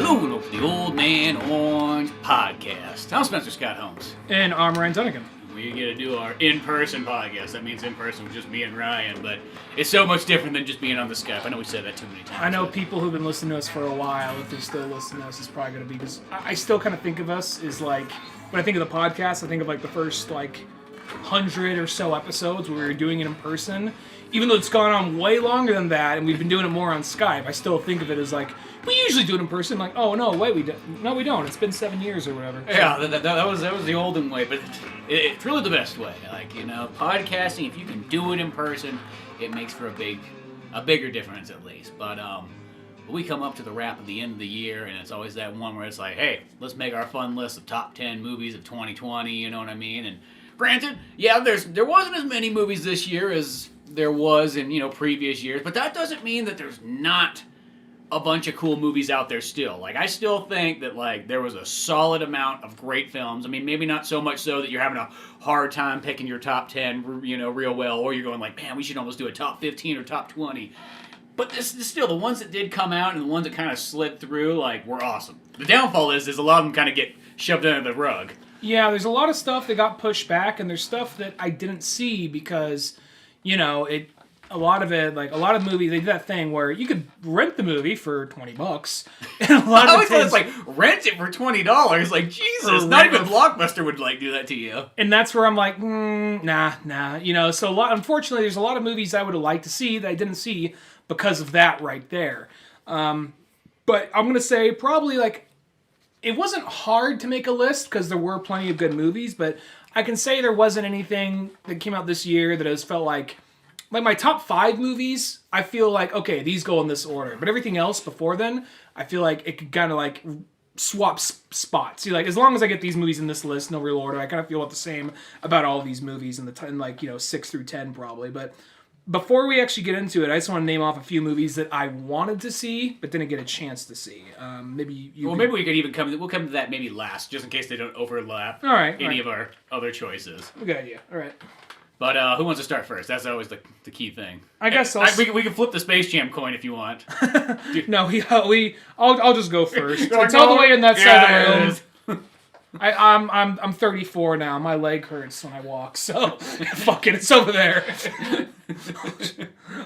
Hello to the Old Man Orange Podcast. I'm Spencer Scott Holmes. And I'm Ryan Dunnigan. We get to do our in-person podcast. That means in-person with just me and Ryan, but it's so much different than just being on the Skype. I know we said that too many times. I know people who've been listening to us for a while, if they're still listening to us, it's probably going to be, because I still kind of think of us as like, when I think of the podcast, I think of like the first like 100 or so episodes where we were doing it in person. Even though it's gone on way longer than that, and we've been doing it more on Skype, I still think of it as like, we usually do it in person. Like, oh no, wait, we don't. It's been 7 years or whatever. Yeah, that was the olden way, but it's really the best way. Like, you know, podcasting, if you can do it in person, it makes for a bigger difference at least. But we come up to the wrap of the end of the year, and it's always that one where it's like, hey, let's make our fun list of top 10 movies of 2020. You know what I mean? And granted, yeah, there wasn't as many movies this year as there was in, you know, previous years, but that doesn't mean that there's not a bunch of cool movies out there still. Like, I still think that, like, there was a solid amount of great films. I mean, maybe not so much so that you're having a hard time picking your top 10, you know, real well, or you're going like, man, we should almost do a top 15 or top 20. But this still, the ones that did come out and the ones that kind of slid through, like, were awesome. The downfall is a lot of them kind of get shoved under the rug. Yeah, there's a lot of stuff that got pushed back, and there's stuff that I didn't see because, you know, a lot of movies, they did that thing where you could rent the movie for $20. And a lot I of always thought it's like, rent it for $20. Like, Jesus, not even Blockbuster would, like, do that to you. And that's where I'm like, nah. You know, so unfortunately, there's a lot of movies I would have liked to see that I didn't see because of that right there. But I'm going to say probably, like, it wasn't hard to make a list because there were plenty of good movies, but I can say there wasn't anything that came out this year that has felt like my top 5 movies, I feel like, okay, these go in this order. But everything else before then, I feel like it could kind of like swap spots. See, like, as long as I get these movies in this list, no real order, I kind of feel the same about all of these movies in like, you know, 6 through 10 probably. But before we actually get into it, I just want to name off a few movies that I wanted to see, but didn't get a chance to see. Maybe we could even we'll come to that maybe last, just in case they don't overlap any of our other choices. Good idea. All right. But who wants to start first? That's always the key thing. I guess we can flip the Space Jam coin if you want. No, I'll just go first. It's all the way in that side of the room. I'm 34 now. My leg hurts when I walk, so fuck it, it's over there.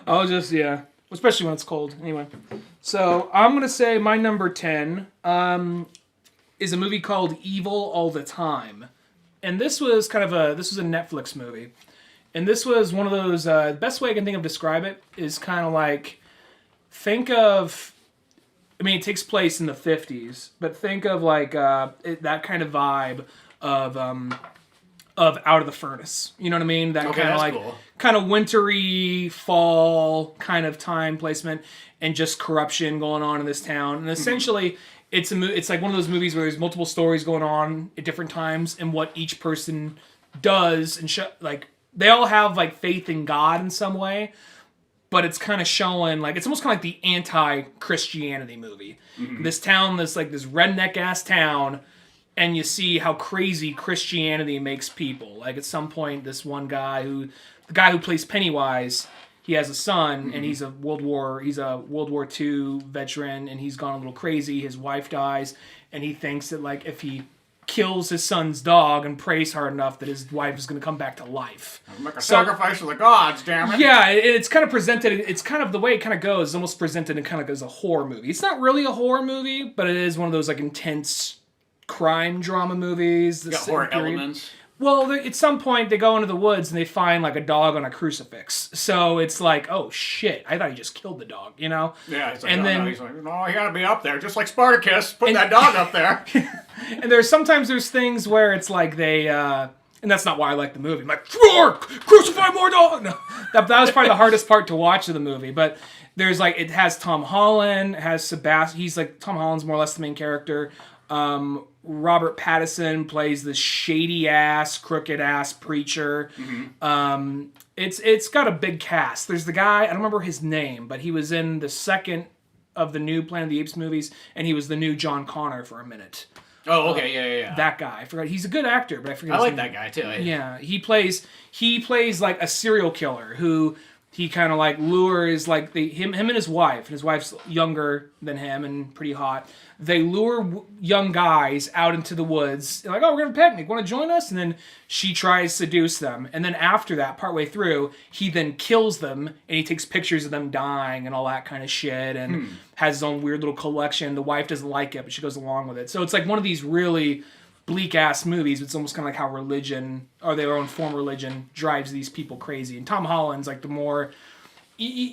I'll just especially when it's cold. Anyway, so I'm gonna say my number 10 is a movie called Evil All the Time, and this was a Netflix movie. And this was one of those, the best way I can think of describe it is kind of like, it takes place in the 50s, but think of like that kind of vibe of Out of the Furnace. You know what I mean? That kind of like, cool. Kind of wintry fall kind of time placement and just corruption going on in this town. And essentially, it's like one of those movies where there's multiple stories going on at different times and what each person does and they all have, like, faith in God in some way, but it's kind of showing, like, it's almost kind of like the anti-Christianity movie. Mm-hmm. This town, this redneck-ass town, and you see how crazy Christianity makes people. Like, at some point, this one guy the guy who plays Pennywise, he has a son, and he's a World War II veteran, and he's gone a little crazy. His wife dies, and he thinks that, like, if he kills his son's dog and prays hard enough that his wife is going to come back to life. Make a sacrifice for the gods, damn it. Yeah, it's kind of presented, it's kind of the way it kind of goes, it's almost presented in kind of as a horror movie. It's not really a horror movie, but it is one of those like intense crime drama movies. Got horror elements. Well, at some point they go into the woods and they find like a dog on a crucifix. So it's like, oh shit, I thought he just killed the dog, you know? Yeah, it's like, he's like, no, he gotta be up there, just like Spartacus, put that dog up there. And sometimes there's things where it's like they, and that's not why I like the movie. I'm like, crucify more dog! No, that was probably the hardest part to watch of the movie, but there's like, it has Tom Holland, it has Sebastian, he's like, Tom Holland's more or less the main character. Robert Pattinson plays this shady-ass, crooked-ass preacher. Mm-hmm. It's got a big cast. There's the guy, I don't remember his name, but he was in the second of the new Planet of the Apes movies, and he was the new John Connor for a minute. Oh, okay, yeah. That guy. I forgot. He's a good actor, but I forget his name. That guy, too. Yeah, he plays like a serial killer who he kind of like lures like him and his wife, and his wife's younger than him and pretty hot. They lure young guys out into the woods. They're like, oh, we're gonna have a picnic. Want to join us? And then she tries to seduce them. And then after that, partway through, he then kills them and he takes pictures of them dying and all that kind of shit and has his own weird little collection. The wife doesn't like it, but she goes along with it. So it's like one of these really bleak ass movies. It's almost kind of like how religion, or their own form of religion, drives these people crazy. And Tom Holland's like the more,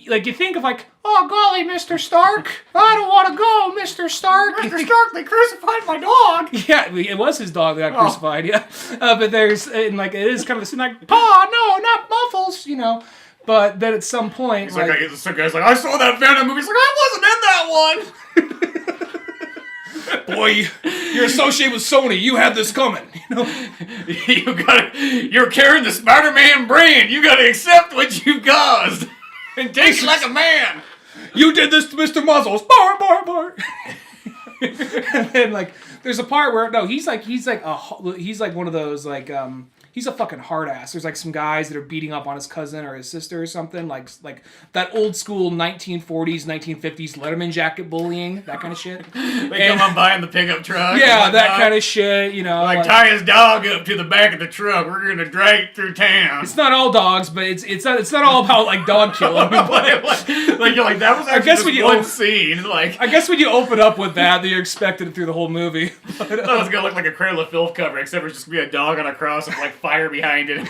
like you think of like, oh golly, Mr. Stark, I don't want to go, Mr. Stark. Mr. Stark, they crucified my dog. Yeah, it was his dog that got crucified. Yeah, but there's and like it is kind of a scene like, Pa, no, not Muffles, you know. But then at some point, he's like some guy's like, I saw that Venom movie. He's like, I wasn't in that one. Boy, you're associated with Sony. You had this coming. You know, you're carrying the Spider-Man brand. You gotta accept what you caused and take it like a man. You did this to Mr. Muzzles. Bar, bar, bar. And then like, there's a part where he's like one of those like he's a fucking hard ass. There's like some guys that are beating up on his cousin or his sister or something, like that old school 1940s, 1950s Letterman jacket bullying, that kind of shit. They come on by in the pickup truck. Yeah, that kind of shit, you know. Like tie his dog up to the back of the truck. We're gonna drag it through town. It's not all dogs, but it's not all about like dog killing. like you're like, that was actually one scene. Like, I guess when you open up with that, you're expected it through the whole movie. But, it was gonna look like a Cradle of Filth cover, except for it's just gonna be a dog on a cross with like fire behind it.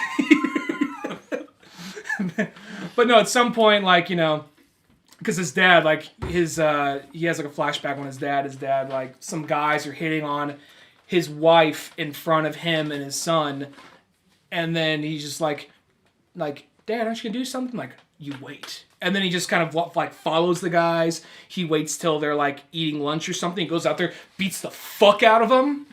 But no, at some point, like, you know, because his dad, like, he has like a flashback when his dad, like, some guys are hitting on his wife in front of him and his son, and then he's just like, Dad, aren't you gonna do something? Like, you wait. And then he just kind of like follows the guys. He waits till they're like eating lunch or something. He goes out there, beats the fuck out of them,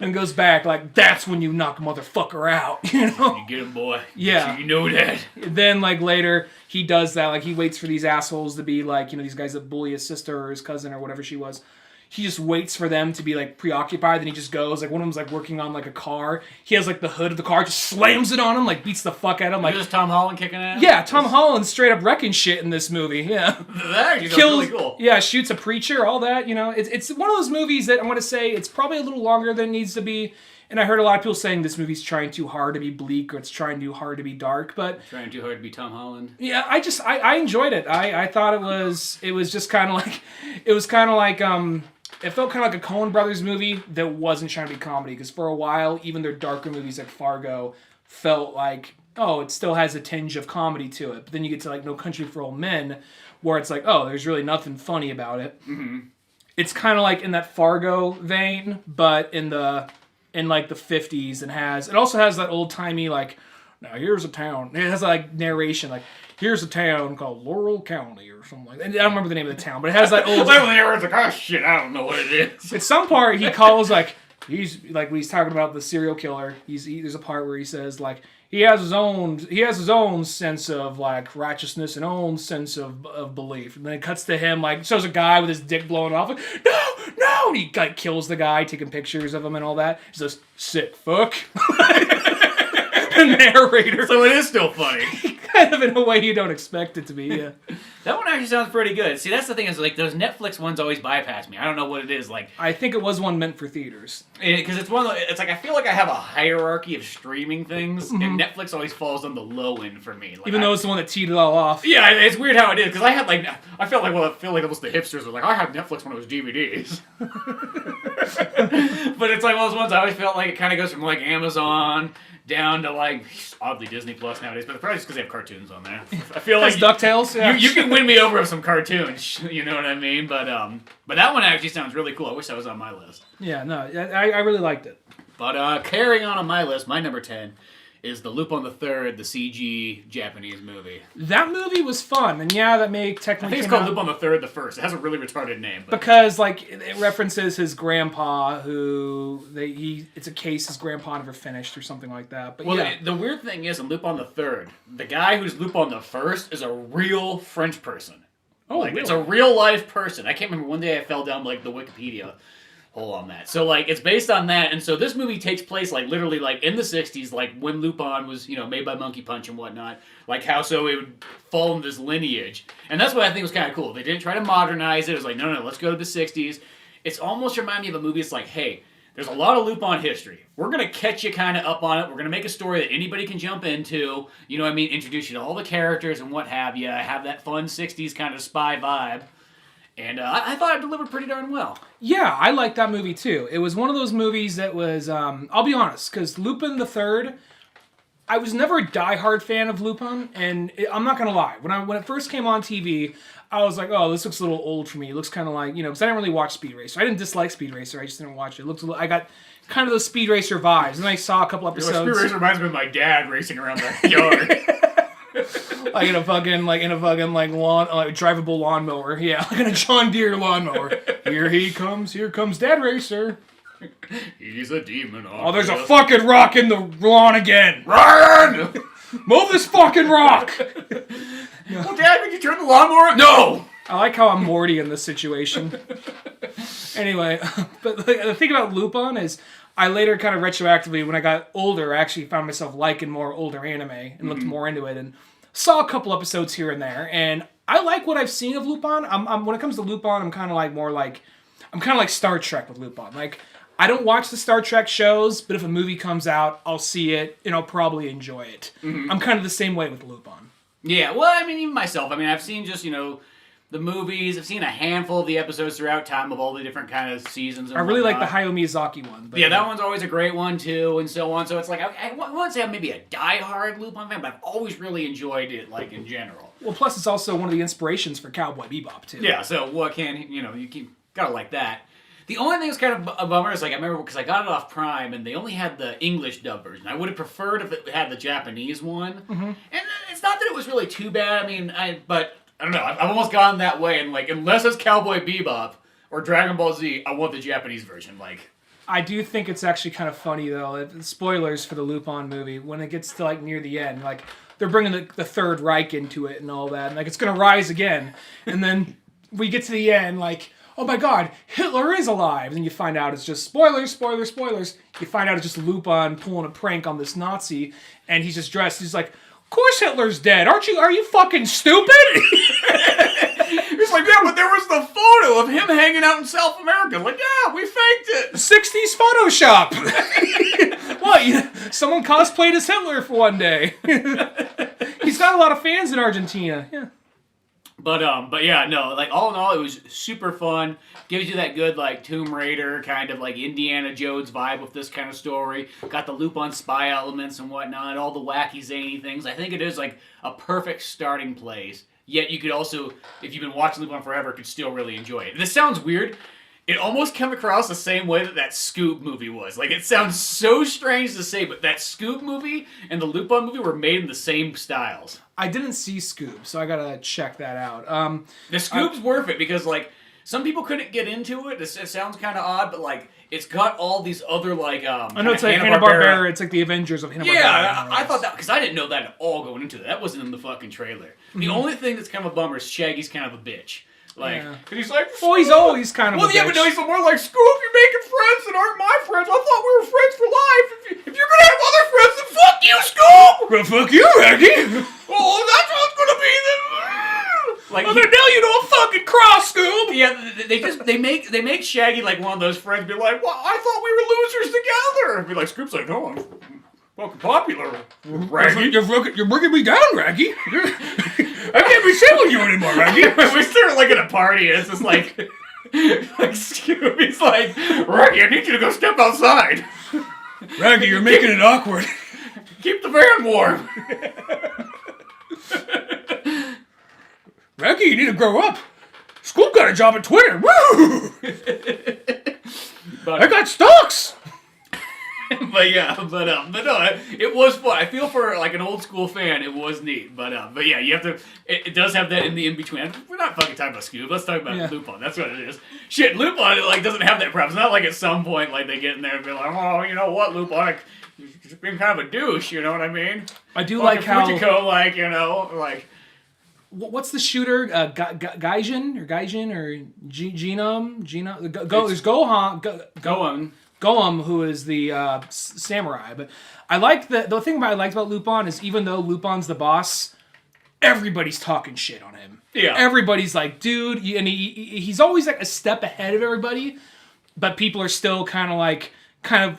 and goes back like, that's when you knock a motherfucker out. You know? You get him, boy. Yeah. You know that. Then like later he does that. Like he waits for these assholes to be like, you know, these guys that bully his sister or his cousin or whatever she was. He just waits for them to be like preoccupied, then he just goes. Like one of them's like working on like a car. He has like the hood of the car, just slams it on him, like beats the fuck out of him. Like just Tom Holland kicking ass. Yeah, Tom Holland straight up wrecking shit in this movie. Yeah, that kills. Really cool. Yeah, shoots a preacher, all that. You know, it's one of those movies that I'm gonna say it's probably a little longer than it needs to be. And I heard a lot of people saying this movie's trying too hard to be bleak or it's trying too hard to be dark, but trying too hard to be Tom Holland. Yeah, I enjoyed it. I thought it was just kind of like it felt kind of like a Coen Brothers movie that wasn't trying to be comedy, because for a while, even their darker movies like Fargo felt like, oh, it still has a tinge of comedy to it. But then you get to like No Country for Old Men, where it's like, oh, there's really nothing funny about it. Mm-hmm. It's kind of like in that Fargo vein, but in like the 50s, and it also has that old timey like, now here's a town. It has like narration like, here's a town called Laurel County or something like that. I don't remember the name of the town, but it has that old... It's like, oh shit, I don't know what it is. At some part, he calls like, he's like, when he's talking about the serial killer, there's a part where he says like, he has his own sense of like righteousness and own sense of belief. And then it cuts to him like, shows a guy with his dick blowing off, like, no! And he like kills the guy, taking pictures of him and all that. He says, sick fuck. The narrator. So it is still funny. Kind of in a way you don't expect it to be, yeah. That one actually sounds pretty good. See, that's the thing is, like, those Netflix ones always bypass me. I don't know what it is. Like, I think it was one meant for theaters. Because it's one of the, it's like, I feel like I have a hierarchy of streaming things, and Netflix always falls on the low end for me. Like, even though it's the one that teed it all off. Yeah, it's weird how it is, because I had, like, I feel like almost the hipsters were like, I had Netflix when it was DVDs. But it's like one of those ones I always felt like it kind of goes from, like, Amazon down to like oddly Disney Plus nowadays, but probably just because they have cartoons on there. I feel like DuckTales. Yeah. You can win me over with some cartoons, you know what I mean? But that one actually sounds really cool. I wish that was on my list. Yeah, no, I really liked it. But carrying on my list, my number 10 is The Lupin III, the CG Japanese movie. That movie was fun, and yeah, that may technically. I think it's called Lupin III the First. It has a really retarded name. But... Because like it references his grandpa, who it's a case his grandpa never finished or something like that. But yeah. The weird thing is in Lupin III, the guy who's Lupin the First is a real French person. Oh, like really? It's a real life person. I can't remember. One day I fell down like the Wikipedia. hole on that. So, like, it's based on that, and so this movie takes place, like, literally, like, in the 60s, like, when Lupin was, you know, made by Monkey Punch and whatnot. Like, how so it would fall in this lineage. And that's what I think was kind of cool. They didn't try to modernize it. It was like, no, let's go to the 60s. It's almost reminded me of a movie. It's like, hey, there's a lot of Lupin history. We're going to catch you kind of up on it. We're going to make a story that anybody can jump into. You know what I mean? Introduce you to all the characters and what have you. Have that fun 60s kind of spy vibe. And I thought it delivered pretty darn well. Yeah, I liked that movie too. It was one of those movies that was, I'll be honest, because Lupin the Third, I was never a diehard fan of Lupin, and I'm not going to lie. When it first came on TV, I was like, oh, this looks a little old for me. It looks kind of like, you know, because I didn't really watch Speed Racer. I didn't dislike Speed Racer. I just didn't watch it. I got kind of those Speed Racer vibes, and I saw a couple episodes. Speed Racer reminds me of my dad racing around the yard. Like in a fucking drivable lawnmower. Yeah, like in a John Deere lawnmower. Here comes Dad Racer. He's a demon. Oh, there's a fucking rock in the lawn again. Ryan! Move this fucking rock! Well, Dad, would you turn the lawnmower? No! I like how I'm Morty in this situation. Anyway, but the thing about Lupin is I later kind of retroactively, when I got older, I actually found myself liking more older anime and looked more into it and saw a couple episodes here and there. And I like what I've seen of Lupin. When it comes to Lupin, I'm kind of like Star Trek with Lupin. Like, I don't watch the Star Trek shows, but if a movie comes out, I'll see it and I'll probably enjoy it. Mm-hmm. I'm kind of the same way with Lupin. Yeah, well, I mean, even myself. I mean, I've seen just, you know, the movies. I've seen a handful of the episodes throughout time of all the different kind of seasons. And I really like the Hayao Miyazaki one. But yeah, that one's always a great one, too, and so on. So it's like, I wouldn't say I'm maybe a diehard Lupin fan, but I've always really enjoyed it, like, in general. Well, plus it's also one of the inspirations for Cowboy Bebop, too. Yeah, so what gotta like that. The only thing that's kind of a bummer is, like, I remember because I got it off Prime and they only had the English dub version. I would have preferred if it had the Japanese one. Mm-hmm. And it's not that it was really too bad. I mean, but I don't know. I've almost gone that way. And, like, unless it's Cowboy Bebop or Dragon Ball Z, I want the Japanese version. Like, I do think it's actually kind of funny, though. Spoilers for the Lupin movie. When it gets to, like, near the end, like, they're bringing the Third Reich into it and all that. And, like, it's going to rise again. And then we get to the end, like, oh my god, Hitler is alive. And you find out it's just spoilers. You find out it's just Lupin pulling a prank on this Nazi, and he's just dressed. He's like, of course Hitler's dead. Are you fucking stupid? He's like, yeah, but there was the photo of him hanging out in South America. Like, yeah, we faked it. 60s Photoshop. What? Someone cosplayed as Hitler for one day. He's got a lot of fans in Argentina. Yeah. But yeah, no, like, all in all, it was super fun. Gives you that good, like, Tomb Raider kind of, like, Indiana Jones vibe with this kind of story. Got the Lupin spy elements and whatnot, all the wacky, zany things. I think it is, like, a perfect starting place. Yet you could also, if you've been watching Lupin forever, could still really enjoy it. This sounds weird. It almost came across the same way that Scoop movie was. Like, it sounds so strange to say, but that Scoop movie and the Lupin movie were made in the same styles. I didn't see Scoop, so I gotta check that out. The Scoop's worth it because, like, some people couldn't get into it. It sounds kind of odd, but, like, it's got all these other, like, I know it's like Hanna-Barbera. It's like the Avengers of Hanna-Barbera. Yeah, I thought that, because I didn't know that at all going into it. That wasn't in the fucking trailer. Mm-hmm. The only thing that's kind of a bummer is Shaggy's kind of a bitch. Like, cause he's like, well, he's always kind of a bitch. Well, yeah, but no, he's more like, Scoop, you're making friends that aren't my friends. I thought we were friends for life. If you're gonna have other friends, then fuck you, Scoop! Well, fuck you, Raggy! Oh, that's what it's gonna be then. Like, well, now you don't fucking cross, Scoop! Yeah, they make Shaggy like one of those friends be like, well, I thought we were losers together. And be like, Scoop's like, no, I'm fucking popular, Raggy. You're bringing me down, Raggy. I can't be sitting with you anymore, Raggy. We start like at a party, and it's just like Scooby's like, Raggy, I need you to go step outside. Raggy, you're making it awkward. Keep the van warm. Raggy, you need to grow up. Scoop got a job at Twitter. Woo! I got stocks. But no, it was fun. I feel for like an old school fan, it was neat. But yeah, you have to. It does have that in the in between. We're not fucking talking about Scoob. Let's talk about Lupin. That's what it is. Shit, Lupin like doesn't have that problem. It's not like at some point like they get in there and be like, oh, you know what, Lupin, you're being kind of a douche. You know what I mean? I do like how Fujiko, like, you know, like. what's the shooter? Gaijin or Genome? There's Goem, who is the samurai. But I like the thing I liked about Lupin is even though Lupin's the boss, everybody's talking shit on him. Yeah. Everybody's like, dude, and he's always like a step ahead of everybody, but people are still kind of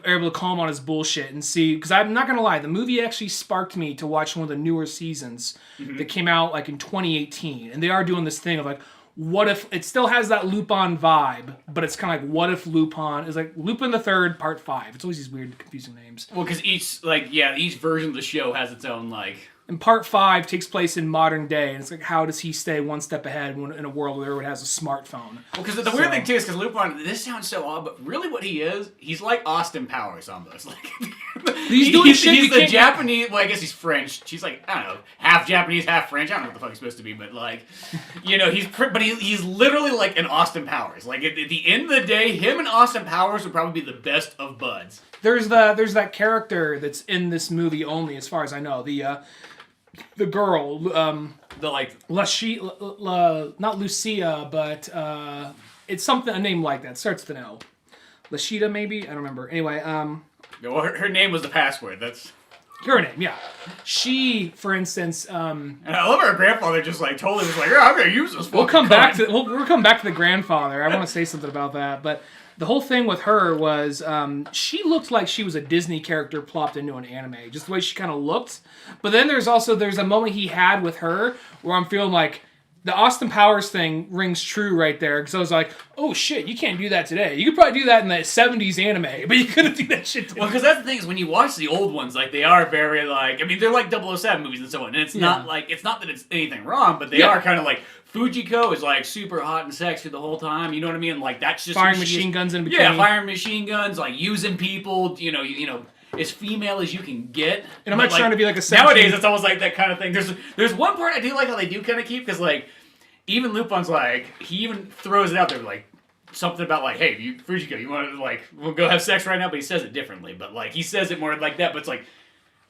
able to call him on his bullshit and see, because I'm not going to lie, the movie actually sparked me to watch one of the newer seasons that came out like in 2018, and they are doing this thing of like, what if, it still has that Lupin vibe, but it's kind of like, what if Lupin is like Lupin the Third Part 5. It's always these weird, confusing names. Well, because each version of the show has its own, like... And Part 5 takes place in modern day, and it's like, how does he stay one step ahead in a world where everyone has a smartphone? Well, because the weird thing, too, is because Lupin, this sounds so odd, but really what he is, he's like Austin Powers, almost. Like, he's the Japanese, well, I guess he's French. She's like, I don't know, half Japanese, half French. I don't know what the fuck he's supposed to be, but like, you know, he's literally like an Austin Powers. Like, at the end of the day, him and Austin Powers would probably be the best of buds. There's that character that's in this movie only, as far as I know. The girl, not Lucia, but it's something, a name like that. Starts with an L. Lashida, maybe? I don't remember. Anyway, well, her name was the password. That's her name, yeah. She, for instance, and I love her grandfather just like totally was like, yeah, I'm gonna use this. We'll come back to the grandfather. I want to say something about that, but the whole thing with her was she looked like she was a Disney character plopped into an anime, just the way she kind of looked. But then there's a moment he had with her where I'm feeling like the Austin Powers thing rings true right there, because I was like, oh shit, you can't do that today. You could probably do that in the 70s anime, but you couldn't do that shit today. Well, because that's the thing is when you watch the old ones, like they are very like, I mean, they're like 007 movies and so on, and it's not like, it's not that it's anything wrong, but they are kind of like, Fujiko is like super hot and sexy the whole time, you know what I mean? Like that's just firing machine guns in between. Yeah, firing machine guns, like using people, you know, as female as you can get. And I'm not trying to be like a 17... Nowadays, it's almost like that kind of thing. There's one part I do like how they do kind of keep, because like, even Lupin's like, he even throws it out there like, something about like, hey, Fujiko, you want to like, we'll go have sex right now, but he says it differently. But like, he says it more like that, but it's like,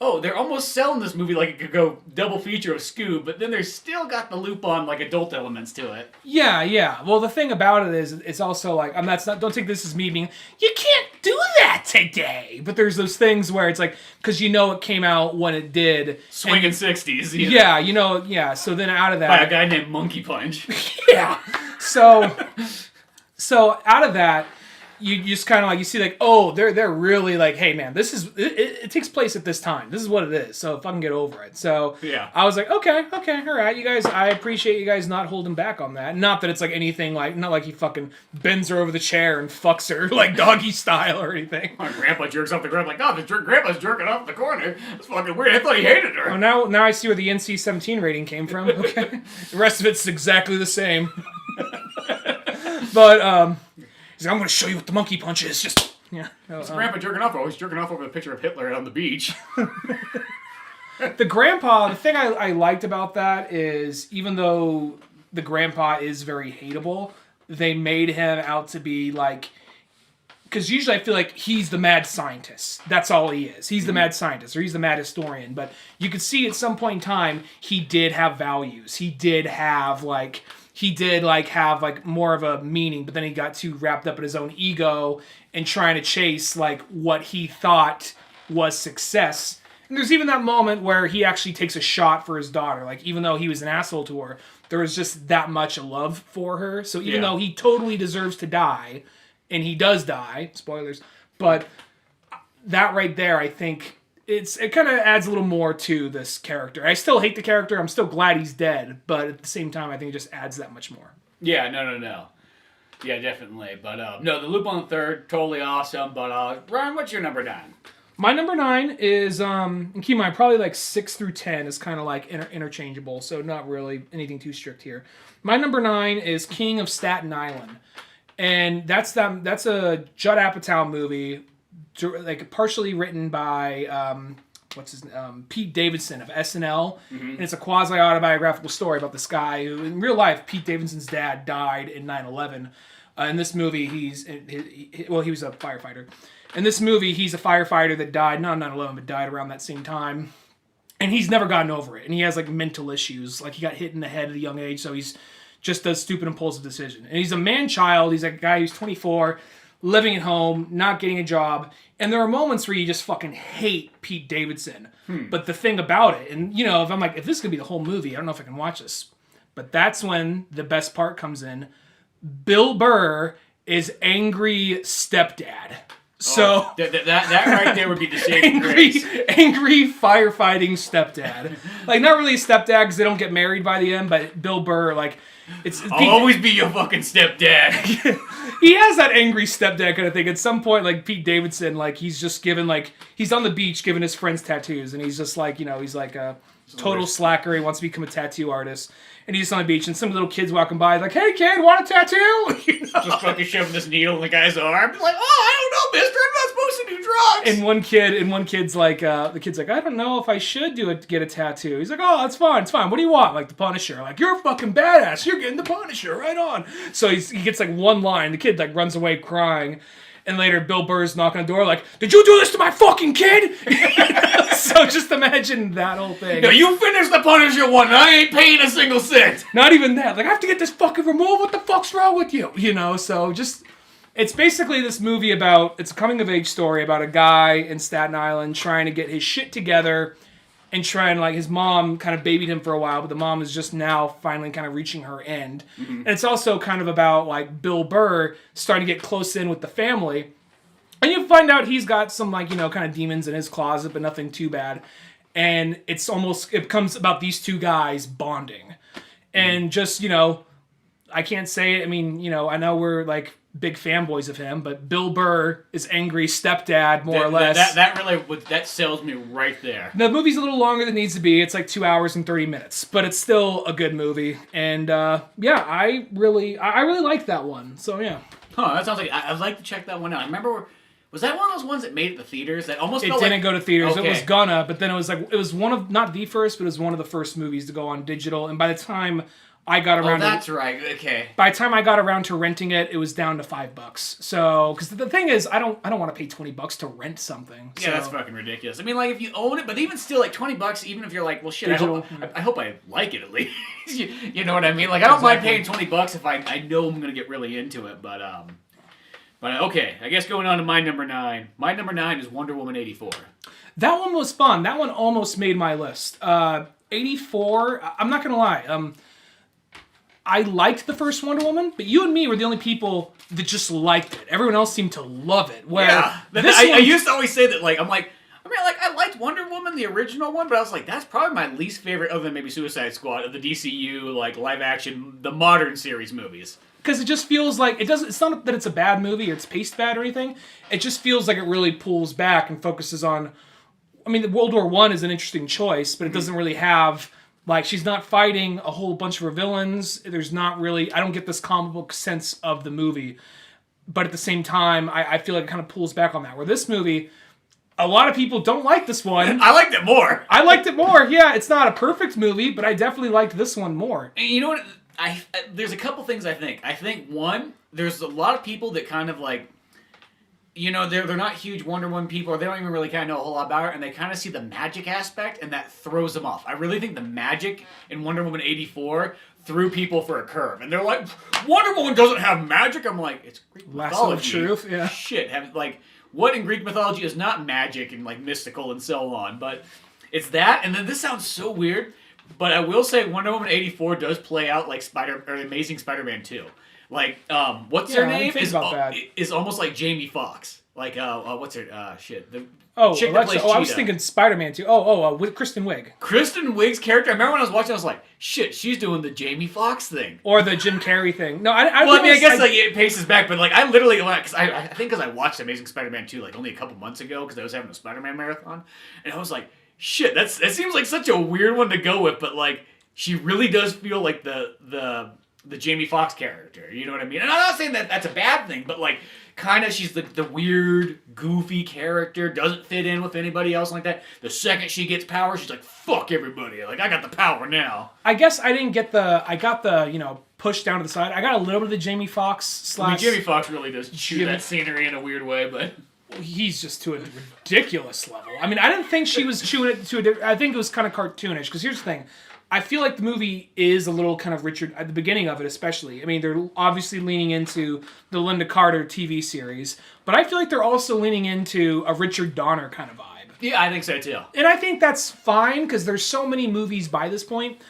oh, they're almost selling this movie like it could go double feature of Scoob, but then there's still got the Lupin like adult elements to it. Yeah. Well, the thing about it is, it's also like, don't take this as me being, you can't do that today. But there's those things where it's like, because you know it came out when it did. Swinging 60s. Yeah, you know, yeah. So then out of that. By a guy named Monkey Punch. Yeah. So out of that, you just kind of like, you see like, oh, they're really like, hey man, this is, it takes place at this time. This is what it is. So if I can get over it. So yeah, I was like, okay, all right, you guys, I appreciate you guys not holding back on that. Not that it's like anything like, not like he fucking bends her over the chair and fucks her like doggy style or anything. My grandpa jerks off the ground like, oh, grandpa's jerking off in the corner. That's fucking weird. I thought he hated her. Oh, now I see where the NC-17 rating came from. Okay. The rest of it's exactly the same. But, he's like, I'm going to show you what the monkey punch is. Just, yeah. His grandpa jerking off. He's jerking off over a picture of Hitler on the beach. The grandpa, the thing I liked about that is, even though the grandpa is very hateable, they made him out to be like, because usually I feel like he's the mad scientist. That's all he is. He's the mad scientist, or he's the mad historian. But you could see at some point in time, he did have values. He did have more of a meaning, but then he got too wrapped up in his own ego and trying to chase like what he thought was success. And there's even that moment where he actually takes a shot for his daughter. Like, even though he was an asshole to her, there was just that much love for her. So even though he totally deserves to die, and he does die, spoilers, but that right there, I think it kind of adds a little more to this character. I still hate the character. I'm still glad he's dead, but at the same time, I think it just adds that much more. Yeah, no. Yeah, definitely. But no, the Lupin the Third, totally awesome. But Ryan, what's your number 9? My number 9 is, and keep in mind, probably like 6 through 10 is kind of like interchangeable, so not really anything too strict here. My number 9 is King of Staten Island, and that's a Judd Apatow movie, like partially written by Pete Davidson of SNL, and it's a quasi autobiographical story about this guy who, in real life, Pete Davidson's dad died in 9/11. In this movie, he was a firefighter. In this movie, he's a firefighter that died, not 9/11, but died around that same time. And he's never gotten over it. And he has, like, mental issues. Like, he got hit in the head at a young age, so he's just does stupid, impulsive decision. And he's a man-child. He's a guy who's 24, living at home, not getting a job. And there are moments where you just fucking hate Pete Davidson. But the thing about it, and, you know, if I'm like, if this is going to be the whole movie, I don't know if I can watch this. But that's when the best part comes in. Bill Burr is angry stepdad. So that right there would be the saving angry firefighting stepdad. Like, not really a stepdad because they don't get married by the end, but Bill Burr, like, I'll always be your fucking stepdad. He has that angry stepdad kind of thing. At some point, like, Pete Davidson, like, he's just given, like, he's on the beach giving his friends tattoos, and he's just like, you know, he's like a total slacker. He wants to become a tattoo artist. And he's just on the beach, and some little kids walking by, like, "Hey, kid, want a tattoo?" You know? Just fucking shoving this needle in the guy's arm. Like, I don't know, mister, I'm not supposed to do drugs. And one kid's like, the kid's like, "I don't know if I should get a tattoo." He's like, "Oh, that's fine, it's fine. What do you want?" Like, the Punisher. Like, "You're a fucking badass. You're getting the Punisher, right on." So he gets, like, one line. The kid, like, runs away crying. And later, Bill Burr's knocking on the door like, "Did you do this to my fucking kid?" So just imagine that whole thing. No, you finished the Punisher one, and I ain't paying a single cent. Not even that. Like, I have to get this fucking removed. What the fuck's wrong with you? You know, so just... It's basically this movie about... It's a coming-of-age story about a guy in Staten Island trying to get his shit together and trying, like, his mom kind of babied him for a while, but the mom is just now finally kind of reaching her end. Mm-hmm. And it's also kind of about, like, Bill Burr starting to get close in with the family. And you find out he's got some, like, you know, kind of demons in his closet, but nothing too bad. And it becomes about these two guys bonding. And just, you know, I can't say it. I mean, you know, I know we're, like, big fanboys of him, but Bill Burr is angry stepdad, more or less. That sells me right there. The movie's a little longer than it needs to be. It's like 2 hours and 30 minutes, but it's still a good movie. And yeah, I really like that one. So yeah. Huh, that sounds like I'd like to check that one out. I remember, was that one of those ones that made it to theaters? That almost it didn't go to theaters. Okay. It was gonna, but then it was one of, not the first, but it was one of the first movies to go on digital. And by the time I got around. Oh, that's right. Okay. By the time I got around to renting it, it was down to $5. So, because the thing is, I don't want to pay $20 to rent something. Yeah, that's fucking ridiculous. I mean, like, if you own it, but even still, like, $20, even if you're like, well, shit, I hope I like it at least. You know what I mean? Like, I don't mind paying $20 if I know I'm gonna get really into it. But okay, I guess going on to my number 9. My number 9 is Wonder Woman 84. That one was fun. That one almost made my list. 84. I'm not gonna lie. I liked the first Wonder Woman, but you and me were the only people that just liked it. Everyone else seemed to love it. Where yeah, I used to always say that, like, I liked Wonder Woman, the original one, but I was like, that's probably my least favorite, other than maybe Suicide Squad, of the DCU, like, live action, the modern series movies. Because it just feels like, it's not that it's a bad movie or it's paced bad or anything. It just feels like it really pulls back and focuses on, I mean, World War I is an interesting choice, but it doesn't really have... Like, she's not fighting a whole bunch of her villains. There's not really... I don't get this comic book sense of the movie. But at the same time, I feel like it kind of pulls back on that. Where this movie, a lot of people don't like this one. I liked it more. I liked it more. Yeah, it's not a perfect movie, but I definitely liked this one more. And you know what? There's a couple things I think. I think, one, there's a lot of people that kind of, like... You know, they're not huge Wonder Woman people, or they don't even really kind of know a whole lot about her, and they kind of see the magic aspect, and that throws them off. I really think the magic in Wonder Woman 84 threw people for a curve. And they're like, Wonder Woman doesn't have magic? I'm like, it's Greek mythology. Lasso of truth, yeah. Shit, what in Greek mythology is not magic and, like, mystical and so on? But it's that, and then this sounds so weird, but I will say Wonder Woman 84 does play out like Amazing Spider-Man 2. Like, what's her name? Is almost like Jamie Foxx. Like, what's her, shit. I was thinking Spider-Man 2. With Kristen Wiig. Kristen Wiig's character, I remember when I was watching, I was like, shit, she's doing the Jamie Foxx thing. Or the Jim Carrey thing. No, I guess it paces back, but, like, I literally, because I think because I watched Amazing Spider-Man 2, like, only a couple months ago, because I was having a Spider-Man marathon, and I was like, shit, that seems like such a weird one to go with, but, like, she really does feel like the Jamie Foxx character, you know what I mean? And I'm not saying that that's a bad thing, but, like, kind of she's the weird, goofy character, doesn't fit in with anybody else like that. The second she gets power, she's like, fuck everybody. Like, I got the power now. I guess I didn't get I got the, you know, push down to the side. I got a little bit of the Jamie Foxx / Jamie Foxx really does chew that scenery in a weird way, but... he's just to a ridiculous level. I mean, I didn't think she was chewing it to I think it was kind of cartoonish. Because here's the thing. I feel like the movie is a little kind of Richard, at the beginning of it especially. I mean, they're obviously leaning into the Linda Carter TV series. But I feel like they're also leaning into a Richard Donner kind of vibe. Yeah, I think so too. And I think that's fine, because there's so many movies by this point.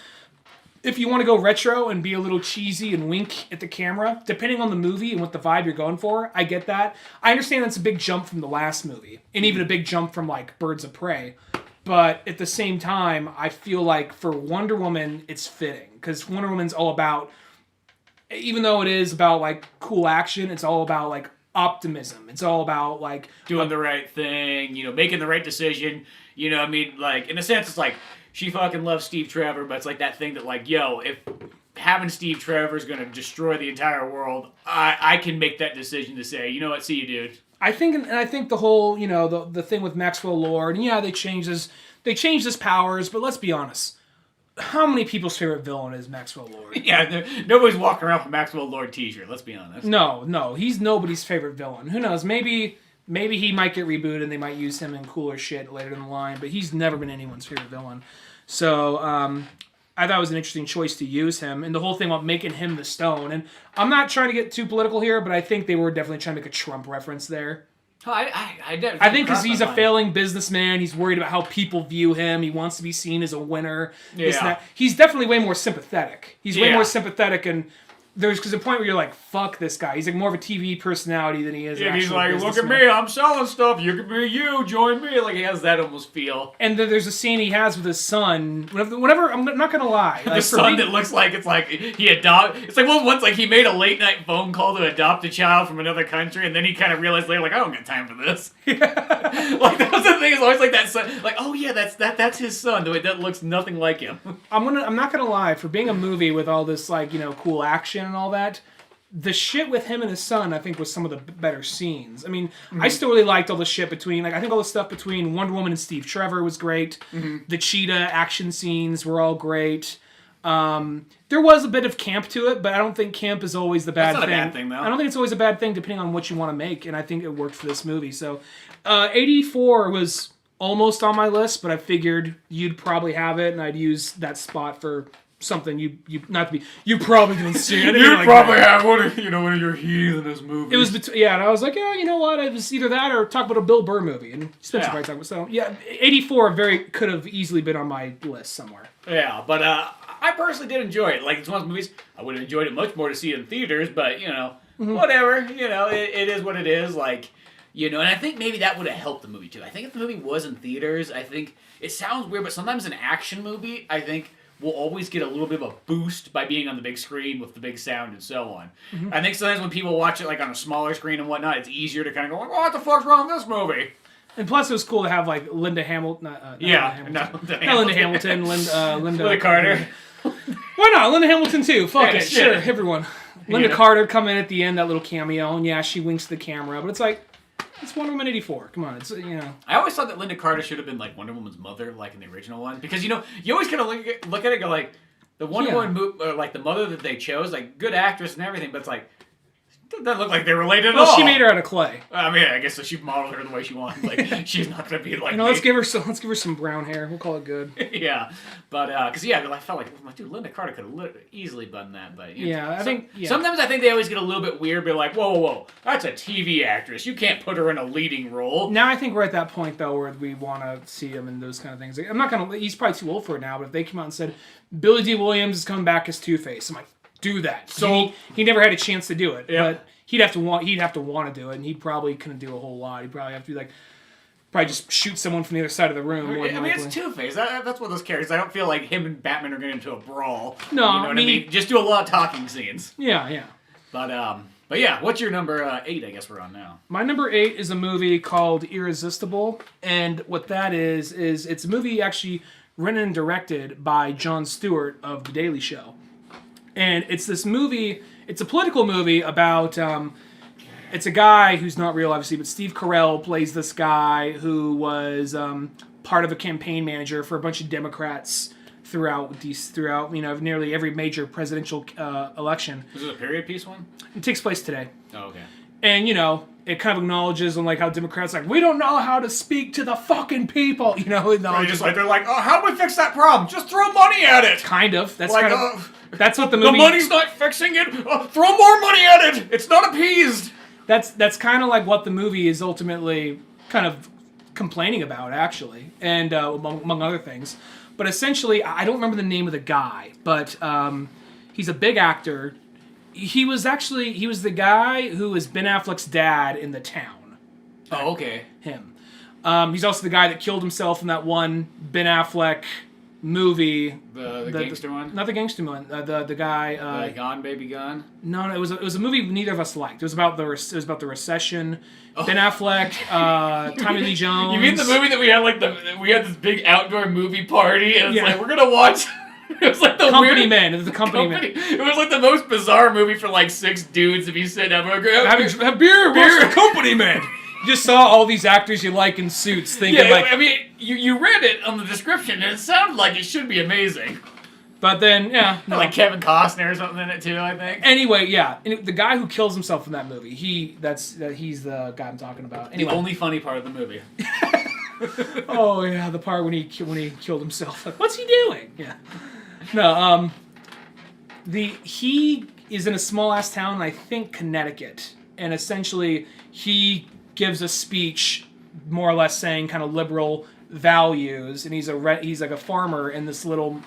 If you want to go retro and be a little cheesy and wink at the camera, depending on the movie and what the vibe you're going for, I get that. I understand that's a big jump from the last movie, and even a big jump from, like, Birds of Prey. But at the same time, I feel like for Wonder Woman, it's fitting. Because Wonder Woman's all about, even though it is about, like, cool action, it's all about, like, optimism. It's all about, like... doing the right thing, making the right decision. I mean, like, in a sense, it's like... she fucking loves Steve Trevor, but it's like that thing that, like, yo, if having Steve Trevor is going to destroy the entire world, I can make that decision to say, you know what, see you, dude. I think the whole, the thing with Maxwell Lord, and yeah, they changed his powers, but let's be honest. How many people's favorite villain is Maxwell Lord? Yeah, nobody's walking around with a Maxwell Lord t-shirt, let's be honest. No, he's nobody's favorite villain. Who knows, maybe he might get rebooted and they might use him in cooler shit later in the line, but he's never been anyone's favorite villain. So, I thought it was an interesting choice to use him, and the whole thing about making him the Stone. And I'm not trying to get too political here, but I think they were definitely trying to make a Trump reference there. I think because he's a failing businessman, he's worried about how people view him. He wants to be seen as a winner. Yeah. He's definitely way more sympathetic. He's way more sympathetic, and there's a point where you're like, fuck this guy. He's like more of a TV personality than he is. Yeah, he's like, look at me, I'm selling stuff. You can be you, join me. Like, he has that almost feel. And then there's a scene he has with his son. Whenever I'm not gonna lie, the son that looks like it's like he It's like once like he made a late night phone call to adopt a child from another country, and then he kind of realized later, like, I don't got time for this. Yeah. Like that was the thing. It's always like that son. Like, oh yeah, that's his son. That looks nothing like him. I'm not gonna lie. For being a movie with all this like cool action and all that, the shit with him and his son, I think, was some of the better scenes. I mean, I still really liked all the shit between, like, I think all the stuff between Wonder Woman and Steve Trevor was great. The cheetah action scenes were all great. There was a bit of camp to it, but I don't think camp is always the bad thing. That's not a bad thing, though. I don't think it's always a bad thing, depending on what you want to make, and I think it worked for this movie. So, 84 was almost on my list, but I figured you'd probably have it, and I'd use that spot for something you probably didn't see. You probably have one of your heathenist movies. It was and I was like, yeah, you know what? It was either that or talk about a Bill Burr movie, and Spencer probably talked about. So yeah, 84 could have easily been on my list somewhere. Yeah, but I personally did enjoy it. Like, it's one of the movies I would have enjoyed it much more to see it in theaters, but whatever. It is what it is. Like, and I think maybe that would have helped the movie too. I think if the movie was in theaters, I think it sounds weird, but sometimes an action movie, I think, will always get a little bit of a boost by being on the big screen with the big sound and so on. I think sometimes when people watch it like on a smaller screen and whatnot, it's easier to kind of go, like, what the fuck's wrong with this movie? And plus, it was cool to have like Linda Hamilton. Linda Carter. Why not? Linda Hamilton too. Fuck it, shit. Sure, everyone. Linda Carter come in at the end, that little cameo, and yeah, she winks the camera, but it's like, it's Wonder Woman 84. Come on, it's I always thought that Linda Carter should have been like Wonder Woman's mother, like in the original one, because you always kind of look at it and go like, the Wonder Woman movie, like the mother that they chose, like good actress and everything, but it's like, doesn't look like they're related at all. Well, she made her out of clay. I mean, I guess so she modeled her the way she wanted. Like, she's not gonna be like. Let's give her some brown hair. We'll call it good. Yeah, but because I felt like, dude, Linda Carter could have easily done that, but sometimes I think they always get a little bit weird, but like, whoa, that's a TV actress. You can't put her in a leading role. Now I think we're at that point though where we want to see him in those kind of things. I'm not gonna. He's probably too old for it now, but if they came out and said Billy D. Williams is coming back as Two-Face, I'm like, do that. So he never had a chance to do it, but he'd have to want to do it, and he probably couldn't do a whole lot. He'd probably have to be like, just shoot someone from the other side of the room. I mean, it's Two-Face. That's one of those characters. I don't feel like him and Batman are getting into a brawl. No, you know what I mean? Just do a lot of talking scenes. Yeah. But yeah, what's your number 8? I guess we're on now. My number 8 is a movie called Irresistible, and what that is it's a movie actually written and directed by Jon Stewart of The Daily Show. And it's this movie, it's a political movie about, it's a guy who's not real, obviously, but Steve Carell plays this guy who was part of a campaign manager for a bunch of Democrats throughout nearly every major presidential election. Is it a period piece one? It takes place today. Oh, okay. And, it kind of acknowledges on like how Democrats like we don't know how to speak to the fucking people, you know. Right, just like they're like, oh, how do we fix that problem? Just throw money at it. Kind of. That's like, kind of. That's what the movie. The money's not fixing it. Throw more money at it. It's not appeased. That's kind of like what the movie is ultimately kind of complaining about, actually, and among other things. But essentially, I don't remember the name of the guy, but he's a big actor. He was the guy who was Ben Affleck's dad in The Town. Oh, okay. Him. He's also the guy that killed himself in that one Ben Affleck movie. The gangster one? Not the gangster one. The guy. Gone Baby Gone. No, it was a movie neither of us liked. It was about the recession. Oh. Ben Affleck, Tommy Lee Jones. You mean the movie that we had this big outdoor movie party and it's like we're gonna watch. It was like the Company Man. It was the Company Man. It was like the most bizarre movie for like 6 dudes if you sit down and go, have beer. Watch the Company Man. You just saw all these actors you like in suits thinking like... I mean, you read it on the description and it sounded like it should be amazing. But then, yeah. No. Like Kevin Costner or something in it too, I think. Anyway, yeah. And the guy who kills himself in that movie, he's the guy I'm talking about. Anyway. The only funny part of the movie. Oh, yeah. The part when he killed himself. Like, what's he doing? Yeah. No, he is in a small-ass town, I think Connecticut. And essentially, he gives a speech more or less saying kind of liberal values, and he's like a farmer in this little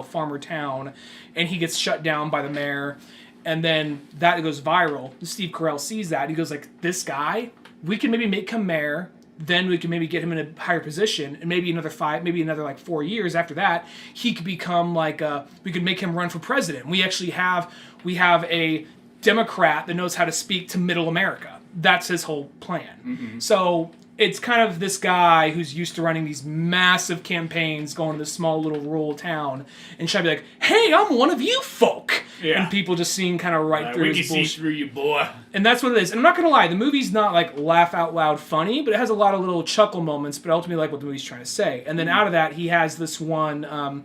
farmer town, and he gets shut down by the mayor, and then that goes viral. Steve Carell sees that, he goes like, this guy, we can maybe make him mayor, then we can maybe get him in a higher position, and maybe another 4 years after that, he could become we could make him run for president. We have a Democrat that knows how to speak to middle America. That's his whole plan. Mm-hmm. So it's kind of this guy who's used to running these massive campaigns, going to this small little rural town, and trying to be like, hey, I'm one of you folk. Yeah. And people just seeing kind of right through his bullshit. We can see through you, boy. And that's what it is. And I'm not going to lie, the movie's not like laugh out loud funny, but it has a lot of little chuckle moments, but ultimately like what the movie's trying to say. And then out of that, he has this one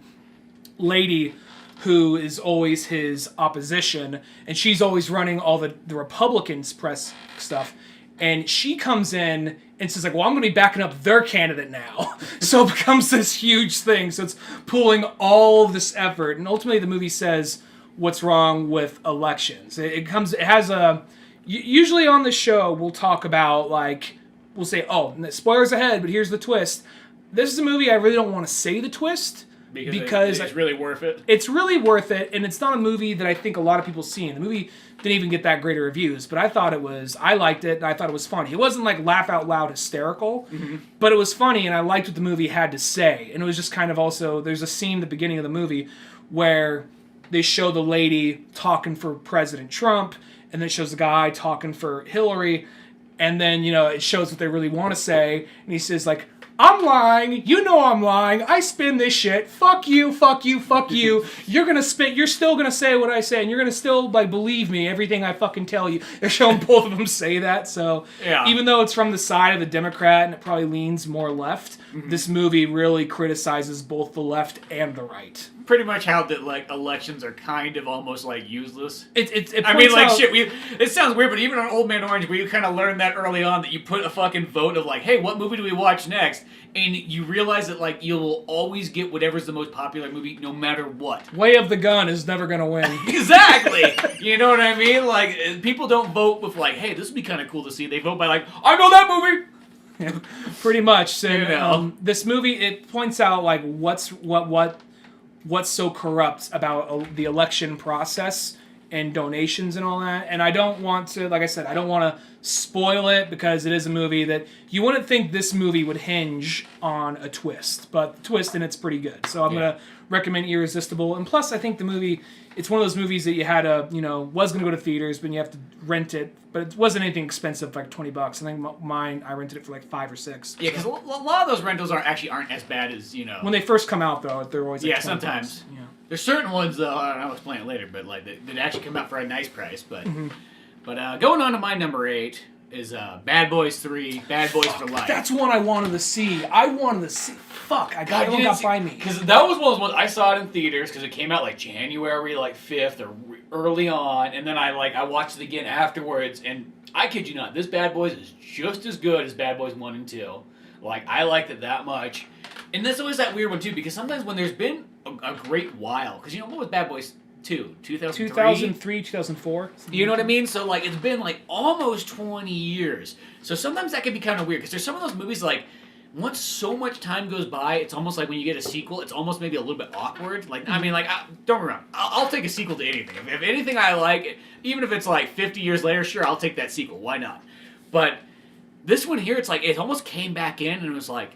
lady who is always his opposition, and she's always running all the Republicans' press stuff. And she comes in and says, like, well, I'm going to be backing up their candidate now. So it becomes this huge thing. So it's pulling all of this effort. And ultimately the movie says what's wrong with elections. Usually on the show, we'll talk about, like, we'll say, oh, spoilers ahead, but here's the twist. This is a movie I really don't want to say the twist. Because it's really worth it. It's really worth it, and it's not a movie that I think a lot of people see. The movie didn't even get that great of reviews, but I liked it, and I thought it was funny. It wasn't like laugh out loud hysterical, but it was funny, and I liked what the movie had to say. And it was just kind of also, there's a scene at the beginning of the movie where they show the lady talking for President Trump, and then it shows the guy talking for Hillary, and then, it shows what they really want to say, and he says, like, I'm lying. You know I'm lying. I spin this shit. Fuck you, fuck you, fuck you. You're still gonna say what I say, and you're gonna still, like, believe me, everything I fucking tell you. They're showing both of them say that, so even though it's from the side of the Democrat, and it probably leans more left, this movie really criticizes both the left and the right. Pretty much how that, like, elections are kind of almost, like, useless. It sounds weird, but even on Old Man Orange, where you kind of learn that early on, that you put a fucking vote of, like, hey, what movie do we watch next? And you realize that, like, you'll always get whatever's the most popular movie, no matter what. Way of the Gun is never gonna win. Exactly! You know what I mean? Like, people don't vote with, like, hey, this would be kind of cool to see. They vote by, like, I know that movie! Yeah, pretty much. So, this movie, it points out, like, what's so corrupt about the election process and donations and all that. And I don't want to, like I said, I don't want to spoil it because it is a movie that you wouldn't think this movie would hinge on a twist, but the twist in it's pretty good. So I'm going to recommend Irresistible. And plus, I think the movie, it's one of those movies that you had to, was going to go to theaters, but you have to rent it. But it wasn't anything expensive, like $20. I think mine, I rented it for like $5 or $6. Yeah, because a lot of those rentals aren't as bad as, When they first come out, though, they're always like $20. Sometimes. Yeah. There's certain ones, though, I'll explain it later, but like that actually come out for a nice price. But but going on to my number 8, is Bad Boys 3, Bad Boys for Life. That's one I wanted to see. Fuck, it got by me. Because that was one of those ones, I saw it in theaters because it came out like January 5th or early on, and then I watched it again afterwards, and I kid you not, this Bad Boys is just as good as Bad Boys 1 and 2. Like, I liked it that much. And there's always that weird one, too, because sometimes when there's been a great while, because, what was Bad Boys 2? 2003? 2003, 2004. You know what I mean? So, like, it's been, like, almost 20 years. So sometimes that can be kind of weird, because there's some of those movies, like, once so much time goes by, it's almost like when you get a sequel, it's almost maybe a little bit awkward. Like, I mean, like, don't get me wrong, I'll take a sequel to anything. If anything I like, even if it's like 50 years later, sure, I'll take that sequel. Why not? But this one here, it's like, it almost came back in and it was like,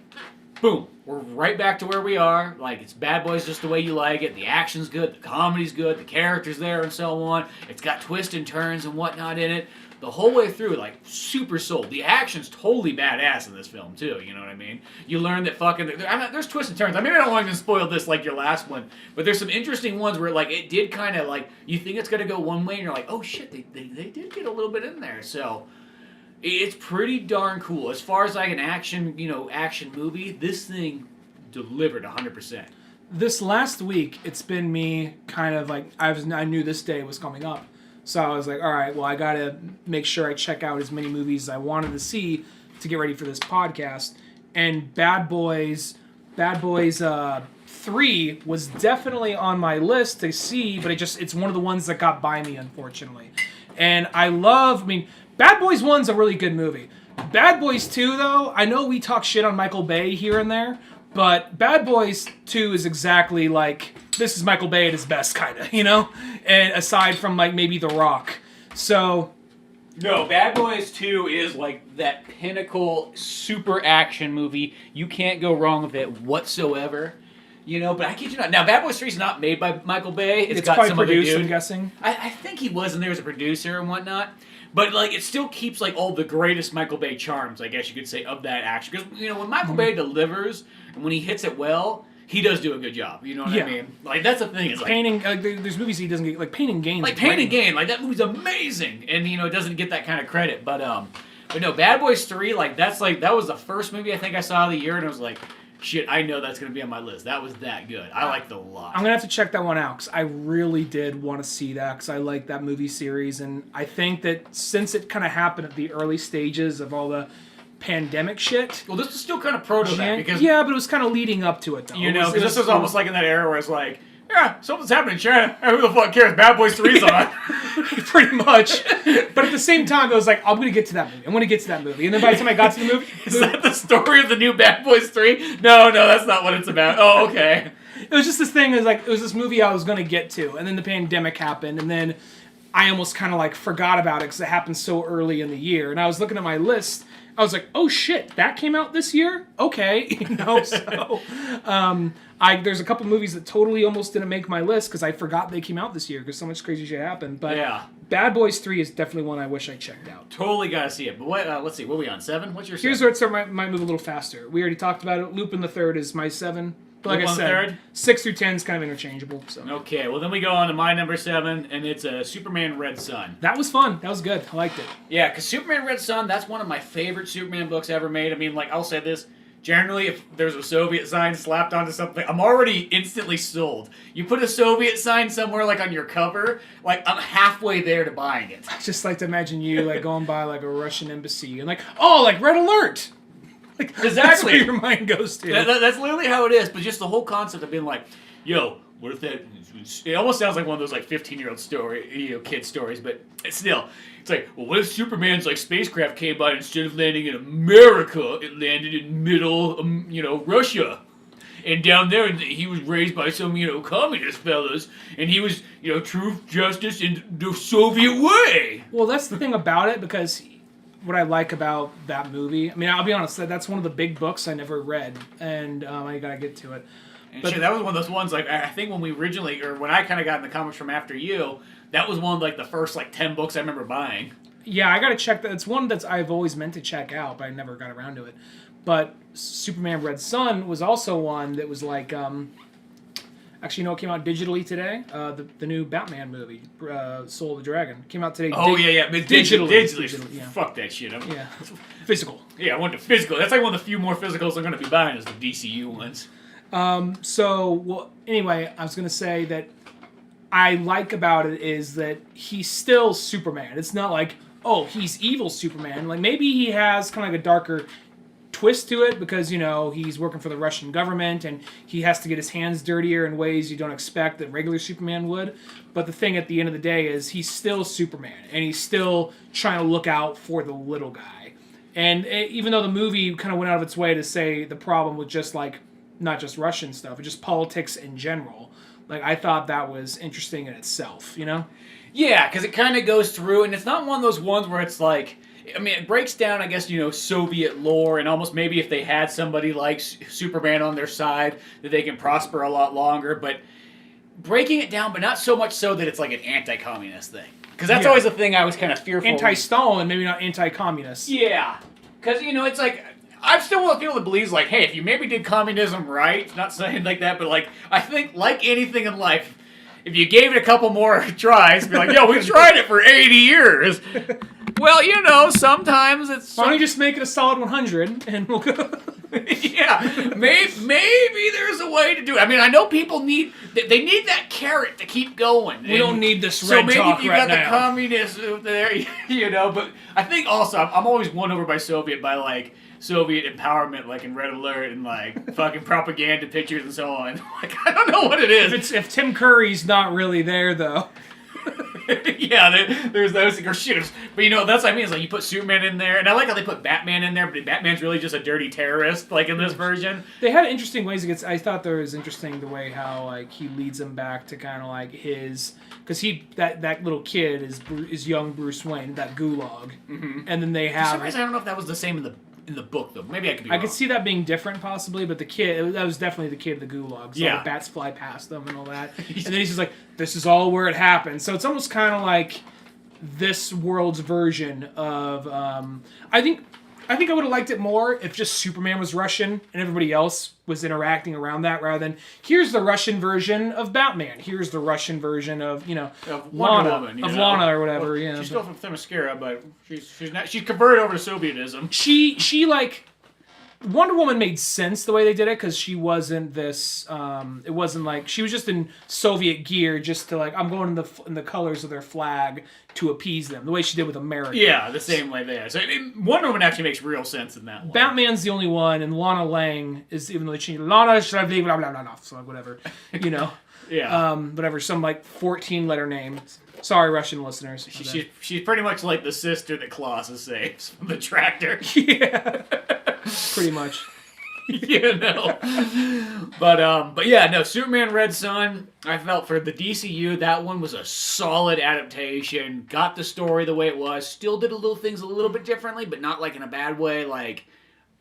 boom, we're right back to where we are. Like, it's Bad Boys just the way you like it. The action's good, the comedy's good, the character's there and so on. It's got twists and turns and whatnot in it. The whole way through, like, super sold. The action's totally badass in this film, too, you know what I mean? You learn that there's twists and turns. I mean, I don't want to spoil this like your last one, but there's some interesting ones where, like, it did kind of, like, you think it's going to go one way, and you're like, oh, shit, they did get a little bit in there, so it's pretty darn cool. As far as, like, an action movie, this thing delivered 100%. This last week, it's been me kind of, like, I knew this day was coming up. So I was like, all right, well, I got to make sure I check out as many movies as I wanted to see to get ready for this podcast. And Bad Boys 3 was definitely on my list to see, but it's one of the ones that got by me, unfortunately. And Bad Boys 1's a really good movie. Bad Boys 2, though, I know we talk shit on Michael Bay here and there, but Bad Boys 2 is exactly like, this is Michael Bay at his best, kind of, And aside from, like, maybe The Rock. So... No, Bad Boys 2 is, like, that pinnacle super action movie. You can't go wrong with it whatsoever. But I kid you not. Now, Bad Boys 3 is not made by Michael Bay. It's got some produced, other dude. I'm guessing. I think he was, and there was a producer and whatnot. But, like, it still keeps, like, all the greatest Michael Bay charms, I guess you could say, of that action. Because, when Michael Bay delivers, and when he hits it well, he does do a good job. You know what I mean? Like, that's the thing. It's like, Pain and, there's movies he doesn't get, like Pain and Gain. Like, Pain and Gain, like, that movie's amazing. And, it doesn't get that kind of credit. But no, Bad Boys 3, like, that was the first movie I think I saw of the year, and I was like, shit, I know that's going to be on my list. That was that good. I liked it a lot. I'm going to have to check that one out, because I really did want to see that, because I like that movie series, and I think that since it kind of happened at the early stages of all the pandemic shit... Well, this was still kind of proto that, because... Yeah, but it was kind of leading up to it, though. Because this was almost like in that era where it's like, yeah, something's happening in China. Who the fuck cares? Bad Boys 3's on. Pretty much. But at the same time, I was like, I'm going to get to that movie. And then by the time I got to the movie... Is that the story of the new Bad Boys 3? No, that's not what it's about. Oh, okay. It was just this thing, it was this movie I was going to get to. And then the pandemic happened. And then I almost kind of like forgot about it because it happened so early in the year. And I was looking at my list. I was like, oh shit, that came out this year? Okay. So... there's a couple movies that totally almost didn't make my list because I forgot they came out this year because so much crazy shit happened. But yeah. Bad Boys 3 is definitely one I wish I checked out. Totally gotta see it. But let's see, what are we on? 7? What's your 7? Here's where it might move a little faster. We already talked about it. Lupin the Third is my 7. But like I said, 6 through 10 is kind of interchangeable. So. Okay, well then we go on to my number 7, and it's Superman Red Son. That was fun. That was good. I liked it. Yeah, because Superman Red Son, that's one of my favorite Superman books ever made. I mean, like, I'll say this. Generally, if there's a Soviet sign slapped onto something, I'm already instantly sold. You put a Soviet sign somewhere, like, on your cover, like, I'm halfway there to buying it. I just like to imagine you, like, going by, like, a Russian embassy and, like, oh, like, Red Alert! Like, exactly. That's where your mind goes to. That's literally how it is, but just the whole concept of being like, yo, what if that... It almost sounds like one of those, like, 15-year-old kid stories, but still... It's like, well, what if Superman's, like, spacecraft came by and instead of landing in America, it landed in middle, Russia. And down there, he was raised by some, communist fellas, and he was, truth, justice, in the Soviet way. Well, that's the thing about it, because what I like about that movie, I mean, I'll be honest, that's one of the big books I never read, and I gotta get to it. But shit, that was one of those ones, like, I think when I kind of got in the comics from after you, that was one of, like, the first, like, 10 books I remember buying. Yeah, I gotta check that. It's one that I've always meant to check out, but I never got around to it. But Superman Red Son was also one that was, like, Actually, you know what came out digitally today? The new Batman movie, Soul of the Dragon, came out today. Oh yeah. Digitally. Yeah. Fuck that shit. Yeah. Physical. Yeah, I want the physical. That's like one of the few more physicals I'm going to be buying is the DCU ones. Anyway, I was going to say that I like about it is that he's still Superman. It's not like, oh, he's evil Superman. Like, maybe he has kind of like a darker twist to it because, you know, he's working for the Russian government and he has to get his hands dirtier in ways you don't expect that regular Superman would. But the thing at the end of the day is he's still Superman and he's still trying to look out for the little guy. And even though the movie kind of went out of its way to say the problem with just like, not just Russian stuff, but just politics in general, like, I thought that was interesting in itself, you know? Yeah, because it kind of goes through, and it's not one of those ones where it's like, I mean, it breaks down, I guess, you know, Soviet lore, and almost maybe if they had somebody like Superman on their side, that they can prosper a lot longer, but breaking it down, but not so much so that it's like an anti-communist thing. Because that's always the thing I was kind of fearful of. Anti-Stalin, maybe not anti-communist. Yeah. Because, you know, it's like, I'm still one of the people that believes, like, hey, if you maybe did communism right, not saying like that, but, like, I think, like anything in life, if you gave it a couple more tries, be like, yo, we tried it for 80 years. Well, you know, sometimes it's... Why don't you just make it a solid 100, and we'll go... Yeah, maybe there's a way to do it. I mean, I know people need that carrot to keep going. We don't need this red talk right now. So maybe you got the communists there, you know, but I think also, I'm always won over by like, Soviet empowerment, like in Red Alert, and like fucking propaganda pictures and so on. Like, I don't know what it is. If Tim Curry's not really there, though. Yeah, there's those shitters. But you know, that's what I mean. Is like you put Superman in there, and I like how they put Batman in there, but Batman's really just a dirty terrorist, like in this version. They had interesting ways. I thought there was interesting the way how like he leads him back to kind of like his, because that little kid is young Bruce Wayne, that gulag, and then they have. For some reason, I don't know if that was the same in the book though. Maybe I could be wrong. I could see that being different possibly, but that was definitely the kid of the gulag. So the bats fly past them and all that. And then he's just like, this is all where it happened. So it's almost kind of like this world's version of I think I would have liked it more if just Superman was Russian and everybody else was interacting around that, rather than here's the Russian version of Batman, here's the Russian version of, you know, of Wonder Woman, Lana or whatever. Well, she's still from Themyscira, but she's converted over to Sovietism. She like Wonder Woman made sense the way they did it because she wasn't this. It wasn't like she was just in Soviet gear, just to like I'm going in the colors of their flag to appease them, the way she did with America. Yeah, the same way there. So Wonder Woman actually makes real sense in that one. Batman's the only one, and Lana Lang is, even though they changed Lana Shravli, blah blah blah blah, so whatever, you know. Yeah. Whatever, some like 14-letter name. Sorry, Russian listeners. She's pretty much like the sister that Colossus saves from the tractor. Yeah. Pretty much. You know. But yeah, no, Superman Red Son, I felt for the DCU, that one was a solid adaptation. Got the story the way it was. Still did things a little bit differently, but not like in a bad way. Like,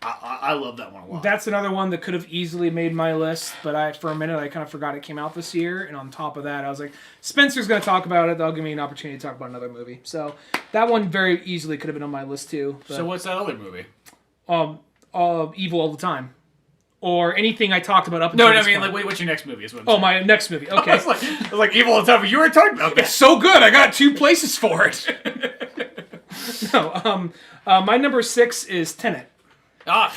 I love that one a lot. That's another one that could have easily made my list, but for a minute I kind of forgot it came out this year, and on top of that I was like, Spencer's going to talk about it, that'll give me an opportunity to talk about another movie. So that one very easily could have been on my list too. But, so what's that other movie? Evil All the Time. Or anything I talked about up until this point. Like, what's your next movie? Is what I'm saying. My next movie, okay. I was like Evil All the Time, but you were talking about that. It's so good, I got 2 places for it. No, my number 6 is Tenet. And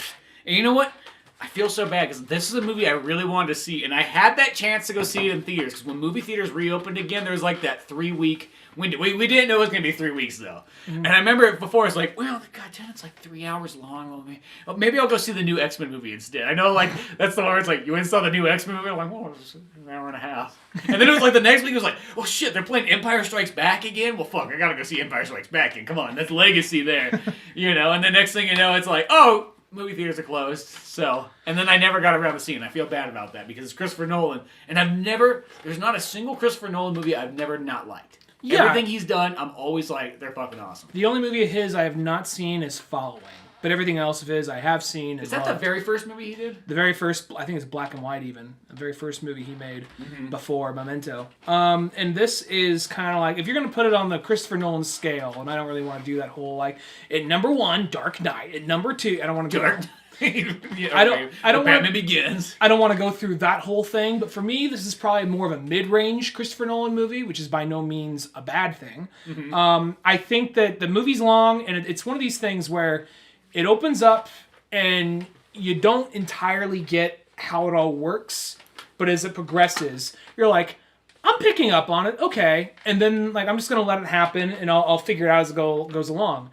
you know what? I feel so bad because this is a movie I really wanted to see, and I had that chance to go see it in theaters because when movie theaters reopened again, there was like that 3-week window. We didn't know it was going to be 3 weeks though, and I remember before it's like, well, God, Tenet's like 3 hours long. Well, maybe I'll go see the new X-Men movie instead. I know, like that's the one where it's like you went and saw the new X-Men movie. I'm like, well, it's an hour and a half, and then it was like the next week it was like, oh shit, they're playing Empire Strikes Back again. Well, fuck, I gotta go see Empire Strikes Back again. Come on, that's legacy there, you know. And the next thing you know, it's like, oh, movie theaters are closed, so... And then I never got around to seeing it. I feel bad about that, because it's Christopher Nolan, and there's not a single Christopher Nolan movie I've never not liked. Yeah. Everything he's done, I'm always like, they're fucking awesome. The only movie of his I have not seen is Following. but everything else of his I have seen. Is that the very first movie he did? The very first, I think it's black and white even. The very first movie he made before Memento. And this is kind of like, if you're going to put it on the Christopher Nolan scale, and I don't really want to do that whole, like, at number 1, Dark Knight. At number 2, I don't want to go... Yeah, okay. I don't Batman Begins. I don't want to go through that whole thing, but for me, this is probably more of a mid-range Christopher Nolan movie, which is by no means a bad thing. I think that the movie's long, and it's one of these things where it opens up, and you don't entirely get how it all works, but as it progresses, you're like, I'm picking up on it, okay, and then like I'm just gonna let it happen, and I'll figure it out as it goes along,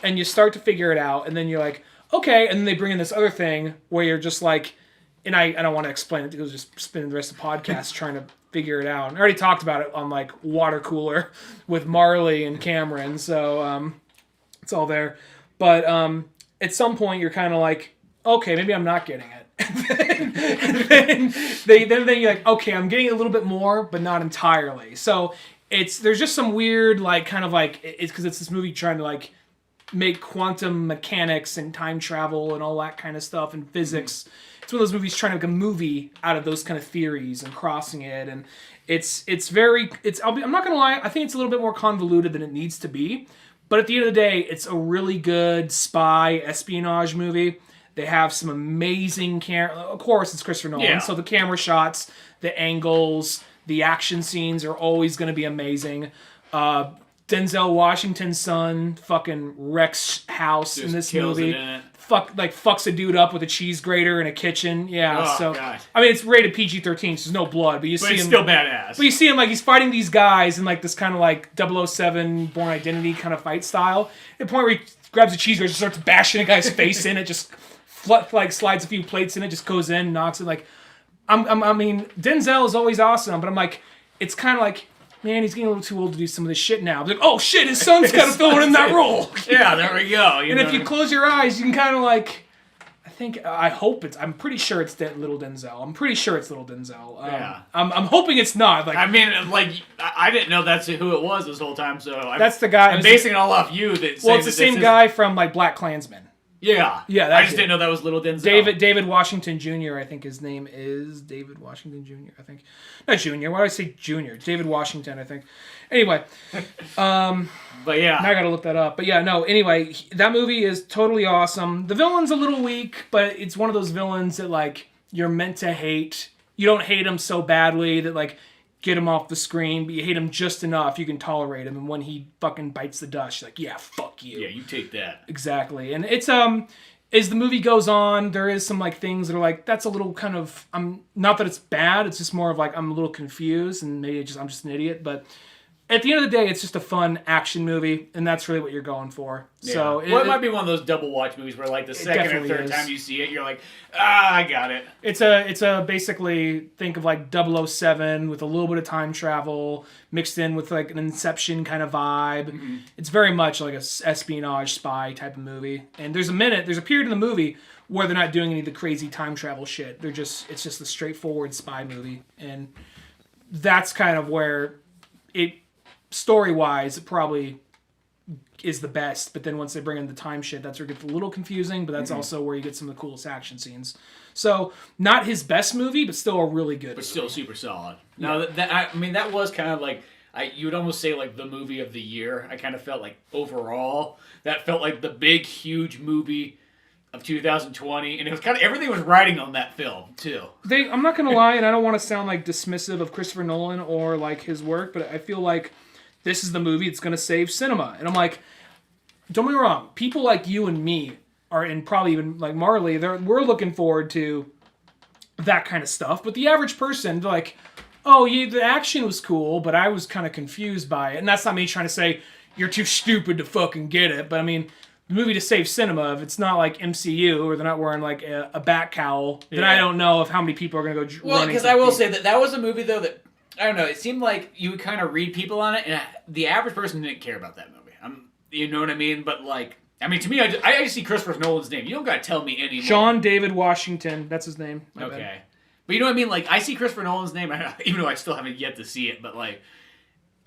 and you start to figure it out, and then you're like, okay, and then they bring in this other thing where you're just like, and I don't want to explain it because just spending the rest of the podcast trying to figure it out. And I already talked about it on like Water Cooler with Marley and Cameron, so it's all there. But at some point you're kind of like, okay, maybe I'm not getting it. then you're like, okay, I'm getting a little bit more, but not entirely. So there's just some weird like kind of like it's because it's this movie trying to like make quantum mechanics and time travel and all that kind of stuff and physics. It's one of those movies trying to make a movie out of those kind of theories and crossing it, and I'm not gonna lie, I think it's a little bit more convoluted than it needs to be, but at the end of the day, it's a really good spy espionage movie. They have some amazing of course it's Christopher Nolan, so the camera shots, the angles, the action scenes are always going to be amazing. Denzel Washington's son fucking wrecks house in this movie. Fucks a dude up with a cheese grater in a kitchen. Yeah, God. I mean, it's rated PG-13, so there's no blood, but it's still badass. But you see him like he's fighting these guys in like this kind of like 007 Bourne Identity kind of fight style. At the point where he grabs a cheese grater, just starts bashing a guy's face in it, just slides a few plates in it, just goes in, knocks it. Like, I mean, Denzel is always awesome, but I'm like, it's kind of like, man, he's getting a little too old to do some of this shit now. I'm like, oh shit, his son's got to fill in that role. Yeah, there we go. If you close your eyes, you can kind of like, I'm pretty sure it's Little Denzel. I'm pretty sure it's Little Denzel. Yeah. I'm hoping it's not. Like, I mean, like, I didn't know that's who it was this whole time, so that's the guy. I'm basing it all off you. It's the same guy from like Black Klansman. Yeah. Yeah, I just didn't know that was Little Denzel. David Washington Jr., I think his name is David Washington Jr., I think. Not Jr., why do I say Jr.? David Washington, I think. Anyway. But yeah. Now I gotta look that up. But yeah, no, anyway, that movie is totally awesome. The villain's a little weak, but it's one of those villains that, like, you're meant to hate. You don't hate him so badly that, like, get him off the screen, but you hate him just enough you can tolerate him, and when he fucking bites the dust, you're like, yeah, fuck you. Yeah, you take that. Exactly. And it's as the movie goes on, there is some like things that are like, that's a little kind of, not that it's bad, it's just more of like I'm a little confused and maybe I'm just an idiot, but at the end of the day, it's just a fun action movie, and that's really what you're going for. Yeah. So it might be one of those double watch movies where, like, the second or third time you see it, you're like, I got it. It's a basically, think of like 007 with a little bit of time travel mixed in with like an Inception kind of vibe. Mm-hmm. It's very much like a espionage spy type of movie. And there's a period in the movie where they're not doing any of the crazy time travel shit. It's just a straightforward spy movie, and that's kind of where it. Story-wise, it probably is the best, but then once they bring in the time shit, that's where it gets a little confusing, but that's also where you get some of the coolest action scenes. So, not his best movie, but still a really good movie. Still super solid. Yeah. Now, that was kind of like, you would almost say like the movie of the year. I kind of felt like overall, that felt like the big, huge movie of 2020, and it was kind of, everything was riding on that film, too. I'm not going to lie, and I don't want to sound like dismissive of Christopher Nolan or like his work, but I feel like this is the movie that's going to save cinema. And I'm like, don't get me wrong, people like you and me are, and probably even like Marley, we're looking forward to that kind of stuff. But the average person, they're like, oh, yeah, the action was cool, but I was kind of confused by it. And that's not me trying to say, you're too stupid to fucking get it. But I mean, the movie to save cinema, if it's not like MCU, or they're not wearing like a bat cowl, then I don't know if how many people are going to go running. Well, because I will say that was a movie, though, that, I don't know, it seemed like you would kind of read people on it, and the average person didn't care about that movie. You know what I mean? But, like, I mean, to me, I just see Christopher Nolan's name. You don't got to tell me anymore. Sean David Washington, that's his name. Okay. Bad. But you know what I mean? Like, I see Christopher Nolan's name, even though I still haven't yet to see it, but, like,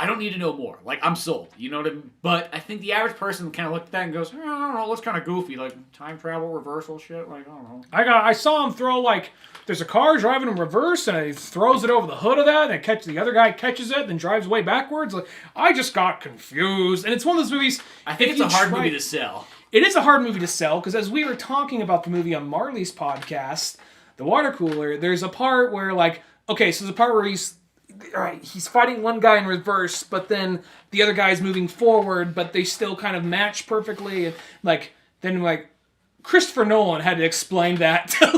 I don't need to know more. Like, I'm sold. You know what I mean? But I think the average person kind of looked at that and goes, I don't know, that's kind of goofy. Like, time travel, reversal shit. Like, I don't know. I saw him throw, like, there's a car driving in reverse, and he throws it over the hood of that, and the other guy catches it, then drives way backwards. Like, I just got confused. And it's one of those movies... I think it's a hard movie to sell. It is a hard movie to sell, because as we were talking about the movie on Marley's podcast, The Water Cooler, there's a part where, like... Okay, so there's a part where he's fighting one guy in reverse, but then the other guy's moving forward, but they still kind of match perfectly. And then Christopher Nolan had to explain that to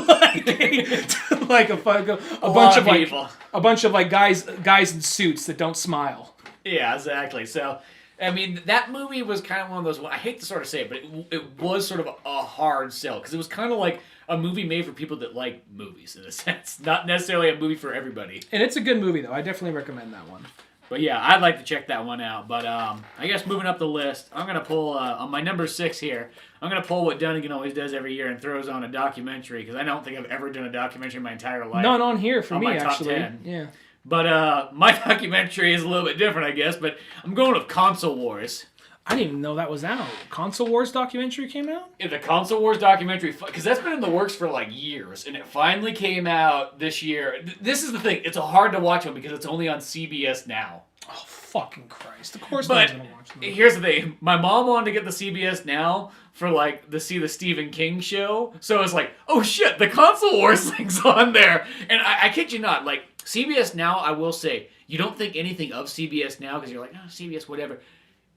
a bunch of guys in suits that don't smile. Yeah, exactly. So, I mean, that movie was kind of one of those. I hate to sort of say it, but it was sort of a hard sell because it was kind of like a movie made for people that like movies, in a sense. Not necessarily a movie for everybody. And it's a good movie, though. I definitely recommend that one. But yeah, I'd like to check that one out. But I guess moving up the list, I'm going to pull, on my number 6 here, I'm going to pull what Dunnigan always does every year and throws on a documentary, because I don't think I've ever done a documentary in my entire life. None on here for on me, my top actually. 10. Yeah. But my documentary is a little bit different, I guess, but I'm going with Console Wars. I didn't even know that was out. Console Wars documentary came out? Yeah, the Console Wars documentary, because that's been in the works for like years, and it finally came out this year. This is the thing, it's a hard to watch one because it's only on CBS Now. Oh, fucking Christ. Of course I'm going to watch them. Here's the thing. My mom wanted to get the CBS Now for like to see the Stephen King show, so I was like, oh shit, the Console Wars thing's on there. And I kid you not, like, CBS Now, I will say, you don't think anything of CBS Now because you're like, oh, CBS, whatever.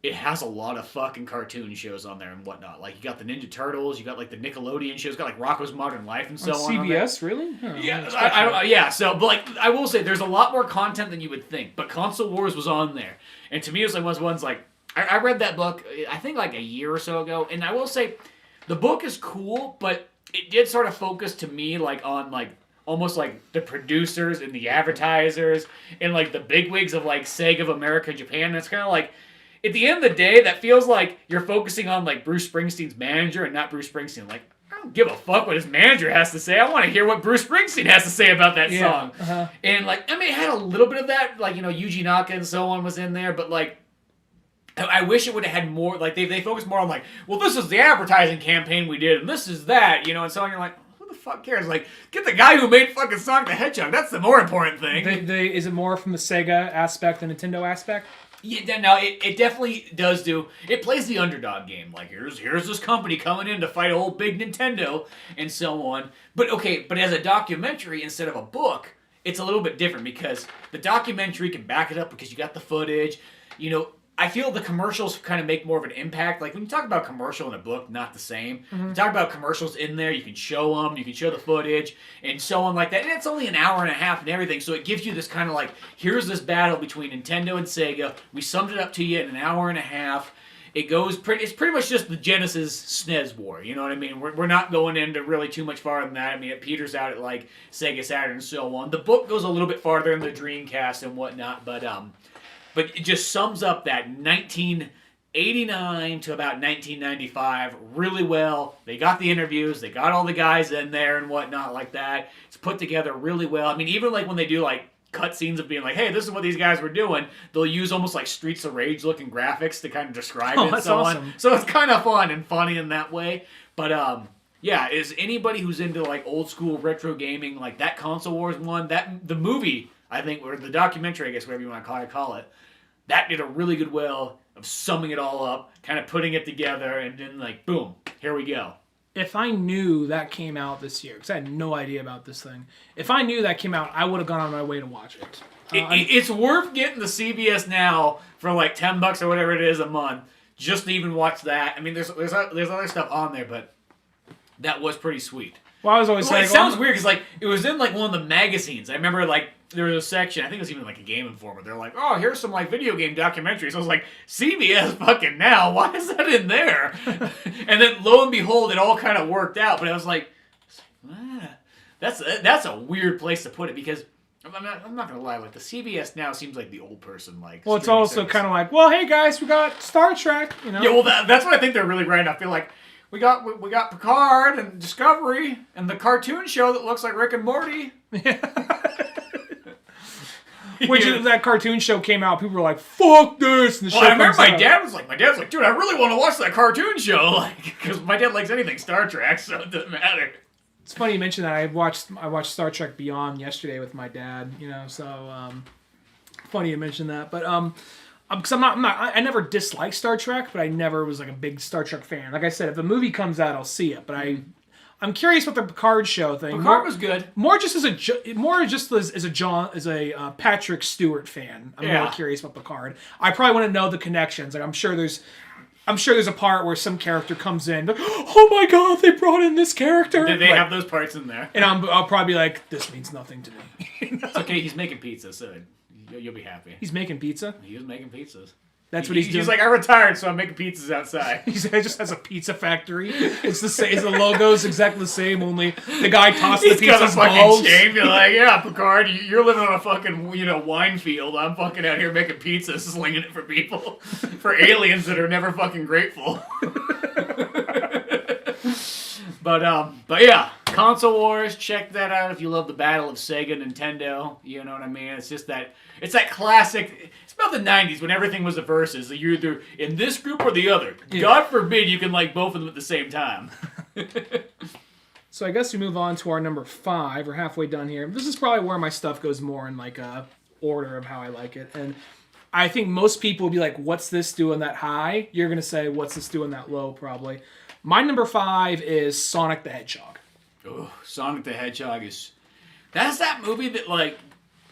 It has a lot of fucking cartoon shows on there and whatnot. Like, you got the Ninja Turtles, you got, like, the Nickelodeon shows, got, like, Rocko's Modern Life and so on. CBS, really? Yeah, so, but, like, I will say, there's a lot more content than you would think. But Console Wars was on there. And to me, it was like one of those ones, like, I read that book, I think, like, a year or so ago. And I will say, the book is cool, but it did sort of focus to me, like, on, like, almost like the producers and the advertisers and, like, the bigwigs of, like, Sega of America, Japan. And it's kind of like... At the end of the day, that feels like you're focusing on, like, Bruce Springsteen's manager and not Bruce Springsteen. Like, I don't give a fuck what his manager has to say. I want to hear what Bruce Springsteen has to say about that song. Uh-huh. And, like, I mean, it had a little bit of that. Like, you know, Yuji Naka and so on was in there. But, like, I wish it would have had more. Like, they focused more on, like, well, this is the advertising campaign we did, and this is that, you know, and so on. You're like, who the fuck cares? Like, get the guy who made fucking Sonic the Hedgehog. That's the more important thing. Is it more from the Sega aspect, the Nintendo aspect? Yeah, no, it definitely does do. It plays the underdog game. Like, here's this company coming in to fight old big Nintendo and so on. But as a documentary instead of a book, it's a little bit different because the documentary can back it up because you got the footage. You know, I feel the commercials kind of make more of an impact. Like, when you talk about commercial in a book, not the same. Mm-hmm. You talk about commercials in there, you can show them, you can show the footage, and so on like that. And it's only an hour and a half and everything, so it gives you this kind of like, here's this battle between Nintendo and Sega. We summed it up to you in an hour and a half. It's pretty much just the Genesis SNES war, you know what I mean? We're not going into really too much farther than that. I mean, it peters out at like Sega Saturn and so on. The book goes a little bit farther in the Dreamcast and whatnot, but it just sums up that 1989 to about 1995 really well. They got the interviews, they got all the guys in there and whatnot like that. It's put together really well. I mean, even like when they do like cutscenes of being like, hey, this is what these guys were doing, they'll use almost like Streets of Rage looking graphics to kind of describe it and so awesome. On. So it's kind of fun and funny in that way. But yeah, is anybody who's into like old school retro gaming, like that Console Wars one, the movie, I think, or the documentary, I guess, whatever you want to call it, that did a really good well of summing it all up, kind of putting it together, and then like, boom, here we go. If I knew that came out this year, because I had no idea about this thing, if I knew that came out, I would have gone on my way to watch it. It's worth getting the CBS Now for like $10 or whatever it is a month, just to even watch that. I mean, there's other stuff on there, but that was pretty sweet. Well, I was always saying, it sounds weird because like it was in like one of the magazines. I remember like there was a section. I think it was even like a Game Informer. They're like, oh, here's some like video game documentaries. I was like, CBS fucking Now. Why is that in there? And then lo and behold, it all kind of worked out. But I was like, that's a weird place to put it because. I'm not gonna lie. Like the CBS Now seems like the old person. Like, well, it's also kind of like, well, hey guys, we got Star Trek. You know. Yeah, well, that's what I think they're really right. I feel like. We got Picard and Discovery and the cartoon show that looks like Rick and Morty. Yeah. When that cartoon show came out, people were like, "Fuck this!" And the show I remember my dad was like, "Dude, I really want to watch that cartoon show," like, because my dad likes anything Star Trek, so it doesn't matter. It's funny you mention that. I watched Star Trek Beyond yesterday with my dad. So funny you mention that. But because I never disliked Star Trek, but I never was like a big Star Trek fan. Like I said, if a movie comes out, I'll see it. But I'm curious about the Picard show thing. Picard was good. More just as a Patrick Stewart fan. I'm more curious about Picard. I probably want to know the connections. Like I'm sure there's a part where some character comes in. Like, oh my god, they brought in this character. Did they have those parts in there? And I'll probably be like, this means nothing to me. It's okay. He's making pizza, so you'll be happy. He's making pizza? He was making pizzas. That's what he's doing. He's like, I retired, so I'm making pizzas outside. He just has a pizza factory. It's the same. The logo's exactly the same. Only the guy tossed the pizza balls. He's got a fucking chain. You're like, yeah, Picard, you're living on a fucking wine field. I'm fucking out here making pizzas, slinging it for people, for aliens that are never fucking grateful. But yeah, Console Wars. Check that out if you love the battle of Sega Nintendo. You know what I mean? It's just that. It's that classic. It's about the 90s when everything was a versus. You're either in this group or the other. Yeah. God forbid you can like both of them at the same time. So I guess we move on to our number 5. We're halfway done here. This is probably where my stuff goes more in like a order of how I like it. And I think most people will be like, what's this doing that high? You're going to say, what's this doing that low, probably. My number 5 is Sonic the Hedgehog. Oh, Sonic the Hedgehog is... That's that movie that, like,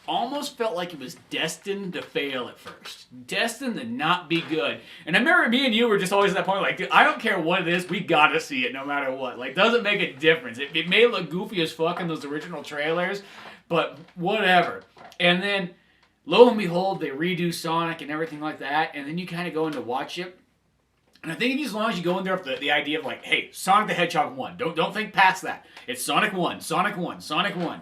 almost felt like it was destined to fail at first. Destined to not be good. And I remember me and you were just always at that point, like, dude, I don't care what it is, we gotta see it no matter what. Like, doesn't make a difference. It may look goofy as fuck in those original trailers, but whatever. And then, lo and behold, they redo Sonic and everything like that, and then you kind of go in to watch it. And I think as long as you go in there with the idea of like, hey, Sonic the Hedgehog 1. Don't think past that. It's Sonic 1, Sonic 1, Sonic 1.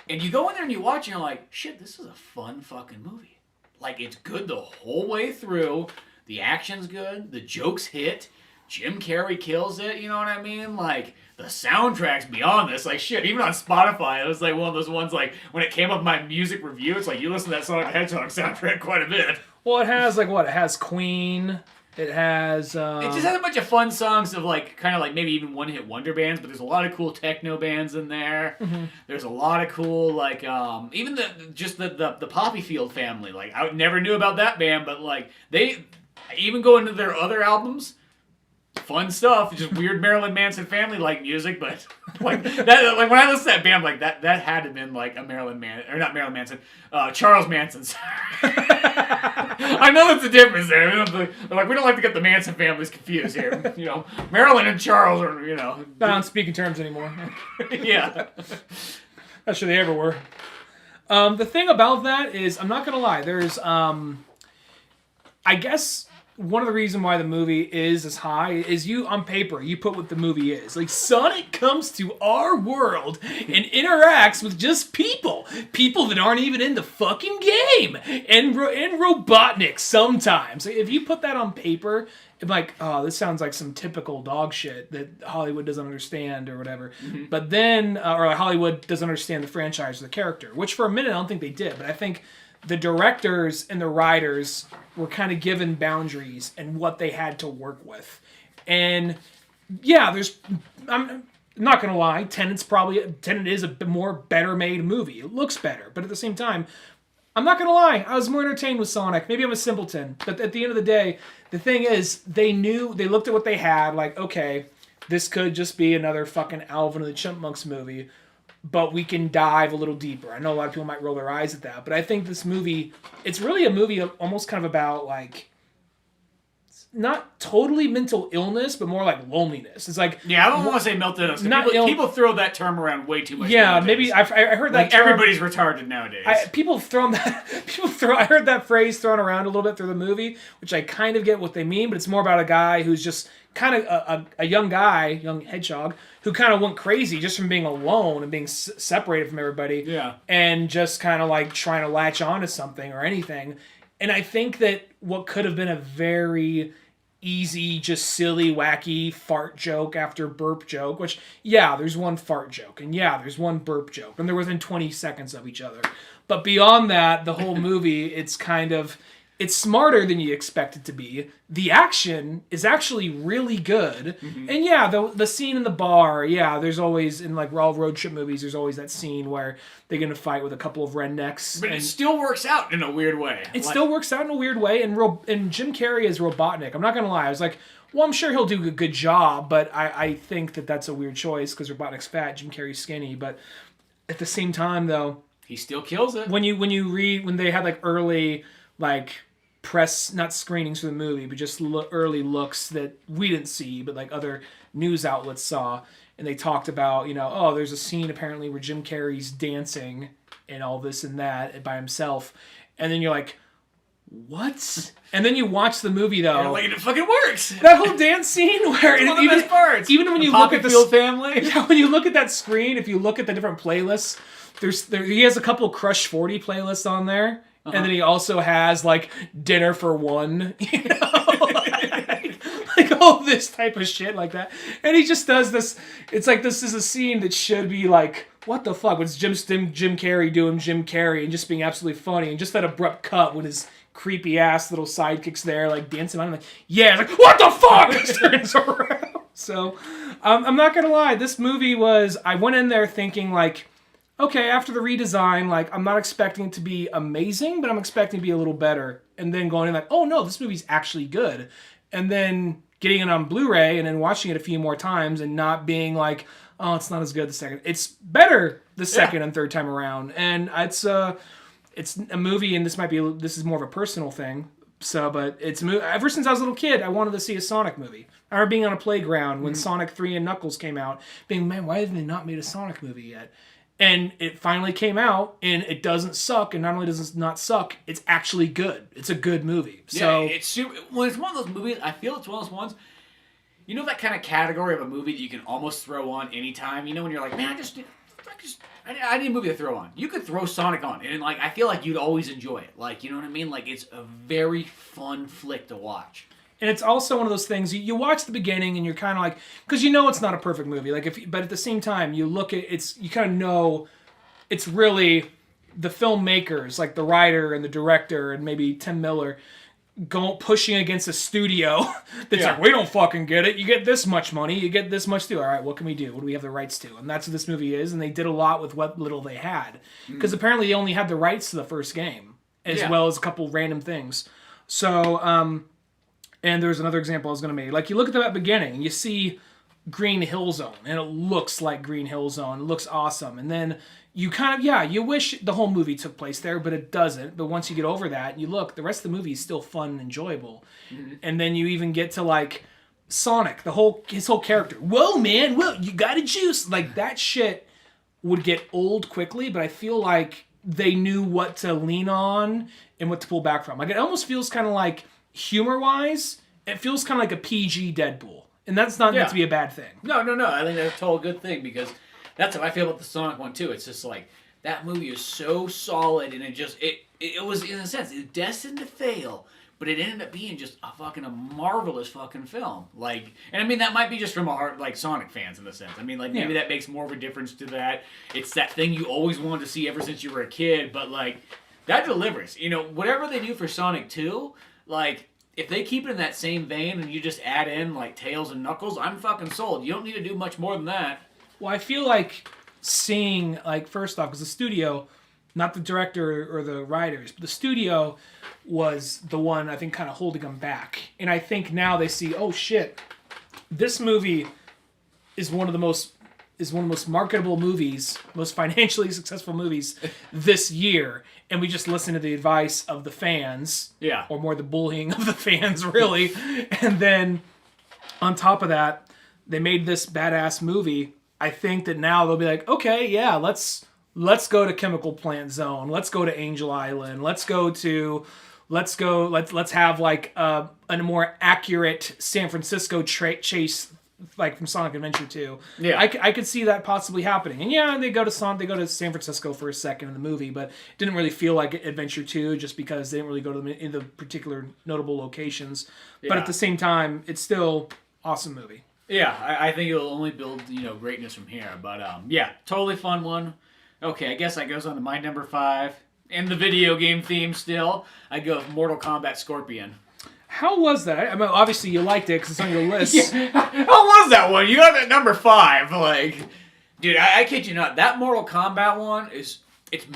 And you go in there and you watch and you're like, shit, this is a fun fucking movie. Like, it's good the whole way through. The action's good. The jokes hit. Jim Carrey kills it, you know what I mean? Like, the soundtrack's beyond this. Like, shit, even on Spotify, it was like one of those ones, like, when it came up in my music review, it's like, you listen to that Sonic the Hedgehog soundtrack quite a bit. Well, it has, like, what? It has Queen... It has... It just has a bunch of fun songs of, like, kind of like maybe even one-hit wonder bands, but there's a lot of cool techno bands in there. Mm-hmm. There's a lot of cool, like, even the Poppy Field family. Like, I never knew about that band, but, like, they even go into their other albums. Fun stuff, just weird Marilyn Manson family-like music, but like that. Like when I listen to that band, like that had to have been like a Charles Manson's. I know that's the difference there. Like we don't like to get the Manson families confused here. You know, Marilyn and Charles are not on speaking terms anymore. Yeah, not sure they ever were. The thing about that is, I'm not gonna lie. There's I guess. One of the reasons why the movie is as high is on paper, you put what the movie is. Like, Sonic comes to our world and interacts with just people. People that aren't even in the fucking game. And Robotnik sometimes. If you put that on paper, it's like, oh, this sounds like some typical dog shit that Hollywood doesn't understand or whatever. Mm-hmm. But then, or Hollywood doesn't understand the franchise or the character. Which for a minute, I don't think they did. But I think the directors and the writers were kind of given boundaries and what they had to work with. And yeah, I'm not going to lie, Tenet is a better made movie. It looks better, but at the same time, I'm not going to lie, I was more entertained with Sonic. Maybe I'm a simpleton, but at the end of the day, the thing is, they looked at what they had, like, okay, this could just be another fucking Alvin and the Chipmunks movie, but we can dive a little deeper. I know a lot of people might roll their eyes at that, but I think this movie, it's really a movie almost kind of about, like, not totally mental illness, but more like loneliness. It's like... Yeah, I don't want to say mental illness. People throw that term around way too much. Yeah, nowadays. Maybe I heard that like term, everybody's retarded nowadays. I heard that phrase thrown around a little bit through the movie, which I kind of get what they mean, but it's more about a guy who's just kind of a young hedgehog, who kind of went crazy just from being alone and being separated from everybody. Yeah. And just kind of like trying to latch on to something or anything. And I think that what could have been a very easy, just silly, wacky fart joke after burp joke, which, yeah, there's one fart joke, and yeah, there's one burp joke, and they're within 20 seconds of each other. But beyond that, the whole movie, it's smarter than you expect it to be. The action is actually really good. Mm-hmm. And yeah, the scene in the bar, yeah, there's always, in like all road trip movies, there's always that scene where they're going to fight with a couple of rednecks. But it still works out in a weird way. It still works out in a weird way, and Jim Carrey is Robotnik. I'm not going to lie. I was like, well, I'm sure he'll do a good job, but I think that's a weird choice because Robotnik's fat, Jim Carrey's skinny. But at the same time, though... He still kills it. When they had like early, like... press, not screenings for the movie, but just early looks that we didn't see, but like other news outlets saw, and they talked about, there's a scene apparently where Jim Carrey's dancing and all this and that by himself, and then you're like, what? And then you watch the movie though, and like it fucking works. That whole dance scene where even when you look at the family, yeah, when you look at that screen, if you look at the different playlists, he has a couple Crush 40 playlists on there. Uh-huh. And then he also has, like, dinner for one, like all this type of shit like that. And he just does this. It's like this is a scene that should be like, what the fuck? It's Jim Carrey doing Jim Carrey and just being absolutely funny. And just that abrupt cut with his creepy ass little sidekicks there, like, dancing on him. Like, yeah, it's like, what the fuck? It turns around. So, I'm not going to lie. This movie I went in there thinking, like, okay, after the redesign, like, I'm not expecting it to be amazing, but I'm expecting it to be a little better. And then going in like, oh no, this movie's actually good. And then getting it on Blu-ray and then watching it a few more times and not being like, oh, it's not as good the second. It's better the second and third time around. And it's a movie, and this is more of a personal thing. So, but it's a movie. Ever since I was a little kid, I wanted to see a Sonic movie. I remember being on a playground when Sonic 3 and Knuckles came out, being, man, why haven't they not made a Sonic movie yet? And it finally came out, and it doesn't suck. And not only does it not suck, it's actually good. It's a good movie. So yeah, it's one of those movies. I feel it's one of those ones. You know that kind of category of a movie that you can almost throw on anytime. You know when you're like, man, I need a movie to throw on. You could throw Sonic on, and like I feel like you'd always enjoy it. Like, you know what I mean? Like, it's a very fun flick to watch. And it's also one of those things, you watch the beginning and you're kind of like, because you know it's not a perfect movie. But at the same time, you look at you kind of know it's really the filmmakers, like the writer and the director and maybe Tim Miller, pushing against a studio that's like, we don't fucking get it. You get this much money, you get this much too. All right, what can we do? What do we have the rights to? And that's what this movie is. And they did a lot with what little they had. Because apparently they only had the rights to the first game, as well as a couple random things. So, and there's another example I was going to make. Like, you look at that beginning, and you see Green Hill Zone, and it looks like Green Hill Zone. It looks awesome. And then you kind of, you wish the whole movie took place there, but it doesn't. But once you get over that, and you look, the rest of the movie is still fun and enjoyable. Mm-hmm. And then you even get to, like, Sonic, his whole character. Whoa, man, whoa, you got a juice. Like, that shit would get old quickly, but I feel like they knew what to lean on and what to pull back from. Like, it almost feels kind of like, humor-wise, it feels kind of like a PG Deadpool. And that's not meant to be a bad thing. No. I think that's a total good thing, because that's how I feel about the Sonic one, too. It's just like, that movie is so solid, and it was, in a sense, destined to fail, but it ended up being just a marvelous fucking film. Like, and I mean, that might be just from Sonic fans, in a sense. I mean, like, maybe that makes more of a difference to that. It's that thing you always wanted to see ever since you were a kid, but, like, that delivers. You know, whatever they do for Sonic 2... like, if they keep it in that same vein and you just add in, like, Tails and Knuckles, I'm fucking sold. You don't need to do much more than that. Well, I feel like seeing, like, first off, because the studio, not the director or the writers, but the studio was the one, I think, kind of holding them back. And I think now they see, oh, shit, this movie is one of the most marketable movies, most financially successful movies this year. And we just listen to the advice of the fans. Yeah. Or more the bullying of the fans, really. And then, on top of that, they made this badass movie. I think that now they'll be like, okay, yeah, let's go to Chemical Plant Zone. Let's go to Angel Island. Let's have like a more accurate San Francisco chase like from Sonic Adventure 2. Yeah. I could see that possibly happening. And yeah, they go to San Francisco for a second in the movie, but it didn't really feel like Adventure 2 just because they didn't really go to in the particular notable locations. Yeah. But at the same time, it's still awesome movie. Yeah, I think it'll only build, greatness from here. But yeah, totally fun one. Okay, I guess that goes on to my number 5. In the video game theme still, I go with Mortal Kombat Scorpion. How was that? I mean, obviously you liked it because it's on your list. Yeah. How was that one? You got that number 5. Like, dude, I kid you not. That Mortal Kombat one it's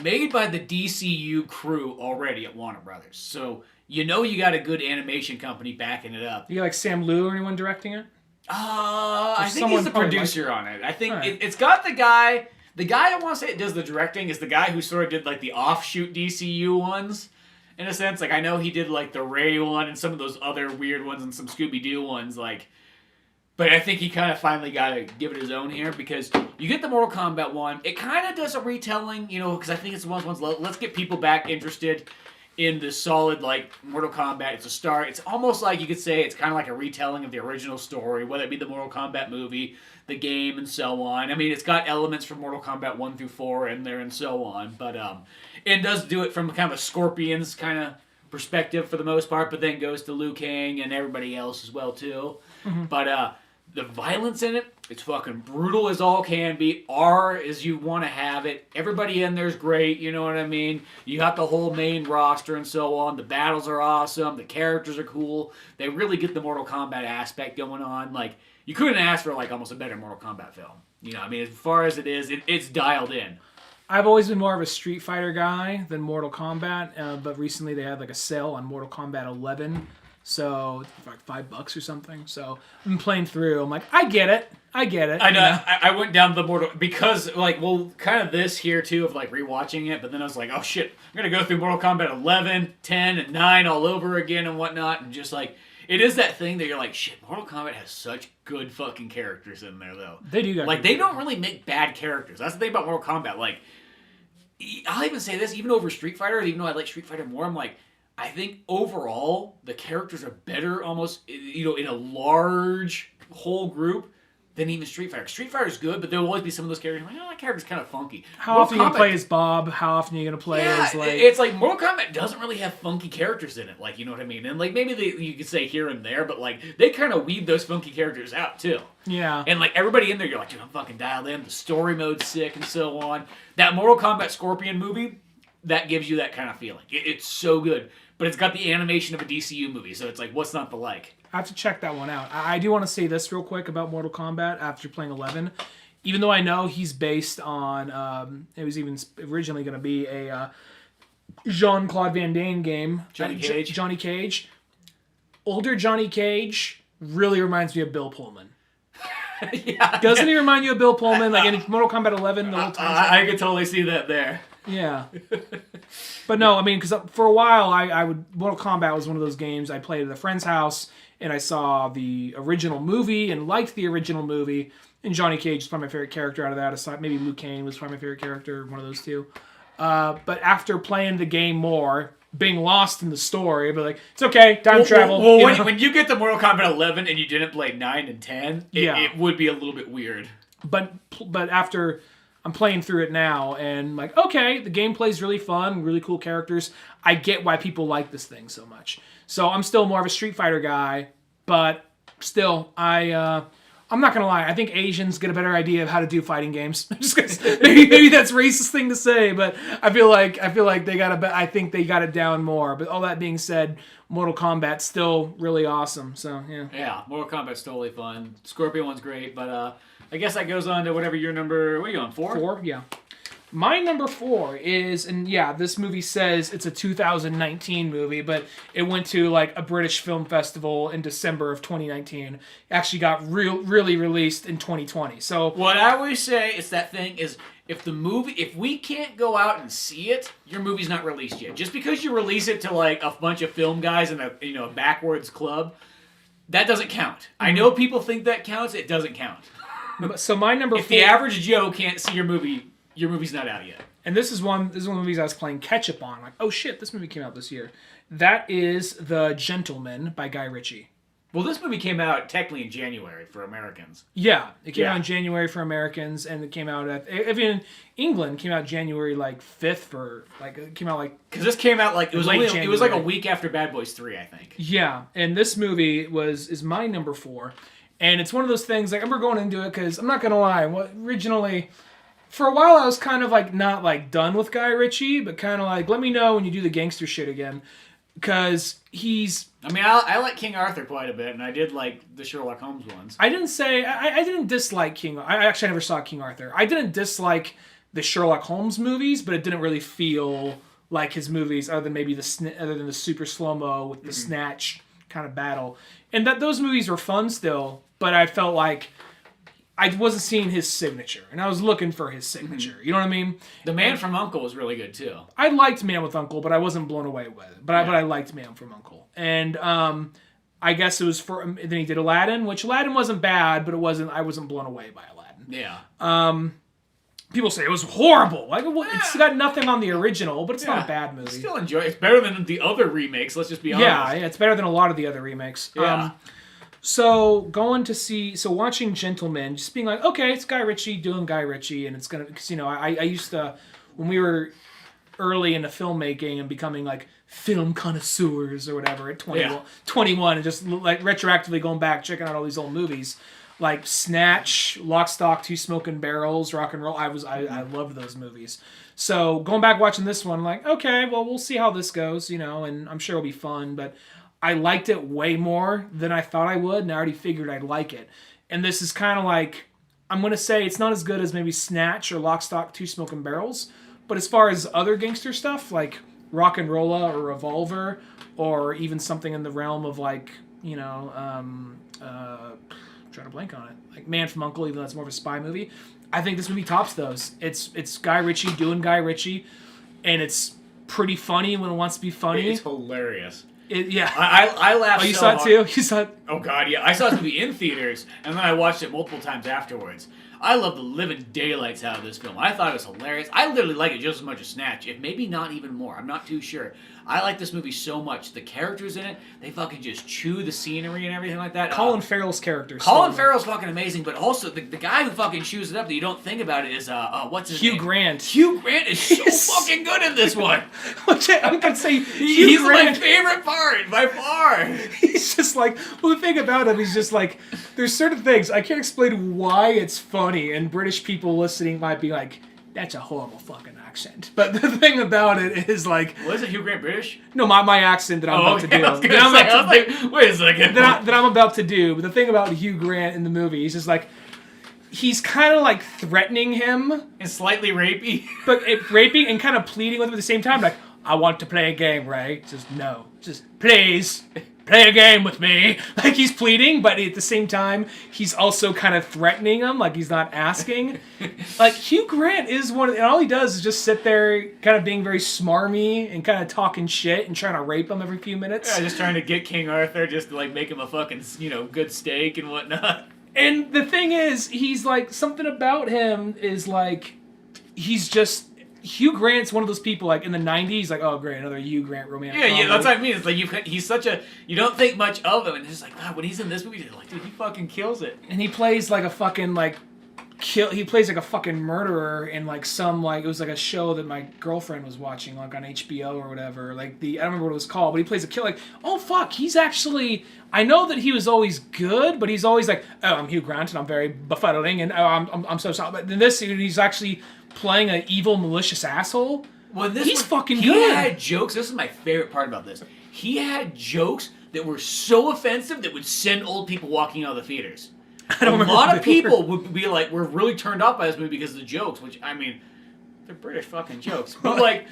made by the DCU crew already at Warner Brothers. So you got a good animation company backing it up. You got like Sam Liu or anyone directing it? I think he's the producer on it. I think it's got the guy. The guy I want to say does the directing is the guy who sort of did like the offshoot DCU ones, in a sense. Like I know he did like the Ray one and some of those other weird ones and some Scooby-Doo ones. Like, but I think he kind of finally got to give it his own here because you get the Mortal Kombat one. It kind of does a retelling, because I think it's one of those ones. Let's get people back interested in the solid like Mortal Kombat. It's a start. It's almost like you could say it's kind of like a retelling of the original story, whether it be the Mortal Kombat movie, the game, and so on. I mean, it's got elements from Mortal Kombat 1 through 4 in there and so on, but it does do it from kind of a Scorpion's kind of perspective for the most part, but then goes to Liu Kang and everybody else as well too. Mm-hmm. But the violence in it, it's fucking brutal as all can be. R as you want to have it. Everybody in there's great, you know what I mean? You got the whole main roster and so on. The battles are awesome. The characters are cool. They really get the Mortal Kombat aspect going on. Like, you couldn't ask for like almost a better Mortal Kombat film. I mean, as far as it is, it's dialed in. I've always been more of a Street Fighter guy than Mortal Kombat, but recently they had like a sale on Mortal Kombat 11. So, like $5 or something. So, I'm playing through. I'm like, I get it. I know. I went down the Mortal... Because, kind of this here, too, of, rewatching it. But then I was like, oh, shit. I'm going to go through Mortal Kombat 11, 10, and 9 all over again and whatnot. And just, it is that thing that you're like, shit, Mortal Kombat has such good fucking characters in there, though. They do. They don't really make bad characters. That's the thing about Mortal Kombat. I'll even say this, even over Street Fighter, even though I like Street Fighter more, I'm like... I think overall, the characters are better almost, in a large whole group than even Street Fighter. Street Fighter's good, but there will always be some of those characters like, that character's kind of funky. How often are you going to play as Bob? How often are you going to play as, it's like Mortal Kombat doesn't really have funky characters in it, you know what I mean? And, maybe you could say here and there, but, they kind of weed those funky characters out, too. Yeah. And, everybody in there, you're like, dude, I'm fucking dialed in. The story mode's sick and so on. That Mortal Kombat Scorpion movie, that gives you that kind of feeling. It's so good. But it's got the animation of a DCU movie, so it's like, what's not to like? I have to check that one out. I do want to say this real quick about Mortal Kombat after playing 11. Even though I know he's based on, it was even originally going to be a Jean-Claude Van Damme game. Johnny Cage. Johnny Cage. Older Johnny Cage really reminds me of Bill Pullman. Yeah. Doesn't he remind you of Bill Pullman? Like in Mortal Kombat 11? The whole time I could totally see that there. Yeah. But no, I mean, because for a while, Mortal Kombat was one of those games I played at a friend's house, and I saw the original movie and liked the original movie, and Johnny Cage is probably my favorite character out of that, aside maybe Liu Kang was probably my favorite character, one of those two. But after playing the game more, being lost in the story, but it's okay, time travel. Well, when you get to Mortal Kombat 11 and you didn't play 9 and 10, it would be a little bit weird. But after... I'm playing through it now, and okay, the gameplay's really fun, really cool characters. I get why people like this thing so much. So I'm still more of a Street Fighter guy, but still, I'm not gonna lie. I think Asians get a better idea of how to do fighting games. Just 'cause maybe that's a racist thing to say, but I feel like they I think they got it down more. But all that being said, Mortal Kombat's still really awesome. So yeah. Yeah, Mortal Kombat's totally fun. Scorpion one's great, but I guess that goes on to whatever your number... What are you on, 4? 4, yeah. My number 4 is... And yeah, this movie says it's a 2019 movie, but it went to a British film festival in December of 2019. It actually got really released in 2020. So... What I always say is that thing is... If we can't go out and see it, your movie's not released yet. Just because you release it to a bunch of film guys in a backwards club, that doesn't count. Mm-hmm. I know people think that counts. It doesn't count. So my number 4... If the average Joe can't see your movie, your movie's not out yet. And this is one of the movies I was playing catch up on. Oh shit, this movie came out this year. That is The Gentleman by Guy Ritchie. Well, this movie came out technically in January for Americans. Yeah, it came out in January for Americans, and it came out in England came out January 5th for it came out because this came out it was January. It was a week after Bad Boys 3, I think. Yeah, and this movie is my number 4, and it's one of those things I remember going into it because I'm not gonna lie, originally. For a while, I was kind of not done with Guy Ritchie, but kind of let me know when you do the gangster shit again. Because he's... I mean, I like King Arthur quite a bit, and I did like the Sherlock Holmes ones. I didn't dislike King... I actually never saw King Arthur. I didn't dislike the Sherlock Holmes movies, but it didn't really feel like his movies, other than the super slow-mo with the snatch kind of battle. And those movies were fun still, but I felt like I wasn't seeing his signature, and I was looking for his signature. You know what I mean? The Man from U.N.C.L.E. was really good too. I liked Man with U.N.C.L.E., but I wasn't blown away with it. But I liked Man from U.N.C.L.E. And I guess it was then he did Aladdin, which Aladdin wasn't bad, but I wasn't blown away by Aladdin. Yeah. People say it was horrible. It's got nothing on the original, but it's not a bad movie. Still enjoy it. It's better than the other remakes. Let's just be honest. Yeah, it's better than a lot of the other remakes. Yeah. So watching Gentlemen, just being like, okay, it's Guy Ritchie doing Guy Ritchie, and it's gonna, because I used to, when we were early into filmmaking and becoming film connoisseurs or whatever at 21 and just retroactively going back checking out all these old movies like Snatch, Lock, Stock, Two Smoking Barrels, Rock and Roll. I loved those movies. So going back watching this one, okay, well we'll see how this goes, and I'm sure it'll be fun, but I liked it way more than I thought I would, and I already figured I'd like it. And this is kind of I'm going to say it's not as good as maybe Snatch or Lock, Stock, Two Smoking Barrels, but as far as other gangster stuff, like Rock and Rolla or Revolver, or even something in the realm of trying to blank on it, like Man from U.N.C.L.E., even though that's more of a spy movie, I think this movie tops those. It's Guy Ritchie doing Guy Ritchie, and it's pretty funny when it wants to be funny. It's hilarious. Yeah. I laughed. Oh, you saw it too? You saw it? Oh God, yeah. I saw this movie in theaters, and then I watched it multiple times afterwards. I love the living daylights out of this film. I thought it was hilarious. I literally like it just as much as Snatch, if maybe not even more. I'm not too sure. I like this movie so much. The characters in it, they fucking just chew the scenery and everything like that. Colin Farrell's character. Colin Farrell's fucking amazing, but also the guy who fucking chews it up that you don't think about it is what's his name? Hugh Grant. Hugh Grant is so fucking good in this one. I'm gonna say he's my favorite part by far. He's just the thing about him, he's just there's certain things I can't explain why it's funny, and British people listening might be like, that's a horrible fucking accent. But the thing about it is was it Hugh Grant British? No, my accent that I'm about to do. Wait a second. That I'm about to do. But the thing about Hugh Grant in the movie, he's just he's kind of threatening him. And slightly rapey. But raping and kind of pleading with him at the same time. I want to play a game, right? Just please. Play a game with me. He's pleading, but at the same time, he's also kind of threatening him, he's not asking. Hugh Grant is and all he does is just sit there kind of being very smarmy and kind of talking shit and trying to rape him every few minutes. Yeah, just trying to get King Arthur just to, make him a fucking, good steak and whatnot. And the thing is, he's, something about him is, he's just... Hugh Grant's one of those people, in the 90s, oh, great, another Hugh Grant romantic comedy. Yeah, that's what I mean. It's he's such a... You don't think much of him, and it's God, when he's in this movie, you're dude, he fucking kills it. And he plays, a fucking, he plays, a fucking murderer in, some, it was, a show that my girlfriend was watching, on HBO or whatever. I don't remember what it was called, but he plays a killer, oh, fuck, he's actually... I know that he was always good, but he's always oh, I'm Hugh Grant, and I'm very befuddling, and I'm so sorry. But in this, he's actually... playing an evil, malicious asshole. Well, he's fucking good. He good. had jokes. This is my favorite part about this. He had jokes that were so offensive that would send old people walking out of the theaters. A lot of people would be were really turned off by this movie because of the jokes, which, they're British fucking jokes. But,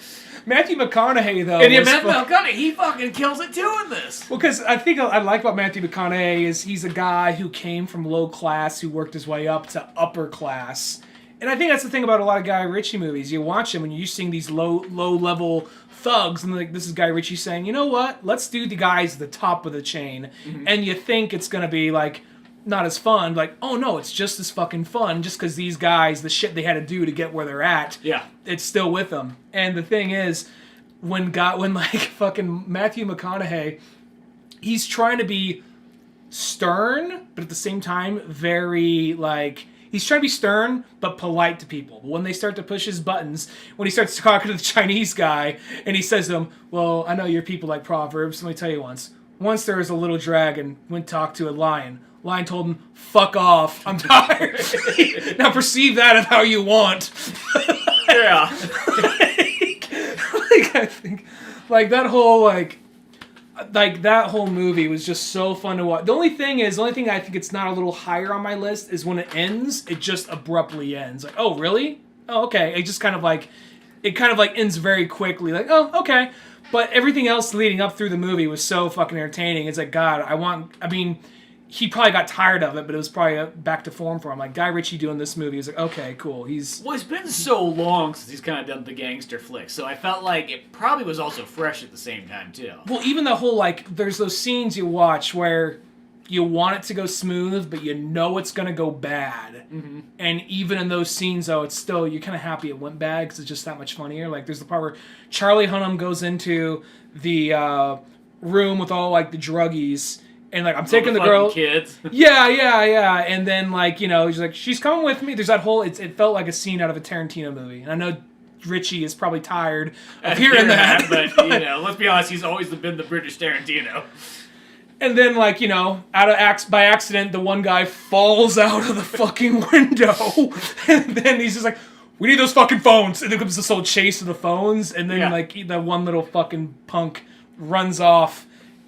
Matthew McConaughey, though. And Matthew McConaughey, he fucking kills it too in this. Well, because I think I like about Matthew McConaughey is he's a guy who came from low class, who worked his way up to upper class. And I think that's the thing about a lot of Guy Ritchie movies. You watch them and you're seeing these low-level thugs, and this is Guy Ritchie saying, you know what? Let's do the guys at the top of the chain. Mm-hmm. And you think it's going to be, not as fun. Oh, no, it's just as fucking fun just because these guys, the shit they had to do to get where they're at, it's still with them. And the thing is, when fucking Matthew McConaughey, he's trying to be stern, but at the same time very like he's trying to be stern but polite to people. But when they start to push his buttons, when he starts talking to the Chinese guy and he says to him, "Well, I know your people like proverbs. Let me tell you once there was a little dragon went to talk to a lion. Lion told him, 'Fuck off. I'm tired.' Now perceive that of how you want." Yeah. I think that whole movie was just so fun to watch. The only thing I think it's not a little higher on my list is when it ends, it just abruptly ends. Like, oh really? Oh, okay. It just kind of ends very quickly. Like, oh, okay. But everything else leading up through the movie was so fucking entertaining. It's like, God, he probably got tired of it, but it was probably back to form for him. Like, Guy Ritchie doing this movie, he's like, okay, cool. Well, it's been so long since he's kind of done the gangster flick, so I felt like it probably was also fresh at the same time, too. Well, even the whole, there's those scenes you watch where you want it to go smooth, but you know it's going to go bad. Mm-hmm. And even in those scenes, though, it's still, you're kind of happy it went bad because it's just that much funnier. Like, there's the part where Charlie Hunnam goes into the room with all, the druggies, and I'm taking the girl. Kids. Yeah. And then he's like, she's coming with me. There's that whole. It felt like a scene out of a Tarantino movie, and I know Ritchie is probably tired of hearing that. But let's be honest, he's always been the British Tarantino. And then by accident, the one guy falls out of the fucking window, and then he's just like, "We need those fucking phones." And then comes this whole chase of the phones, and then the one little fucking punk runs off.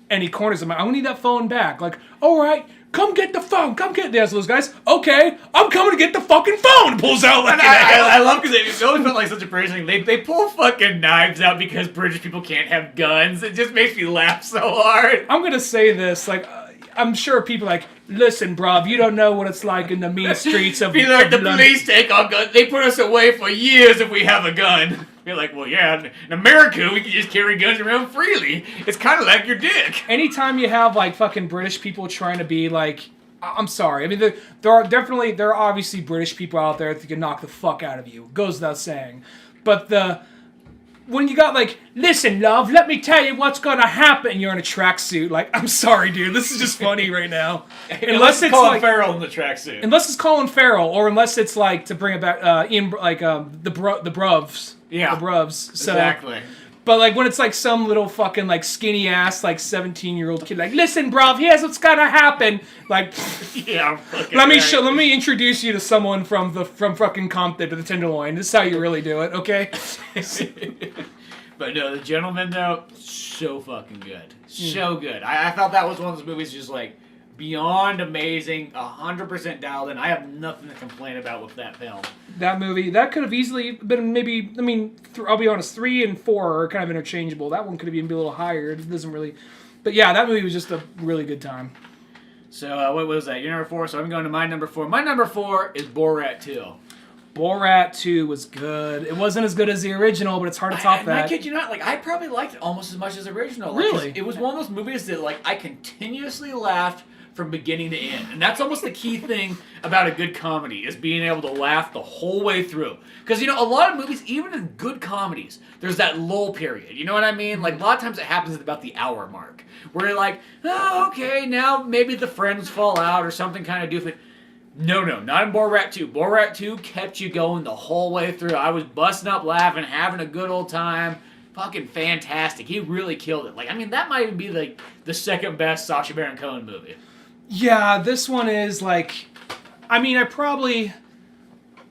And he corners him. I need that phone back. Like, all right, come get the phone. Come get this, those guys. Okay, I'm coming to get the fucking phone. Pulls out like I love because it always felt like such a British thing. They pull fucking knives out because British people can't have guns. It just makes me laugh so hard. I'm gonna say this. I'm sure people are like, listen, bruv, you don't know what it's like in the mean streets of. Be like, the police take our guns. They put us away for years if we have a gun. You're like, well, yeah, in America, we can just carry guns around freely. It's kind of like your dick. Anytime you have, fucking British people trying to be, I'm sorry. I mean, there are obviously British people out there that can knock the fuck out of you. Goes without saying. But when you got, listen, love, let me tell you what's gonna happen. You're in a tracksuit. I'm sorry, dude. This is just funny right now. Unless it's Colin Farrell in the tracksuit. Unless it's Colin Farrell, or unless it's, to bring it back, the Bruvs. Yeah. The Bruvs. So, exactly. But, when it's, some little fucking, skinny-ass, 17-year-old kid, listen, bruv, here's what's gonna happen. Yeah, let me introduce you to someone from fucking Compton to the Tenderloin. This is how you really do it, okay? But no, The Gentleman, though, so fucking good. So good. I felt that was one of those movies just, beyond amazing, 100% dialed in. I have nothing to complain about with that film. That movie, that could have easily been maybe, I'll be honest, 3 and 4 are kind of interchangeable. That one could have even been a little higher. It doesn't really... But yeah, that movie was just a really good time. So, what was that? Your number 4? So I'm going to my number 4. My number 4 is Borat 2. Borat 2 was good. It wasn't as good as the original, but it's hard to top that. I kid you not, I probably liked it almost as much as the original. Really? It was one of those movies that, I continuously laughed from beginning to end. And that's almost the key thing about a good comedy, is being able to laugh the whole way through. Because, a lot of movies, even in good comedies, there's that lull period. You know what I mean? A lot of times it happens at about the hour mark. Where you're like, oh, okay, now maybe the friends fall out or something kind of doofy. No, not in Borat 2. Borat 2 kept you going the whole way through. I was busting up laughing, having a good old time. Fucking fantastic. He really killed it. That might even be, the second best Sacha Baron Cohen movie. Yeah, this one is I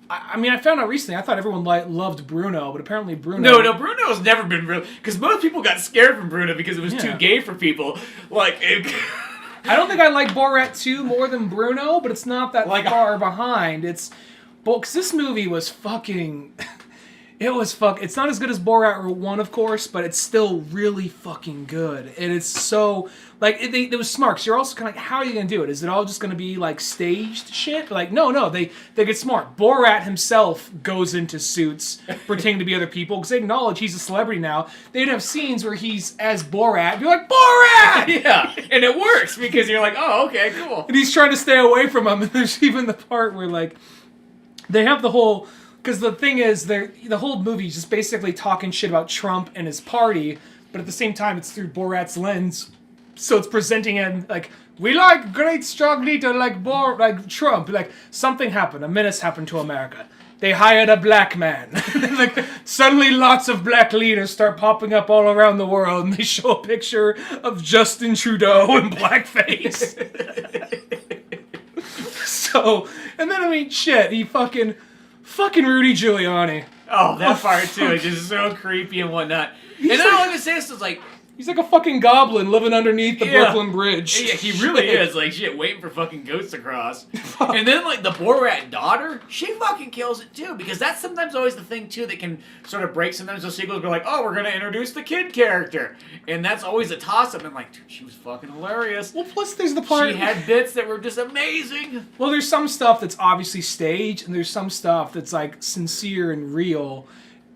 found out recently, I thought everyone loved Bruno, but apparently Bruno... No, Bruno's never been real... Because most people got scared from Bruno because it was too gay for people. I don't think I like Borat 2 more than Bruno, but it's not that far behind. Because this movie was fucking... It's not as good as Borat 1, of course, but it's still really fucking good. And it's so... it was smart, because you're also kind of how are you going to do it? Is it all just going to be, staged shit? No, they get smart. Borat himself goes into suits, pretending to be other people, because they acknowledge he's a celebrity now. They'd have scenes where he's as Borat. You're like, Borat! Yeah, and it works, because you're like, oh, okay, cool. And he's trying to stay away from him, and there's even the part where, they have the whole... Because the thing is, the whole movie is just basically talking shit about Trump and his party, but at the same time, it's through Borat's lens, So it's presenting him like, we like great strong leader like Trump. Like something happened, a menace happened to America. They hired a black man. Like suddenly lots of black leaders start popping up all around the world, and they show a picture of Justin Trudeau in blackface. So, and then I mean, shit, he fucking Rudy Giuliani. Oh, that part too is just so creepy and whatnot. And I don't even say this is like. He's like a fucking goblin living underneath the Brooklyn Bridge. Yeah, he really is. Like, shit, waiting for fucking ghosts to cross. And then, like, the Borat daughter, she fucking kills it, too. Because that's sometimes always the thing, too, that can sort of break. Sometimes those sequels are like, oh, we're going to introduce the kid character. And that's always a toss-up. And, like, dude, she was fucking hilarious. Well, plus there's the part... She had bits that were just amazing. Well, there's some stuff that's obviously staged, and there's some stuff that's, like, sincere and real.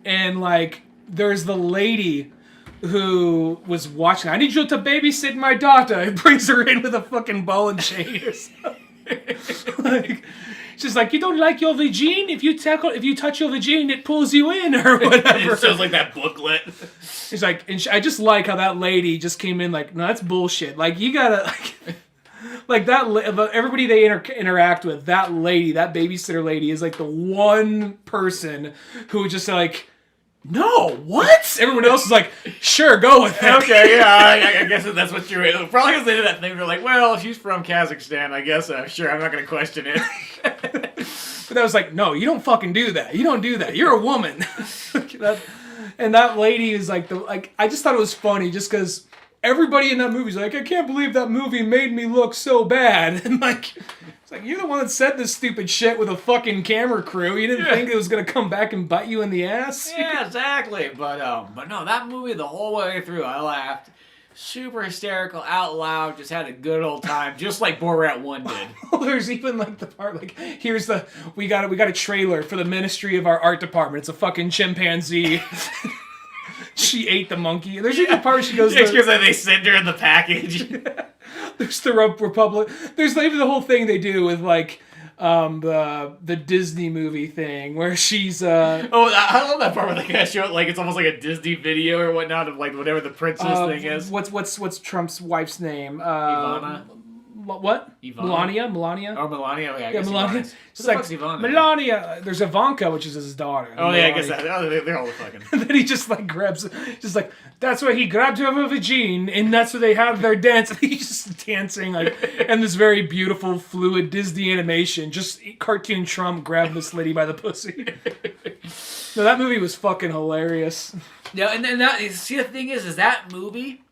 And, like, there's the lady... who was watching. I need you to babysit my daughter. He brings her in with a fucking ball and chain or something. Like, she's like, you don't like your vagine? If you touch your vagine, it pulls you in or whatever. It sounds like that booklet. He's like, and I just like how that lady just came in like, no, that's bullshit. Like you gotta like that. Everybody they interact with, that lady, that babysitter lady, is like the one person who just like. No, what? Everyone else is like, sure, go with it. Okay, yeah, I guess that's what you're... Probably because they did that thing, they're like, well, she's from Kazakhstan, I guess, sure, I'm not going to question it. But I was like, no, you don't fucking do that. You don't do that. You're a woman. And that lady is like, I just thought it was funny just because everybody in that movie is like, I can't believe that movie made me look so bad. And like... It's like, you're the one that said this stupid shit with a fucking camera crew. You didn't think it was going to come back and bite you in the ass? Yeah, exactly. But no, that movie the whole way through, I laughed. Super hysterical, out loud, just had a good old time, just like Borat 1 did. Well, there's even like the part, like, here's the, we got a trailer for the Ministry of our Art Department. It's a fucking chimpanzee. She ate the monkey. There's even a part where she goes... Because they send her in the package. There's the Republic. There's even the whole thing they do with like the Disney movie thing where she's I love that part where they kind of show it like it's almost like a Disney video or whatnot of like whatever the princess thing is. What's Trump's wife's name? Ivana. What? Ivana? Melania? Oh, Melania. Yeah, I guess Melania. It's like Ivana. Melania. There's Ivanka, which is his daughter. Oh, yeah, I guess that. Oh, they're all fucking. And then he just like grabs, just like, that's where he grabbed her with a vagine, and that's where they have their dance. And he's just dancing, like, and this very beautiful, fluid Disney animation. Just cartoon Trump grabbed this lady by the pussy. No, that movie was fucking hilarious. Yeah, and then that, see, the thing is that movie.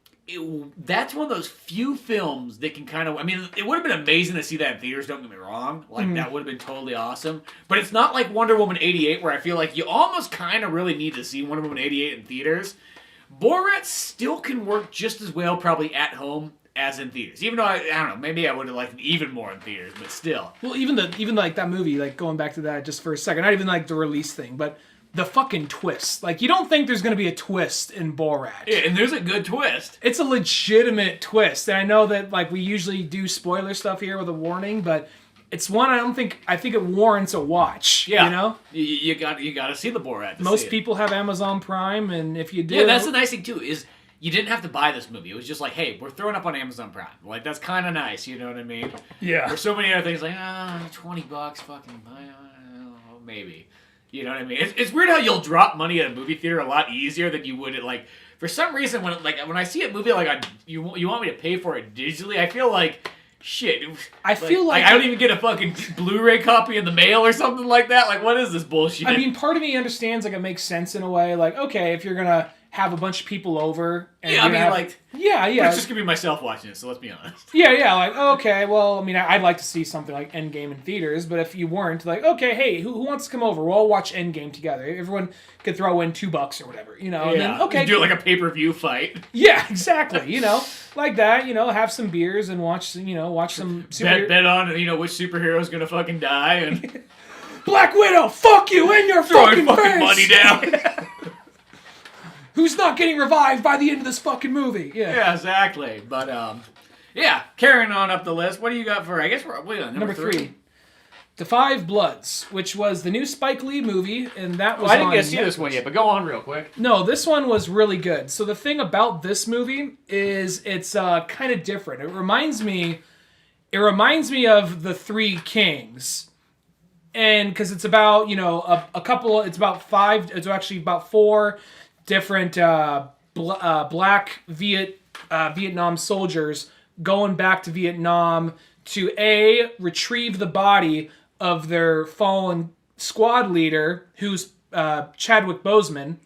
That's one of those few films that can kind of... I mean, it would have been amazing to see that in theaters, don't get me wrong. Like, that would have been totally awesome. But it's not like Wonder Woman 88, where I feel like you almost kind of really need to see Wonder Woman 88 in theaters. Borat still can work just as well probably at home as in theaters. Even though, I don't know, maybe I would have liked it even more in theaters, but still. Well, even like that movie, like going back to that just for a second, not even like the release thing, but... The fucking twist. Like, you don't think there's going to be a twist in Borat. Yeah, and there's a good twist. It's a legitimate twist. And I know that, like, we usually do spoiler stuff here with a warning, but it's one I think it warrants a watch. Yeah. You know? You got to see the Borat to Most people have Amazon Prime, and if you do... Yeah, that's the nice thing, too, is you didn't have to buy this movie. It was just like, hey, we're throwing up on Amazon Prime. Like, that's kind of nice, you know what I mean? Yeah. There's so many other things like, $20, fucking, maybe. You know what I mean? It's weird how you'll drop money at a movie theater a lot easier than you would at, like, for some reason when I see a movie like you want me to pay for it digitally, I feel like shit. I feel like I don't even get a fucking Blu-ray copy in the mail or something like that. Like, what is this bullshit? I mean, part of me understands, like, it makes sense in a way. Like, okay, if you're gonna have a bunch of people over, and yeah, I mean, like, yeah, it's just gonna be myself watching it. So let's be honest. Yeah, like, okay, well, I mean, I'd like to see something like Endgame in theaters, but if you weren't, like, okay, hey, who wants to come over? We'll all watch Endgame together. Everyone could throw in $2 or whatever, you know. Yeah. And then, okay, you do it like a pay-per-view fight. Yeah, exactly. You know, like that. You know, have some beers and watch some bet on which superhero's gonna fucking die and Black Widow, fuck you in your fucking face. Money down. Who's not getting revived by the end of this fucking movie? Yeah, exactly. But, carrying on up the list, what do you got for, I guess we're on number 3. The Five Bloods, which was the new Spike Lee movie, and that was I didn't on get to see this one yet, but go on real quick. No, this one was really good. So the thing about this movie is it's kind of different. It reminds me of The Three Kings. And because it's about, it's about four different black Vietnam soldiers going back to Vietnam to retrieve the body of their fallen squad leader, who's Chadwick Boseman,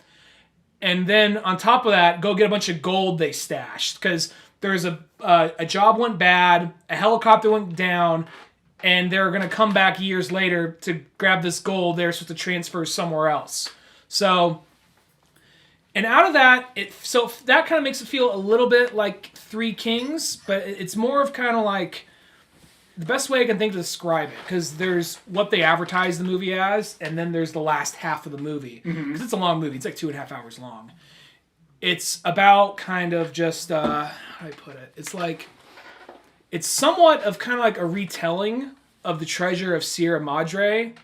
and then on top of that, go get a bunch of gold they stashed because there's a job went bad, a helicopter went down, and they're gonna come back years later to grab this gold they're supposed to transfer somewhere else. So, and out of that, so that kind of makes it feel a little bit like Three Kings, but it's more of kind of like. The best way I can think to describe it, because there's what they advertise the movie as, and then there's the last half of the movie. Because it's a long movie. It's like 2.5 hours long. It's about kind of just, how do I put it? It's somewhat of kind of like a retelling of the Treasure of Sierra Madre,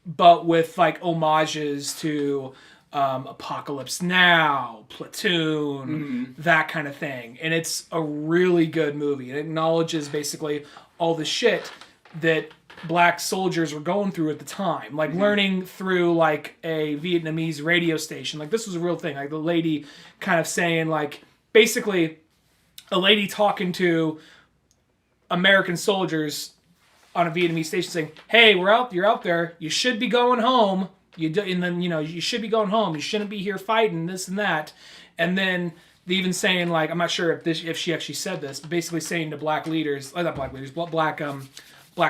but with like homages to Apocalypse Now, Platoon, that kind of thing. And it's a really good movie. It acknowledges basically all the shit that black soldiers were going through at the time. Like learning through like a Vietnamese radio station. Like this was a real thing. Like the lady kind of saying like, basically a lady talking to American soldiers on a Vietnamese station saying, hey, you're out there. You should be going home. And then, you should be going home. You shouldn't be here fighting this and that. And then even saying like, I'm not sure if she actually said this, but basically saying to black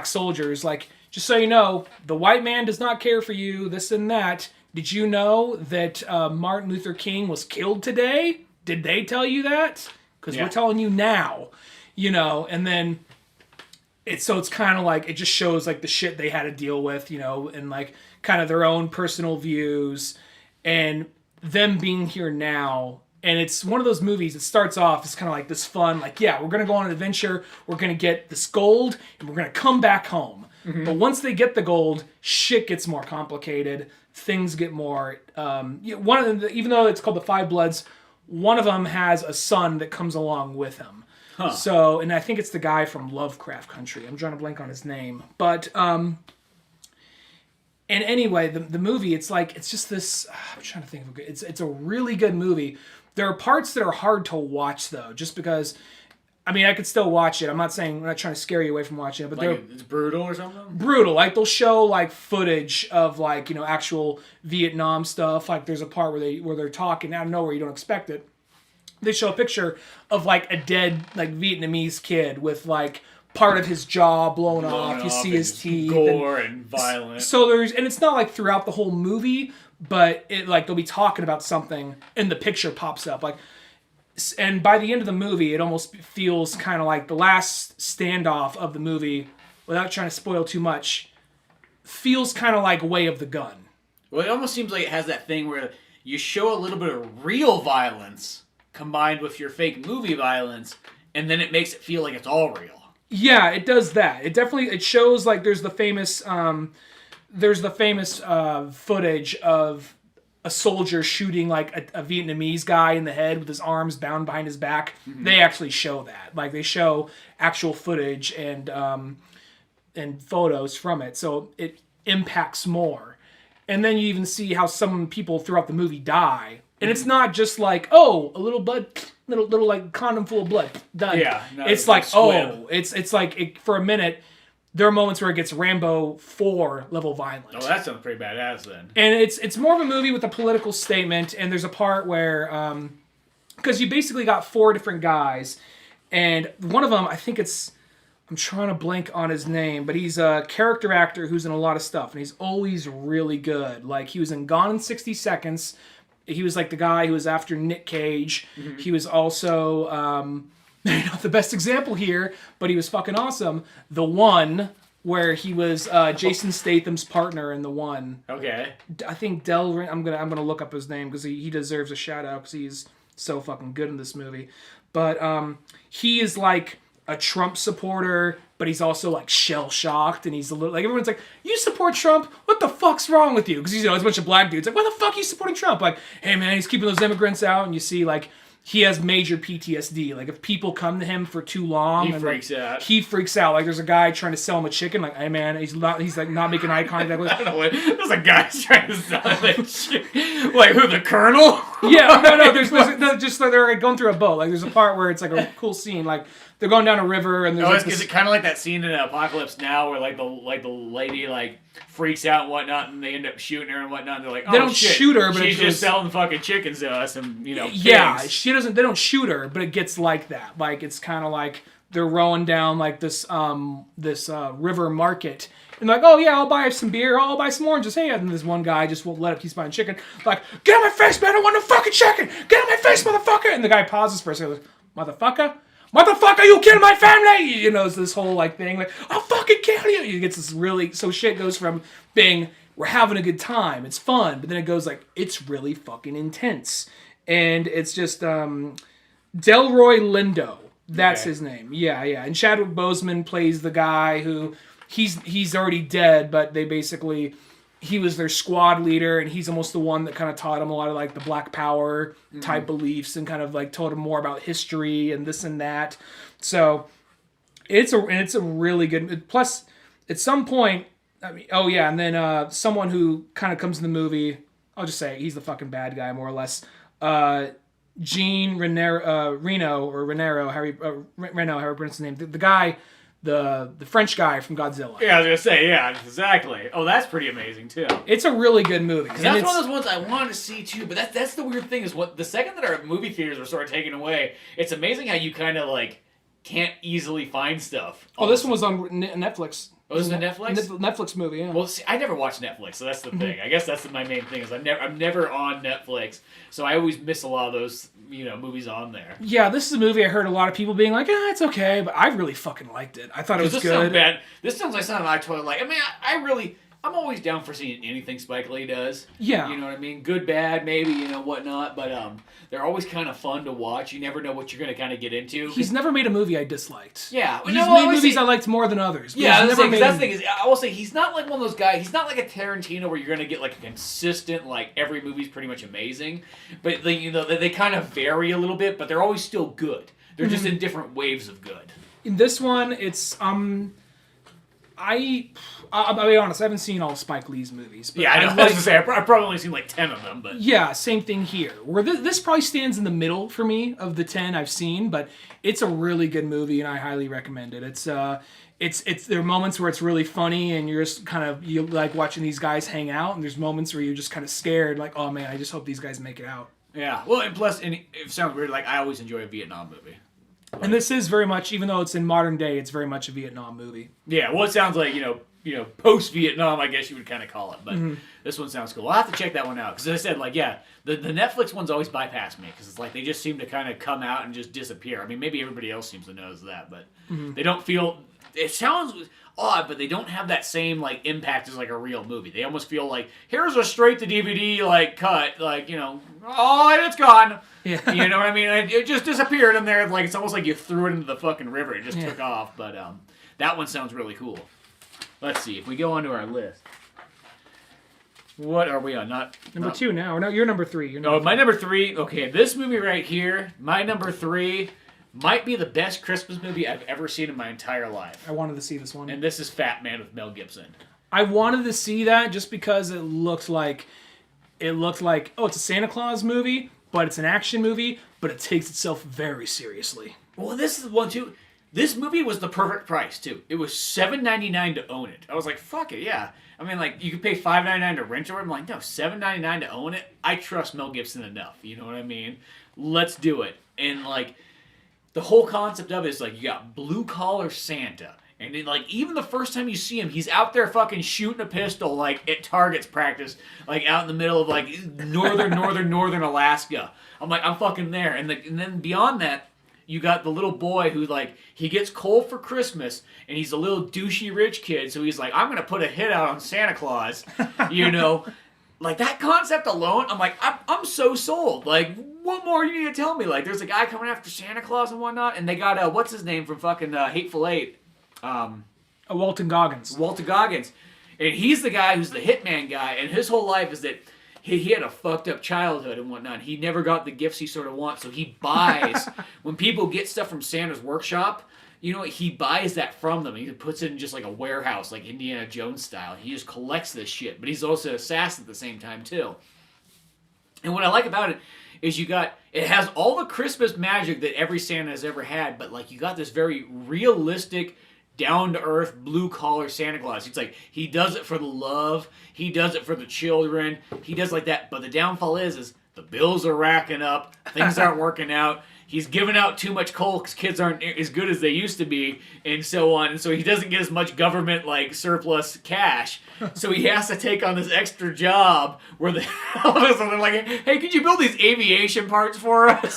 soldiers, like, just so you know, the white man does not care for you, this and that. Did you know that Martin Luther King was killed today? Did they tell you that? Because we're telling you now, and then it's kind of like, it just shows like the shit they had to deal with, and like kind of their own personal views and them being here now. And it's one of those movies that starts off as kind of like this fun, like, yeah, we're going to go on an adventure. We're going to get this gold and we're going to come back home. But once they get the gold, shit gets more complicated. Things get more, even though it's called the Five Bloods, one of them has a son that comes along with him. Huh. So, and I think it's the guy from Lovecraft Country. I'm trying to blank on his name. But, and anyway, the movie, it's just this, I'm trying to think of it's a really good movie. There are parts that are hard to watch, though, just because, I could still watch it. I'm not trying to scare you away from watching it, but it's brutal or something? Brutal. Like, they'll show, like, footage of, like, actual Vietnam stuff. Like, there's a part where they're talking out of nowhere, you don't expect it. They show a picture of, like, a dead, like, Vietnamese kid with, like, part of his jaw blown off. You see his teeth. Gore and violence. So and it's not, like, throughout the whole movie, but it like they'll be talking about something and the picture pops up, like, and by the end of the movie it almost feels kind of like the last standoff of the movie, without trying to spoil too much, feels kind of like Way of the Gun. Well, it almost seems like it has that thing where you show a little bit of real violence combined with your fake movie violence, and then it makes it feel like it's all real. Yeah, it does that. It shows, like, there's the famous footage of a soldier shooting like a Vietnamese guy in the head with his arms bound behind his back. They actually show that. Like, they show actual footage and photos from it, so it impacts more. And then you even see how some people throughout the movie die, and it's not just like, oh, a little blood, little like condom full of blood, done. Yeah, no, it's like squib. It's like for a minute. There are moments where it gets Rambo 4 level violent. Oh, that sounds pretty badass then. And it's more of a movie with a political statement, and there's a part where, because you basically got 4 different guys, and one of them, I think I'm trying to blank on his name, but he's a character actor who's in a lot of stuff, and he's always really good. Like, he was in Gone in 60 Seconds. He was like the guy who was after Nick Cage. He was also... not the best example here, but he was fucking awesome. The One, where he was Jason Statham's partner in The One. Okay. I think Delrin. I'm gonna look up his name because he deserves a shout out because he's so fucking good in this movie. But he is like a Trump supporter but he's also like shell shocked, and he's a little like everyone's like, "You support Trump? What the fuck's wrong with you?" Because it's a bunch of black dudes like, "Why the fuck are you supporting Trump?" Like, "Hey man, he's keeping those immigrants out," and you see like. He has major PTSD. Like, if people come to him for too long... He freaks out. He freaks out. Like, there's a guy trying to sell him a chicken. Like, hey, man, he's like, not making eye contact with him. I don't know what... There's a guy trying to sell him a chicken. Like, who, the Colonel? Yeah, no, there's just... They're like, going through a boat. Like, there's a part where it's, like, a cool scene. Like, they're going down a river, and there's is it kind of like that scene in Apocalypse Now where, like, the lady, like... freaks out and whatnot, and they end up shooting her and whatnot. And they're like, "Oh, they don't shit, she's her, but she's just selling fucking chickens to us," and yeah, pigs. she doesn't. They don't shoot her, but it gets like that. Like it's kind of like they're rowing down like this river market, and like, "Oh yeah, I'll buy some beer, I'll buy some oranges." Hey, and this one guy just won't let up. He's buying chicken. Like, "Get out of my face, man! I don't want no fucking chicken! Get out of my face, motherfucker!" And the guy pauses for a second, like, "Motherfucker, you killed my family!" You know, it's this whole like thing, like, "I'll fucking kill you!" He gets this really shit goes from being we're having a good time, it's fun, but then it goes like it's really fucking intense, and it's just Delroy Lindo, that's his name, yeah, and Chadwick Boseman plays the guy who he's already dead, but they basically. He was their squad leader, and he's almost the one that kind of taught him a lot of like the Black Power type beliefs, and kind of like told him more about history and this and that. So it's a really good. Plus, at some point, I mean, oh yeah, and then someone who kind of comes in the movie, I'll just say he's the fucking bad guy more or less. Gene Reno, however you pronounce his name, the guy. The French guy from Godzilla. Yeah, I was gonna say, yeah, exactly. Oh, that's pretty amazing too. It's a really good movie. That's one of those ones I wanted to see too. But that's the weird thing is what the second that our movie theaters were sort of taken away, it's amazing how you kind of like can't easily find stuff. Oh, this one was on Netflix. Oh, this is a Netflix? Netflix movie, yeah. Well, see, I never watch Netflix, so that's the thing. I guess that's my main thing is I'm never on Netflix, so I always miss a lot of those movies on there. Yeah, this is a movie I heard a lot of people being like, it's okay, but I really fucking liked it. I thought it was good. Bad. This sounds like something I totally like. I mean, I'm always down for seeing anything Spike Lee does. Yeah. You know what I mean? Good, bad, maybe, whatnot. But they're always kind of fun to watch. You never know what you're going to kind of get into. He's never made a movie I disliked. Yeah. He's made movies I liked more than others. Yeah, that's the thing is, I will say, he's not like one of those guys, he's not like a Tarantino where you're going to get like a consistent, like every movie's pretty much amazing. But, they kind of vary a little bit, but they're always still good. They're just in different waves of good. In this one, it's, I'll be honest, I haven't seen all of Spike Lee's movies. But yeah, I was going to say, I've probably only seen like 10 of them. But yeah, same thing here. Where this probably stands in the middle for me of the 10 I've seen, but it's a really good movie, and I highly recommend it. It's there are moments where it's really funny, and you're just you like watching these guys hang out, and there's moments where you're just kind of scared, like, oh man, I just hope these guys make it out. Yeah, well, and plus, and it sounds weird, like I always enjoy a Vietnam movie. And this is very much, even though it's in modern day, it's very much a Vietnam movie. Yeah, well, it sounds like, post-Vietnam, I guess you would kind of call it. But this one sounds cool. I'll have to check that one out. Because as I said, like, yeah, the Netflix ones always bypass me. Because it's like they just seem to kind of come out and just disappear. I mean, maybe everybody else seems to notice that. But they don't feel... It sounds odd, but they don't have that same, like, impact as, like, a real movie. They almost feel like, here's a straight-to-DVD, like, cut. Like, oh, it's gone. Yeah. You know what I mean? It just disappeared in there. Like, it's almost like you threw it into the fucking river. It just took off. But that one sounds really cool. Let's see. If we go onto our list. What are we on? Number 2 now. No, you're number 3. My number 3. Okay, this movie right here, my number 3... might be the best Christmas movie I've ever seen in my entire life. I wanted to see this one. And this is Fat Man with Mel Gibson. I wanted to see that just because it looked like, oh, it's a Santa Claus movie, but it's an action movie, but it takes itself very seriously. Well, this is one, too. This movie was the perfect price, too. It was $7.99 to own it. I was like, fuck it, yeah. I mean, like, you could pay $5.99 to rent it. I'm like, no, $7.99 to own it? I trust Mel Gibson enough, you know what I mean? Let's do it. And, like... the whole concept of it is, like, you got blue-collar Santa. And, then, like, even the first time you see him, he's out there fucking shooting a pistol, like, at targets practice, like, out in the middle of, like, northern Alaska. I'm like, I'm fucking there. And then beyond that, you got the little boy who, like, he gets coal for Christmas, and he's a little douchey rich kid, so he's like, I'm going to put a hit out on Santa Claus, Like, that concept alone, I'm like, I'm so sold. Like, what more you need to tell me? Like, there's a guy coming after Santa Claus and whatnot, and they got, what's his name from fucking Hateful Eight? Walton Goggins. Walton Goggins. And he's the guy who's the hitman guy, and his whole life is that he had a fucked up childhood and whatnot. He never got the gifts he sort of wants, so he buys, when people get stuff from Santa's workshop, you know, he buys that from them. He puts it in just like a warehouse, like Indiana Jones style. He just collects this shit, but he's also an assassin at the same time, too. And what I like about it is it has all the Christmas magic that every Santa has ever had, but like you got this very realistic, down-to-earth, blue-collar Santa Claus. It's like, he does it for the love, he does it for the children, he does like that, but the downfall is the bills are racking up, things aren't working out, he's giving out too much coal because kids aren't as good as they used to be, and so on, and so he doesn't get as much government, like, surplus cash, so he has to take on this extra job where all of a sudden they're like, hey, could you build these aviation parts for us?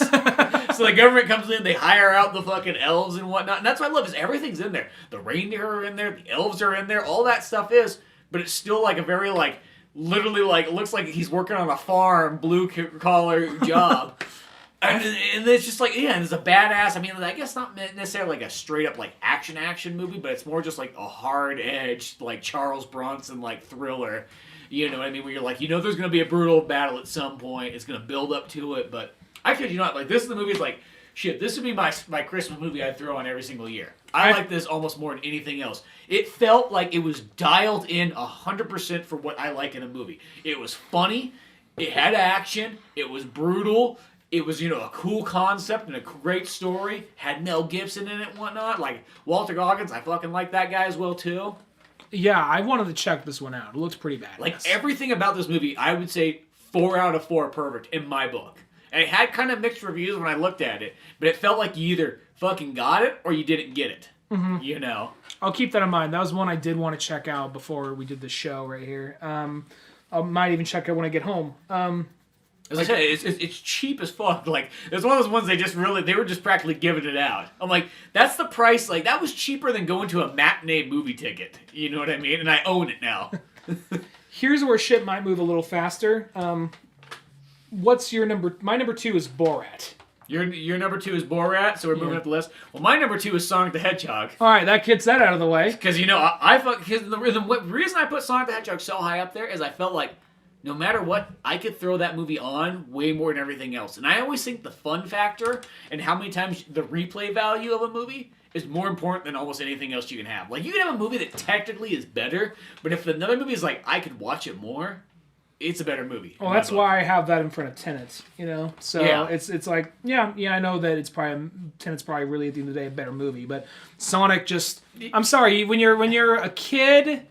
So the government comes in, they hire out the fucking elves and whatnot, and that's what I love, is everything's in there. The reindeer are in there, the elves are in there, all that stuff is, but it's still like a very, like, literally, like, it looks like he's working on a farm, blue-collar job. And it's just like, yeah, and it's a badass, I mean, I guess not necessarily like a straight-up, like, action movie, but it's more just like a hard-edged, like, Charles Bronson, like, thriller. You know what I mean? Where you're like, you know there's going to be a brutal battle at some point, it's going to build up to it, but I kid you not, like, this is the movie, it's like, shit, this would be my Christmas movie I'd throw on every single year. I like this almost more than anything else. It felt like it was dialed in 100% for what I like in a movie. It was funny, it had action, it was brutal, it was, you know, a cool concept and a great story, had Mel Gibson in it and whatnot, like, Walter Goggins, I fucking like that guy as well, too. Yeah, I wanted to check this one out. It looks pretty badass. Like, everything about this movie, I would say 4 out of 4 perfect in my book. And it had kind of mixed reviews when I looked at it, but it felt like you either fucking got it or you didn't get it. Mm-hmm. You know? I'll keep that in mind. That was one I did want to check out before we did the show right here. I might even check it when I get home. As I said, it's cheap as fuck. Like, it's one of those ones they were just practically giving it out. I'm like, that's the price. Like, that was cheaper than going to a matinee movie ticket. You know what I mean? And I own it now. Here's where shit might move a little faster. What's your number? My number 2 is Borat. Your number 2 is Borat, so we're moving up the list. Well, my number 2 is Sonic the Hedgehog. All right, that gets that out of the way. Because, you know, the reason I put Sonic the Hedgehog so high up there is I felt like no matter what, I could throw that movie on way more than everything else. And I always think the fun factor and how many times the replay value of a movie is more important than almost anything else you can have. Like, you can have a movie that technically is better, but if another movie is like, I could watch it more, it's a better movie. Well, that's why I have that in front of Tenet, you know? So yeah. It's like, yeah, I know that Tenet's probably really, at the end of the day, a better movie, but Sonic just, I'm sorry, when you're a kid,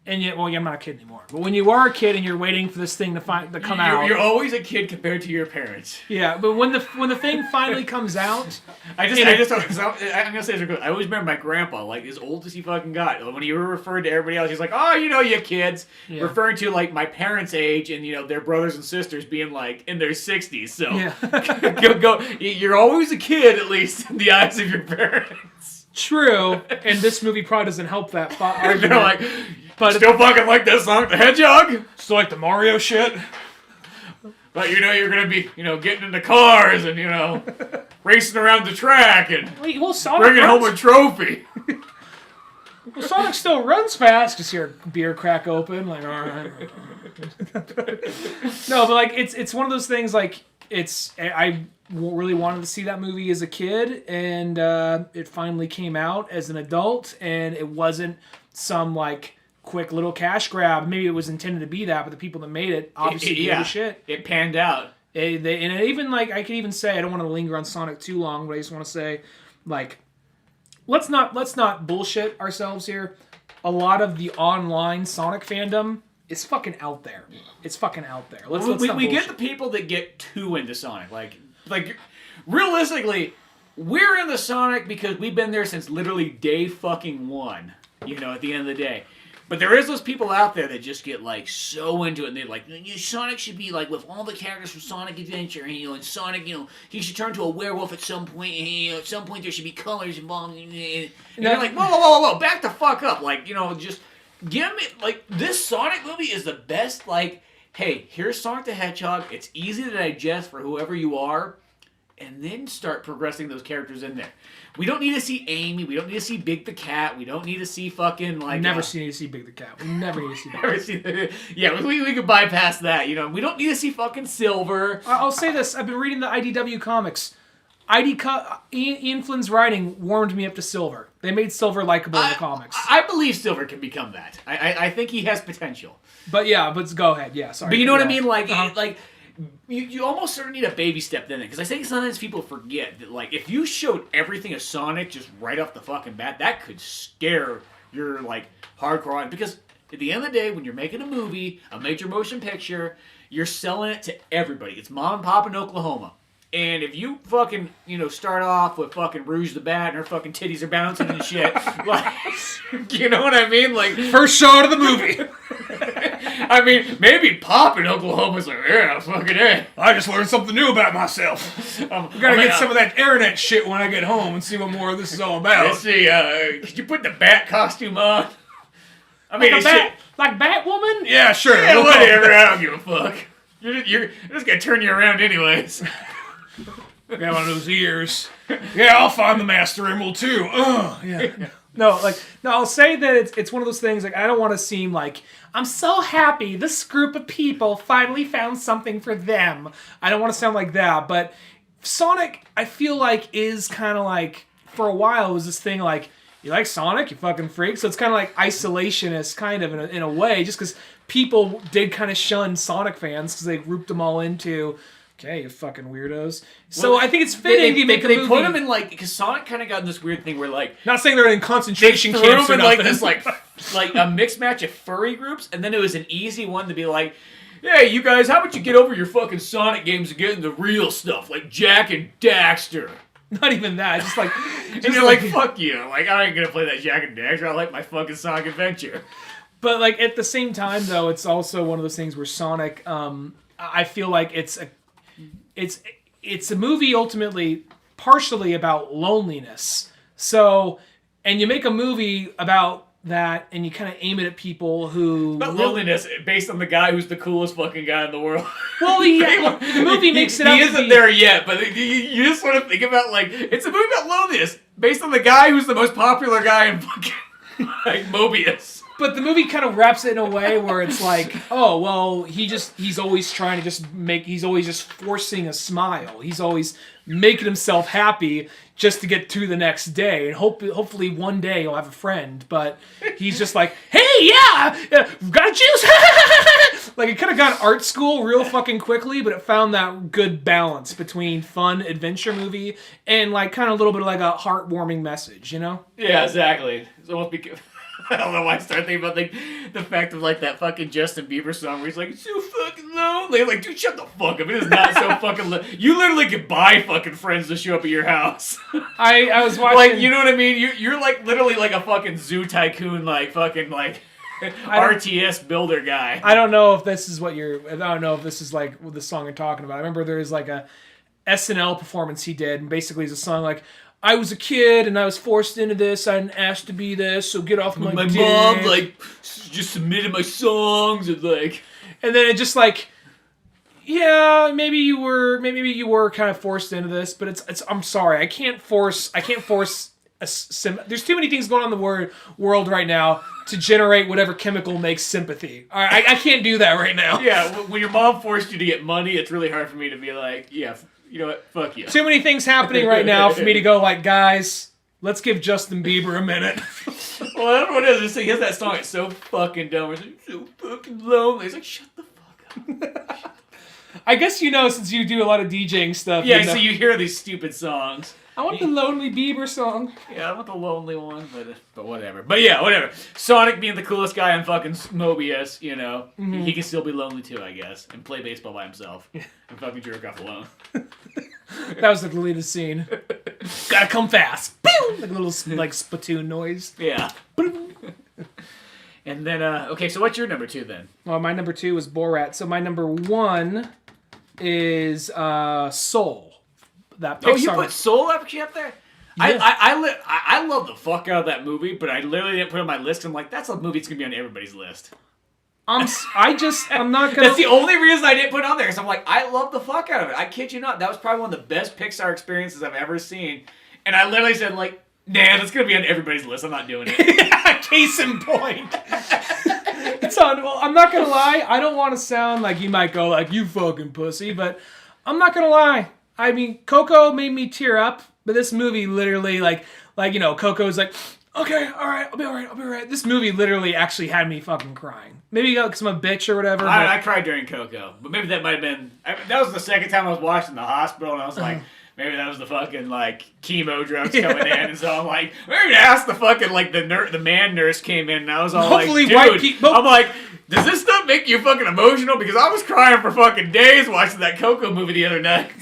and I'm not a kid anymore, but when you are a kid and you're waiting for this thing to come out. You're always a kid compared to your parents. Yeah, but when the thing finally comes out. I'm gonna say this. I always remember my grandpa, like, as old as he fucking got. When he referred to everybody else, he's like, oh, you know, you kids. Yeah. Referring to, like, my parents' age and, you know, their brothers and sisters being, like, in their 60s. So, yeah. You're always a kid, at least, in the eyes of your parents. True, and this movie probably doesn't help that argument. They're like, but still fucking like that Sonic the Hedgehog? Still like the Mario shit? But you know you're gonna be, you know, getting into cars and, you know, racing around the track and bringing home a trophy. Well, Sonic still runs fast. Just hear a beer crack open, like, all right. No, but like it's one of those things. Like I really wanted to see that movie as a kid, and it finally came out as an adult, and it wasn't some like quick little cash grab. Maybe it was intended to be that, but the people that made it obviously gave a shit. It panned out. And it even, like, I could even say, I don't want to linger on Sonic too long, but I just want to say, like, let's not bullshit ourselves here. A lot of the online Sonic fandom is fucking out there. It's fucking out there. We get the people that get too into Sonic. Like realistically, we're into Sonic because we've been there since literally day fucking one. You know, at the end of the day. But there is those people out there that just get, like, so into it, and they're like, Sonic should be, like, with all the characters from Sonic Adventure, and, you know, and Sonic, you know, he should turn to a werewolf at some point, and, you know, at some point there should be colors involved, and you're like, whoa, back the fuck up, like, you know, just give me, like, this Sonic movie is the best, like, hey, here's Sonic the Hedgehog, it's easy to digest for whoever you are, and then start progressing those characters in there. We don't need to see Amy. We don't need to see Big the Cat. We don't need to see fucking like. Never need to see Big the Cat. We never need to see. Never see. Yeah, we could bypass that. You know, we don't need to see fucking Silver. I'll say this: I've been reading the IDW comics. Ian Flynn's writing warmed me up to Silver. They made Silver likable in the comics. I believe Silver can become that. I think he has potential. But go ahead. Yeah, sorry. But you know what I mean? Like, you almost sort of need a baby step in it. Because I think sometimes people forget that, like, if you showed everything of Sonic just right off the fucking bat, that could scare your, like, hardcore audience. Because at the end of the day, when you're making a movie, a major motion picture, you're selling it to everybody. It's mom and pop in Oklahoma. And if you fucking, start off with fucking Rouge the Bat and her fucking titties are bouncing and shit, like, you know what I mean? Like, first shot of the movie. I mean, maybe Pop in Oklahoma's like, yeah, fucking A. I just learned something new about myself. We gotta get some of that internet shit when I get home and see what more of this is all about. Let's see, could you put the bat costume on? I mean, like Batwoman? Yeah, sure. Yeah, whatever, I don't give a fuck. You're just gonna turn you around anyways. Got one of those ears. Yeah, I'll find the Master Emerald too. Yeah. No, I'll say that it's one of those things, like, I don't want to seem like, I'm so happy this group of people finally found something for them. I don't want to sound like that, but Sonic, I feel like, is kind of like, for a while, it was this thing like, you like Sonic, you fucking freak? So it's kind of like isolationist, kind of, in a way, just because people did kind of shun Sonic fans, because they grouped them all into... Okay, you fucking weirdos. So I think it's fitting to make a movie. They put them in, like, because Sonic kind of got in this weird thing where, like... Not saying they're in concentration camps or in, nothing. like, this, like a mixed match of furry groups, and then it was an easy one to be like, hey, you guys, how about you get over your fucking Sonic games and get into the real stuff, like Jak and Daxter? Not even that, just like... and you're like, fuck you. Like, I ain't gonna play that Jak and Daxter. I like my fucking Sonic Adventure. But, like, at the same time, though, it's also one of those things where Sonic, I feel like it's a movie ultimately partially about loneliness. So, and you make a movie about that and you kind of aim it at people who... But loneliness based on the guy who's the coolest fucking guy in the world. Well, yeah, the movie makes it out He isn't there yet, but you just sort of think about, like, it's a movie about loneliness based on the guy who's the most popular guy in fucking, like, Mobius. But the movie kind of wraps it in a way where it's like, oh, well, he's always trying to he's always just forcing a smile. He's always making himself happy just to get to the next day. And hopefully one day he'll have a friend. But he's just like, hey, yeah, got a juice? Like, it could have gone art school real fucking quickly, but it found that good balance between fun adventure movie and, like, kind of a little bit of, like, a heartwarming message, you know? Yeah, exactly. It's almost I don't know why I started thinking about, like, the fact of, like, that fucking Justin Bieber song where he's like, it's so fucking lonely. I'm like, dude, shut the fuck up. It is not so fucking lonely. You literally could buy fucking friends to show up at your house. I was watching... Like, you know what I mean? You're like, literally like a fucking zoo tycoon, like, fucking, like, RTS builder guy. I don't know if this is what I don't know if this is, like, the song you're talking about. I remember there was, like, a SNL performance he did, and basically it's a song like... I was a kid and I was forced into this. I didn't ask to be this, so get off my dick. Mom, like, just submitted my songs and, like... And then it just, like... Yeah, maybe you were kind of forced into this, but it's I'm sorry. I can't force there's too many things going on in the world right now to generate whatever chemical makes sympathy. All right, I can't do that right now. Yeah, when your mom forced you to get money, it's really hard for me to be like, yeah, you know what, fuck you. Too many things happening right now for me to go like, guys, let's give Justin Bieber a minute. Well, I don't know what it is. He has that song, it's so fucking dumb. It's like, so fucking lonely. He's like, shut the fuck up. I guess you know, since you do a lot of DJing stuff. Yeah, so you hear these stupid songs. I want the Lonely Bieber song. Yeah, I want the lonely one, but whatever. But yeah, whatever. Sonic being the coolest guy on fucking Mobius, you know, he can still be lonely too, I guess, and play baseball by himself and fucking jerk off alone. That was the deleted scene. Gotta come fast. Boom! Like a little like Splatoon noise. Yeah. And then, okay, so what's your number 2 then? Well, my number 2 is Borat. So my number 1 is Soul. That Pixar. Oh, you put Soul actually up there? Yeah. I love the fuck out of that movie, but I literally didn't put it on my list. I'm like, that's a movie that's going to be on everybody's list. I'm not gonna. That's the only reason I didn't put it on there. Because I'm like, I love the fuck out of it. I kid you not. That was probably one of the best Pixar experiences I've ever seen. And I literally said, like, nah, that's gonna be on everybody's list. I'm not doing it. Case in point. It's on. Well, I'm not gonna lie. I don't want to sound like you might go like you fucking pussy, but I'm not gonna lie. I mean, Coco made me tear up, but this movie literally, like Coco's like, okay, all right, I'll be all right. This movie literally actually had me fucking crying. Maybe because I'm a bitch or whatever. I cried during Coco, but maybe that might have been. That was the second time I was watching the hospital, and I was like. Maybe that was the fucking, like, chemo drugs coming in, and so I'm like, maybe ask the fucking, like, the man nurse came in, and I was all Hopefully like, white dude, people. I'm like, does this stuff make you fucking emotional? Because I was crying for fucking days watching that Coco movie the other night.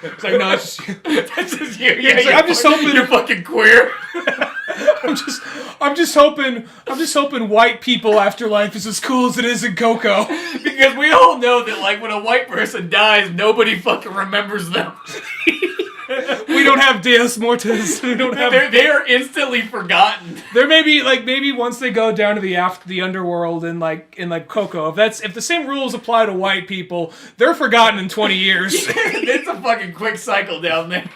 It's like, no, it's just you. That's just you. Yeah, like, I'm just hoping you're fucking queer. I'm just hoping white people afterlife is as cool as it is in Coco. Because we all know that, like, when a white person dies, nobody fucking remembers them. We don't have Deus Mortis. We don't have. They are instantly forgotten. There may be maybe once they go down to the underworld in Coco. If the same rules apply to white people, they're forgotten in 20 years. It's a fucking quick cycle down there.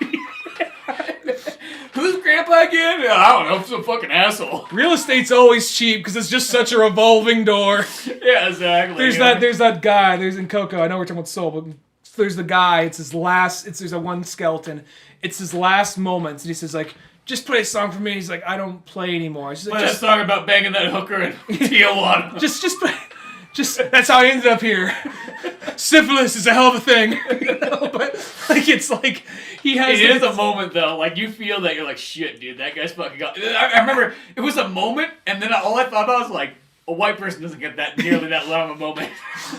Who's Grandpa again? I don't know. Some fucking asshole. Real estate's always cheap because it's just such a revolving door. Yeah, exactly. There's that guy. There's in Coco. I know we're talking about Soul, but there's the guy. There's a one skeleton. It's his last moments, and he says like, "Just play a song for me." He's like, "I don't play anymore." She's like, play a song about banging that hooker in Tijuana. Just that's how I ended up here. Syphilis is a hell of a thing, but like it's like he has. It is a moment though, like you feel that you're like shit, dude. That guy's fucking got. I remember it was a moment, and then all I thought about was like, a white person doesn't get that nearly that long of a moment.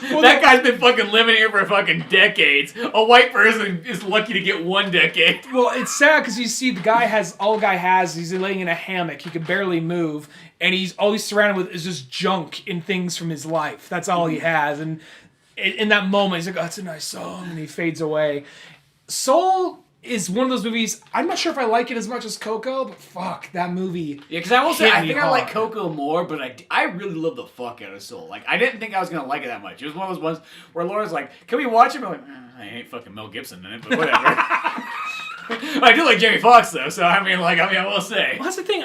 Well, that guy's been fucking living here for fucking decades. A white person is lucky to get 1 decade. Well, it's sad because you see the guy has he's laying in a hammock. He can barely move, and all he's surrounded with is just junk and things from his life. That's all he has. And in that moment, he's like, "Oh, it's a nice song," and he fades away. Soul is one of those movies. I'm not sure if I like it as much as Coco, but fuck that movie. Yeah, because I will say I think I like Coco more, but I really love the fuck out of Soul. Like I didn't think I was gonna like it that much. It was one of those ones where Laura's like, "Can we watch it?" I'm like, I ain't fucking Mel Gibson in it, but whatever. I do like Jamie Foxx though, so I will say. Well, that's the thing.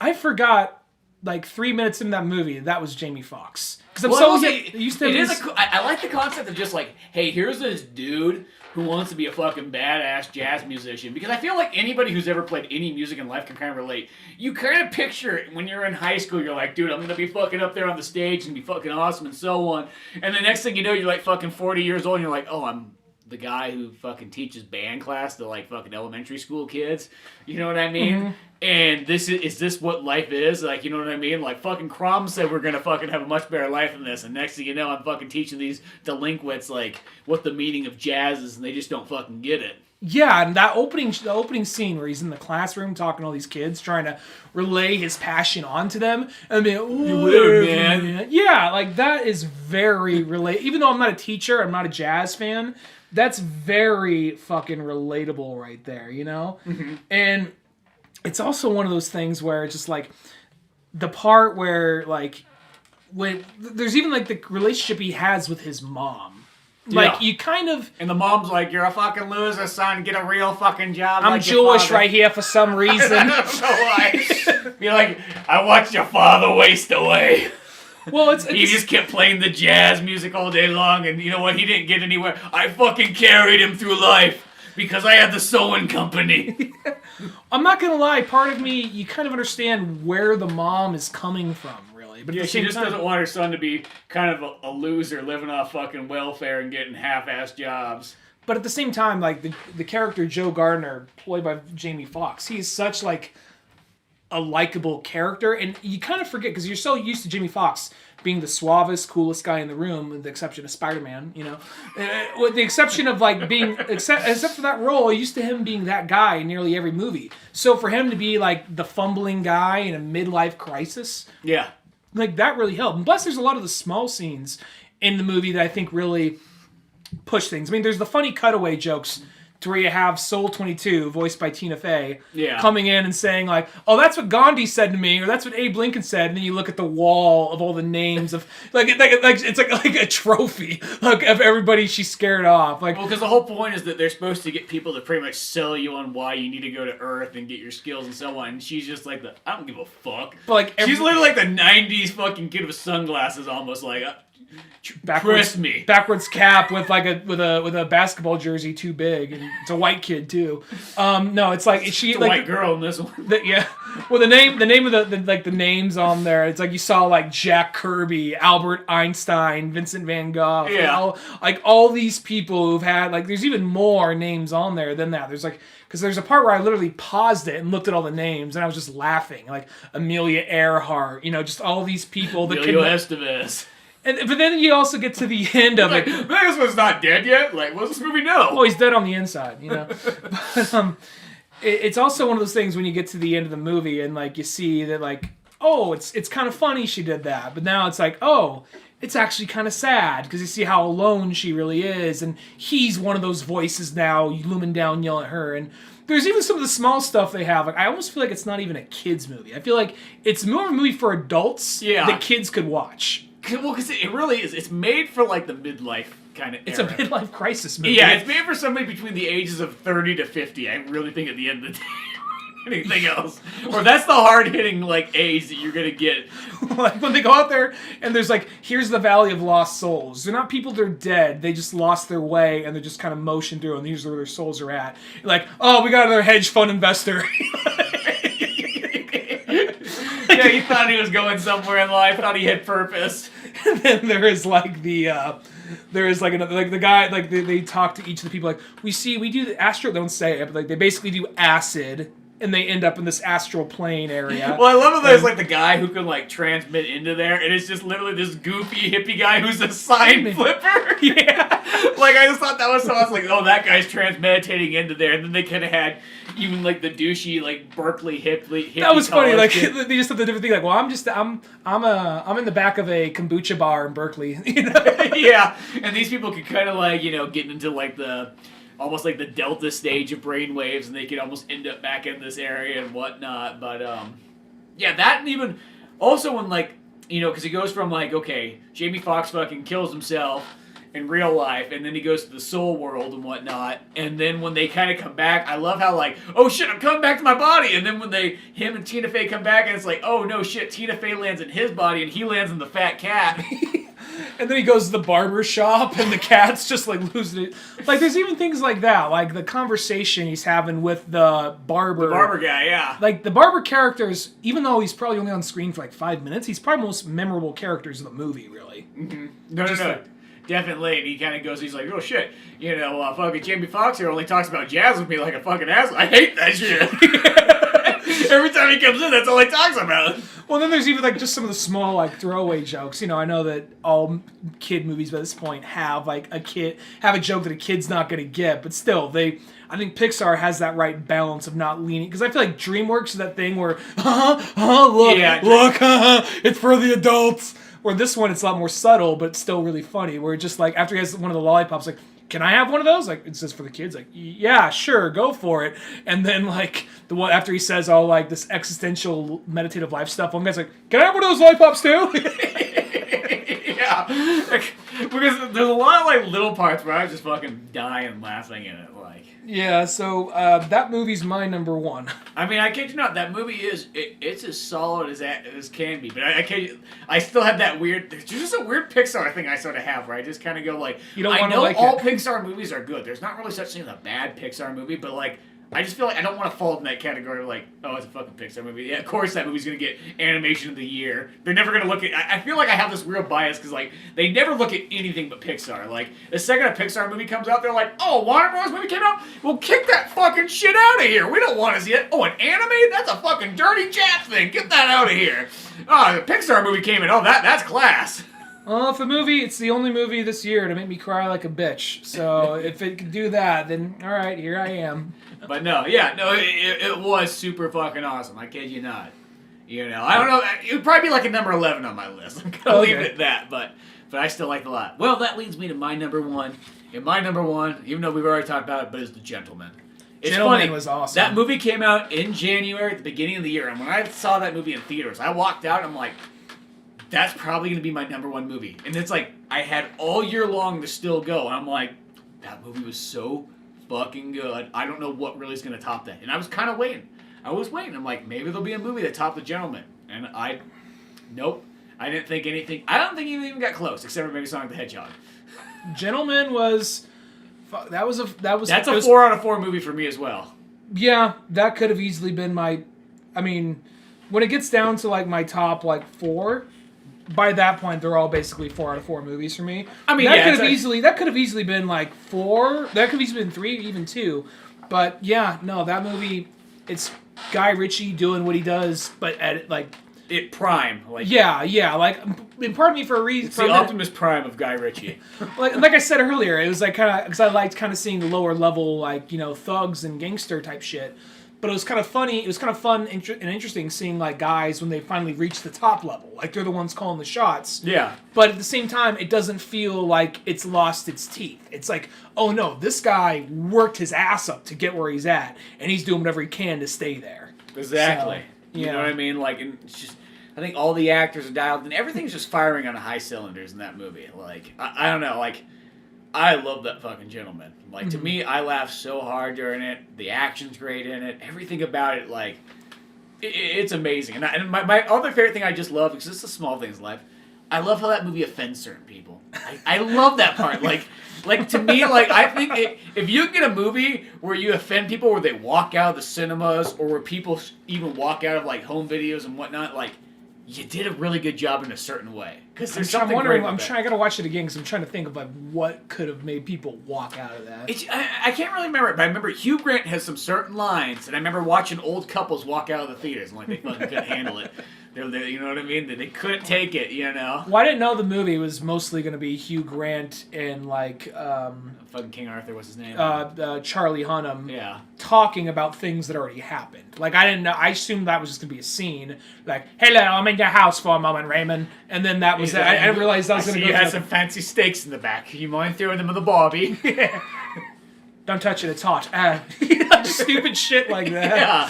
I forgot like 3 minutes into that movie that was Jamie Foxx. Because I like the concept of just like, hey, here's this dude who wants to be a fucking badass jazz musician. Because I feel like anybody who's ever played any music in life can kind of relate. You kind of picture it when you're in high school, you're like, dude, I'm going to be fucking up there on the stage and be fucking awesome and so on. And the next thing you know, you're like fucking 40 years old and you're like, oh, I'm the guy who fucking teaches band class to like fucking elementary school kids. You know what I mean? Mm-hmm. And is this what life is? Like, you know what I mean? Like, fucking Crom said we're gonna fucking have a much better life than this, and next thing you know, I'm fucking teaching these delinquents, like, what the meaning of jazz is, and they just don't fucking get it. Yeah, and the opening scene where he's in the classroom talking to all these kids, trying to relay his passion onto them, and being, "Oh, man." Yeah, like, that is very relatable. Even though I'm not a teacher, I'm not a jazz fan, that's very fucking relatable right there, you know? Mm-hmm. And it's also one of those things where it's just like the part where like when there's even like the relationship he has with his mom. Like you kind of and the mom's like, "You're a fucking loser, son. Get a real fucking job." I'm like Jewish right here for some reason. I don't know why. Be like, "I watched your father waste away." Well, he just kept playing the jazz music all day long, and you know what? He didn't get anywhere. I fucking carried him through life. Because I had the sewing company. I'm not going to lie. Part of me, you kind of understand where the mom is coming from, really. But yeah, she just doesn't want her son to be kind of a loser living off fucking welfare and getting half-assed jobs. But at the same time, like, the character Joe Gardner, played by Jamie Foxx, he's such, like, a likable character. And you kind of forget, because you're so used to Jamie Foxx being the suavest, coolest guy in the room, with the exception of Spider-Man, you know. With the exception of, like, being... Except for that role, used to him being that guy in nearly every movie. So for him to be, like, the fumbling guy in a midlife crisis... Yeah. Like, that really helped. And plus, there's a lot of the small scenes in the movie that I think really push things. I mean, there's the funny cutaway jokes to where you have Soul 22, voiced by Tina Fey, yeah. coming in and saying like, "Oh, that's what Gandhi said to me," or "That's what Abe Lincoln said," and then you look at the wall of all the names of like it's like a trophy of everybody she's scared off. Like, well, because the whole point is that they're supposed to get people to pretty much sell you on why you need to go to Earth and get your skills and so on. And she's just like I don't give a fuck. But like she's literally like the '90s fucking kid with sunglasses, almost like. Backwards cap with like a basketball jersey too big, and it's a white kid too. No, it's like she it's a like white girl in this one. Yeah, well the name of the names on there. It's like you saw like Jack Kirby, Albert Einstein, Vincent Van Gogh. Yeah, all these people who've had like there's even more names on there than that. There's like. Because there's a part where I literally paused it and looked at all the names, and I was just laughing, like Amelia Earhart, just all these people. Emilio Estevez. But then you also get to the end of it. This was not dead yet. Like, what's this movie know? Oh, he's dead on the inside, But it's also one of those things when you get to the end of the movie and like you see that like, oh, it's kind of funny she did that, but now it's like, oh, it's actually kind of sad because you see how alone she really is, and he's one of those voices now looming down, yelling at her. And there's even some of the small stuff they have. Like I almost feel like it's not even a kids movie. I feel like it's more of a movie for adults that kids could watch. Well, because it really is. It's made for like the midlife kind of. It's a midlife crisis movie. Yeah, it's made for somebody between the ages of 30 to 50. I really think at the end of the day. Anything else, or that's the hard-hitting like age that you're gonna get. Like when they go out there and there's like, here's the Valley of Lost Souls. They're not people; they're dead. They just lost their way and they're just kind of motion through, and these are where their souls are at. You're like, oh, we got another hedge fund investor. Yeah, he thought he was going somewhere in life. Thought he had purpose. And then there is like the another like the guy like they talk to each of the people like we do the astral. They don't say it, but like they basically do acid. And they end up in this astral plane area. Well, I love that there's like the guy who can like transmit into there, and it's just literally this goofy hippie guy who's a sign flipper. Yeah. Like I just thought that was so. I was like, oh, that guy's transmeditating into there, and then they could have had even like the douchey like Berkeley hippie. That was funny. Like they just have the different thing. Like, well, I'm in the back of a kombucha bar in Berkeley. Yeah, and these people could kind of like get into like the. Almost like the delta stage of brainwaves, and they could almost end up back in this area and whatnot. But yeah, that and even also when like because he goes from like okay, Jamie Foxx fucking kills himself in real life, and then he goes to the soul world and whatnot. And then when they kind of come back, I love how like oh shit, I'm coming back to my body. And then when him and Tina Fey come back, and it's like oh no shit, Tina Fey lands in his body and he lands in the fat cat. And then he goes to the barber shop, and the cat's just like losing it. Like there's even things like that, like the conversation he's having with the barber. The barber guy, yeah. Like the barber characters, even though he's probably only on screen for like 5 minutes, he's probably the most memorable characters in the movie, really. Mm-hmm. No. Definitely, and he kind of goes, he's like, oh shit, fucking Jamie Foxx here only talks about jazz with me like a fucking asshole. I hate that shit. Every time he comes in, that's all he talks about. Well, then there's even like just some of the small like throwaway jokes. I know that all kid movies by this point have like a joke that a kid's not gonna get, but still, I think Pixar has that right balance of not leaning, because I feel like DreamWorks is that thing where, look, it's for the adults. Where this one, it's a lot more subtle, but still really funny. Where just like after he has one of the lollipops, like, can I have one of those? Like, it says for the kids, like, yeah, sure, go for it. And then like the one after he says all like this existential meditative life stuff, one guy's like, can I have one of those lollipops too? Yeah, because there's a lot of like little parts where I was just fucking dying laughing in it, like. Yeah, so that movie's my number one. I mean, I kid you not, that movie it's as solid as can be. But I still have that weird. There's just a weird Pixar thing I sort of have where I just kind of go like, I know all Pixar movies are good. There's not really such thing as a bad Pixar movie, but like. I just feel like I don't want to fall in that category of like, oh, it's a fucking Pixar movie. Yeah, of course that movie's going to get animation of the year. They're never going to look at... I feel like I have this real bias because, like, they never look at anything but Pixar. Like, the second a Pixar movie comes out, they're like, oh, Warner Bros. Movie came out? Well, kick that fucking shit out of here. We don't want to see it. Oh, an anime? That's a fucking dirty Jap thing. Get that out of here. Oh, the Pixar movie came in. Oh, that's class. Well, if a movie, it's the only movie this year to make me cry like a bitch. So if it can do that, then all right, here I am. But it was super fucking awesome. I kid you not. I don't know. It would probably be like a number 11 on my list. I'm gonna leave it at that. But but I still like it a lot. Well, that leads me to my number one. And my number one, even though we've already talked about it, but is The Gentleman. It's funny. Was awesome. That movie came out in January at the beginning of the year, and when I saw that movie in theaters, I walked out and I'm like, that's probably going to be my number one movie. And it's like, I had all year long to still go, and I'm like, that movie was so fucking good. I don't know what really is going to top that. And I was kind of waiting. I'm like, maybe there'll be a movie that topped The Gentleman. And nope. I didn't think anything. I don't think it even got close, except for maybe Sonic the Hedgehog. Gentleman was... That's a 4 out of 4 movie for me as well. Yeah, that could have easily been my... I mean, when it gets down to like my top like 4... By that point, they're all basically 4 out of 4 movies for me. I mean, that could have easily been like 4. That could have easily been 3, even 2. But yeah, no, that movie, it's Guy Ritchie doing what he does, but at like it prime. Like like, and pardon me for a reason. It's the Optimus Prime of Guy Ritchie. like I said earlier, it was like kind of because I liked kind of seeing the lower level, like, you know, thugs and gangster type shit. But it was kind of funny. It was kind of fun and interesting seeing like guys when they finally reach the top level, like they're the ones calling the shots. Yeah. But at the same time, it doesn't feel like it's lost its teeth. It's like, oh no, this guy worked his ass up to get where he's at, and he's doing whatever he can to stay there. Exactly. So, you know what I mean? Like, and it's just, I think all the actors are dialed, and everything's just firing on high cylinders in that movie. Like, I don't know, like, I love that fucking Gentleman. Like, to me, I laughed so hard during it. The action's great in it. Everything about it, like, it's amazing. And my other favorite thing I just love, because it's the small things in life, I love how that movie offends certain people. I love that part. Like to me, like, I think if you get a movie where you offend people, where they walk out of the cinemas, or where people even walk out of, like, home videos and whatnot, like, you did a really good job in a certain way. Because there's something great about that. I gotta watch it again because I'm trying to think of like what could have made people walk out of that. I can't really remember it, but I remember Hugh Grant has some certain lines, and I remember watching old couples walk out of the theaters and like they fucking couldn't handle it. They're, you know what I mean? They couldn't take it, you know? Well, I didn't know the movie was mostly going to be Hugh Grant and like... fucking King Arthur, what's his name? Charlie Hunnam. Yeah. Talking about things that already happened. Like, I didn't know... I assumed that was just going to be a scene. Like, hello, I'm in your house for a moment, Raymond. And then that was it. I didn't realize that was going to go... You had some fancy steaks in the back. You mind throwing them in the barbie? Yeah. Don't touch it, it's hot. Stupid shit like that. Yeah.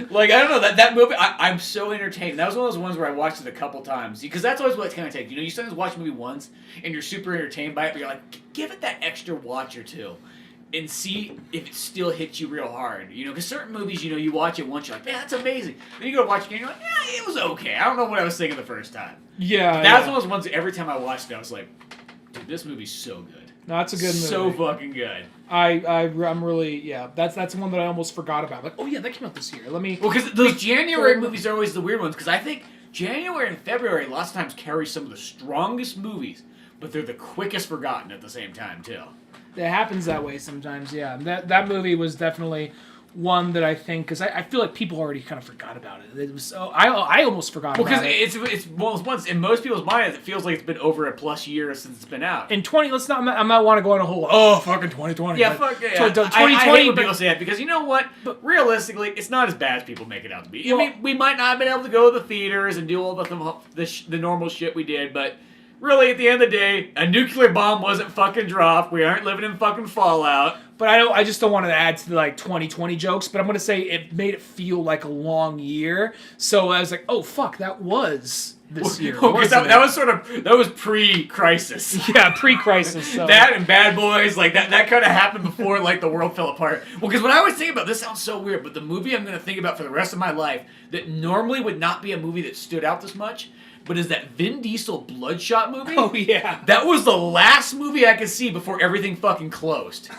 Like, I don't know, that movie, I'm so entertained. That was one of those ones where I watched it a couple times. Because that's always what it's going to take. You know, you sometimes watch a movie once, and you're super entertained by it, but you're like, give it that extra watch or two. And see if it still hits you real hard. You know, because certain movies, you know, you watch it once, you're like, man, that's amazing. Then you go watch it again, you're like, yeah, it was okay. I don't know what I was thinking the first time. Yeah. That's one of those ones, every time I watched it, I was like, dude, this movie's so good. No, that's a good movie. So fucking good. I'm really, yeah, that's one that I almost forgot about. Like, oh yeah, that came out this year. Well, because those January movies are always the weird ones, because I think January and February lots of times carry some of the strongest movies, but they're the quickest forgotten at the same time, too. It happens that way sometimes, yeah. That movie was definitely one that I think, because I feel like people already kind of forgot about it. It was so, I almost forgot about it. Because it's once in most people's minds, it feels like it's been over a plus year since it's been out. In 20, I might want to go on a whole, fucking 2020. Yeah, fuck yeah. 2020. I hate when people say that, because you know what? But realistically, it's not as bad as people make it out to be. Well, I mean, we might not have been able to go to the theaters and do all the normal shit we did, but really, at the end of the day, a nuclear bomb wasn't fucking dropped. We aren't living in fucking Fallout. But I just don't want to add to the, like, 2020 jokes, but I'm going to say it made it feel like a long year. So I was like, oh, fuck, that was this year. That was pre-crisis. Yeah, pre-crisis. So. That and Bad Boys, like, that kind of happened before, like, the world fell apart. Well, because when I was thinking about, this sounds so weird, but the movie I'm going to think about for the rest of my life that normally would not be a movie that stood out this much, but is that Vin Diesel Bloodshot movie? Oh, yeah. That was the last movie I could see before everything fucking closed.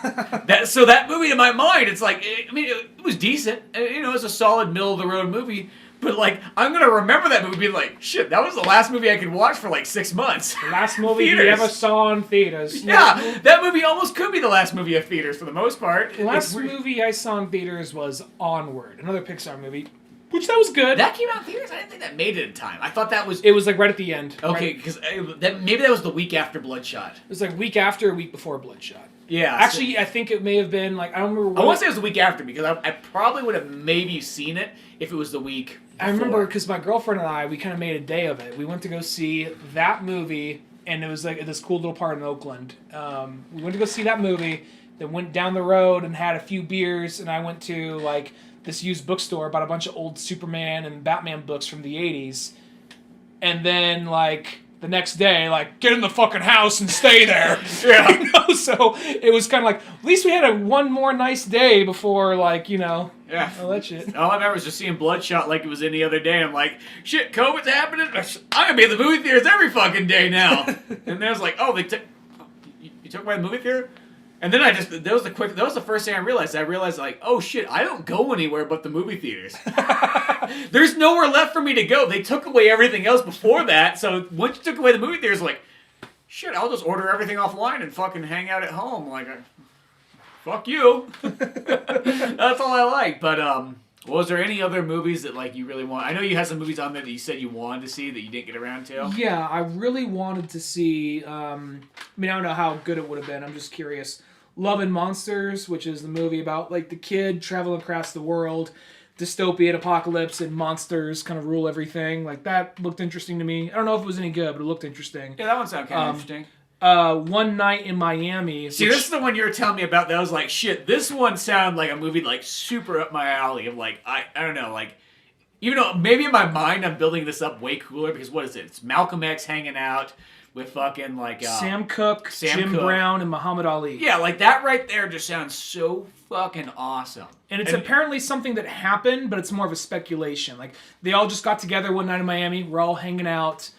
So that movie, in my mind, it's like, it was decent. You know, it was a solid middle-of-the-road movie. But, like, I'm going to remember that movie being like, shit, that was the last movie I could watch for, like, 6 months. The last movie you ever saw in theaters. Yeah, that movie almost could be the last movie of theaters for the most part. The last movie I saw in theaters was Onward, another Pixar movie. Which, that was good. That came out in theaters? I didn't think that made it in time. I thought that was... It was, like, right at the end. Okay, because maybe that was the week after Bloodshot. It was, like, week after or week before Bloodshot. Yeah. Actually, I think it may have been, like, I don't remember... I want to say it was the week after, because I probably would have maybe seen it if it was the week before. I remember, because my girlfriend and I, we kind of made a day of it. We went to go see that movie and it was like this cool little part in Oakland. We went to go see that movie, then went down the road and had a few beers, and I went to like this used bookstore, bought a bunch of old Superman and Batman books from the 80s, and then like the next day, like, get in the fucking house and stay there. Yeah. You know? So it was kind of like, at least we had one more nice day before, like, you know, all that shit. All I remember was just seeing Bloodshot like it was any other day. I'm like, shit, COVID's happening? I'm going to be in the movie theaters every fucking day now. And then I was like, oh, you took away the movie theater? And then that was the first thing I realized. I realized, like, oh shit, I don't go anywhere but the movie theaters. There's nowhere left for me to go. They took away everything else before that, so once you took away the movie theaters, like, shit, I'll just order everything offline and fucking hang out at home. Like, fuck you. That's all I like. But, was there any other movies that, like, you really want? I know you had some movies on there that you said you wanted to see that you didn't get around to. Yeah, I really wanted to see, I mean, I don't know how good it would have been. I'm just curious. Love and Monsters, which is the movie about, like, the kid traveling across the world, dystopian apocalypse, and monsters kind of rule everything. Like, that looked interesting to me. I don't know if it was any good, but it looked interesting. Yeah, that one sounded kind of interesting. One Night in Miami. See, this is the one you were telling me about that I was like, shit, this one sounded like a movie, like, super up my alley of, like, I don't know, like, even though maybe in my mind I'm building this up way cooler because what is it? It's Malcolm X hanging out with fucking, like... Sam Cooke, Jim Brown, and Muhammad Ali. Yeah, like, that right there just sounds so fucking awesome. And it's apparently something that happened, but it's more of a speculation. Like, they all just got together one night in Miami, we're all hanging out,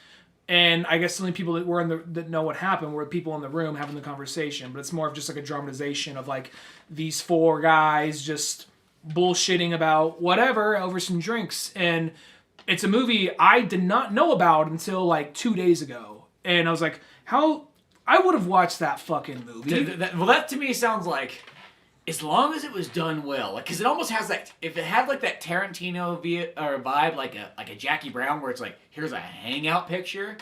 and I guess the only people that were that know what happened were people in the room having the conversation, but it's more of just like a dramatization of, like, these four guys just bullshitting about whatever over some drinks. And it's a movie I did not know about until, like, 2 days ago. And I was like, how... I would have watched that fucking movie. Well, that to me sounds like, as long as it was done well, like, because it almost has that, if it had like that Tarantino vibe, like a Jackie Brown, where it's like, here's a hangout picture,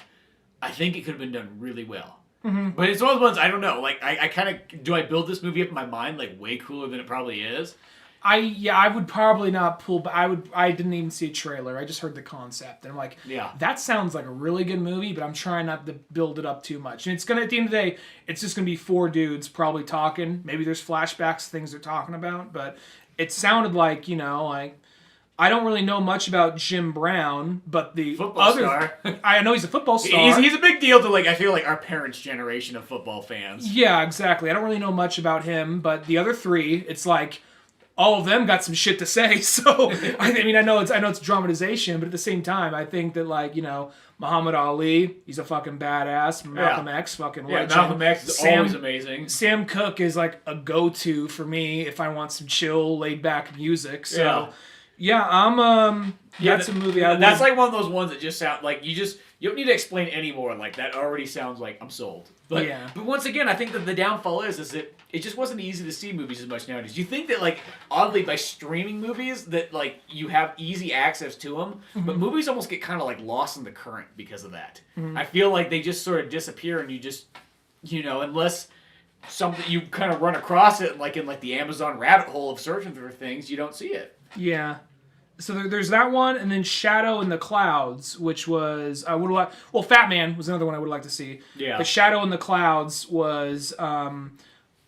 I think it could have been done really well. Mm-hmm. But it's one of those ones, I don't know, like, I kind of, do I build this movie up in my mind, like, way cooler than it probably is? I would probably not pull, but I didn't even see a trailer. I just heard the concept, and I'm like, yeah, that sounds like a really good movie, but I'm trying not to build it up too much. And it's gonna, at the end of the day, it's just gonna be four dudes probably talking. Maybe there's flashbacks, things they're talking about, but it sounded like, you know, like, I don't really know much about Jim Brown, but the football star. I know he's a football star. He's a big deal to, like, I feel like our parents' generation of football fans. Yeah, exactly. I don't really know much about him, but the other three, it's like, all of them got some shit to say, so I mean, I know it's dramatization, but at the same time, I think that, like, you know, Muhammad Ali, he's a fucking badass. Malcolm X, fucking legend. Malcolm X is always amazing. Sam Cooke is like a go-to for me if I want some chill, laid-back music. So I'm that's a movie. That's like one of those ones that just sound like you don't need to explain anymore. Like, that already sounds like I'm sold. But once again, I think that the downfall is that it just wasn't easy to see movies as much nowadays. You think that, like, oddly, by streaming movies, that, like, you have easy access to them, but movies almost get kind of, like, lost in the current because of that. I feel like they just sort of disappear, and you just, you know, unless something you kind of run across it, like in like the Amazon rabbit hole of searching for things, you don't see it. Yeah. So there's that one, and then Shadow in the Clouds, which was I would like. Well, Fat Man was another one I would like to see. Yeah. But Shadow in the Clouds was a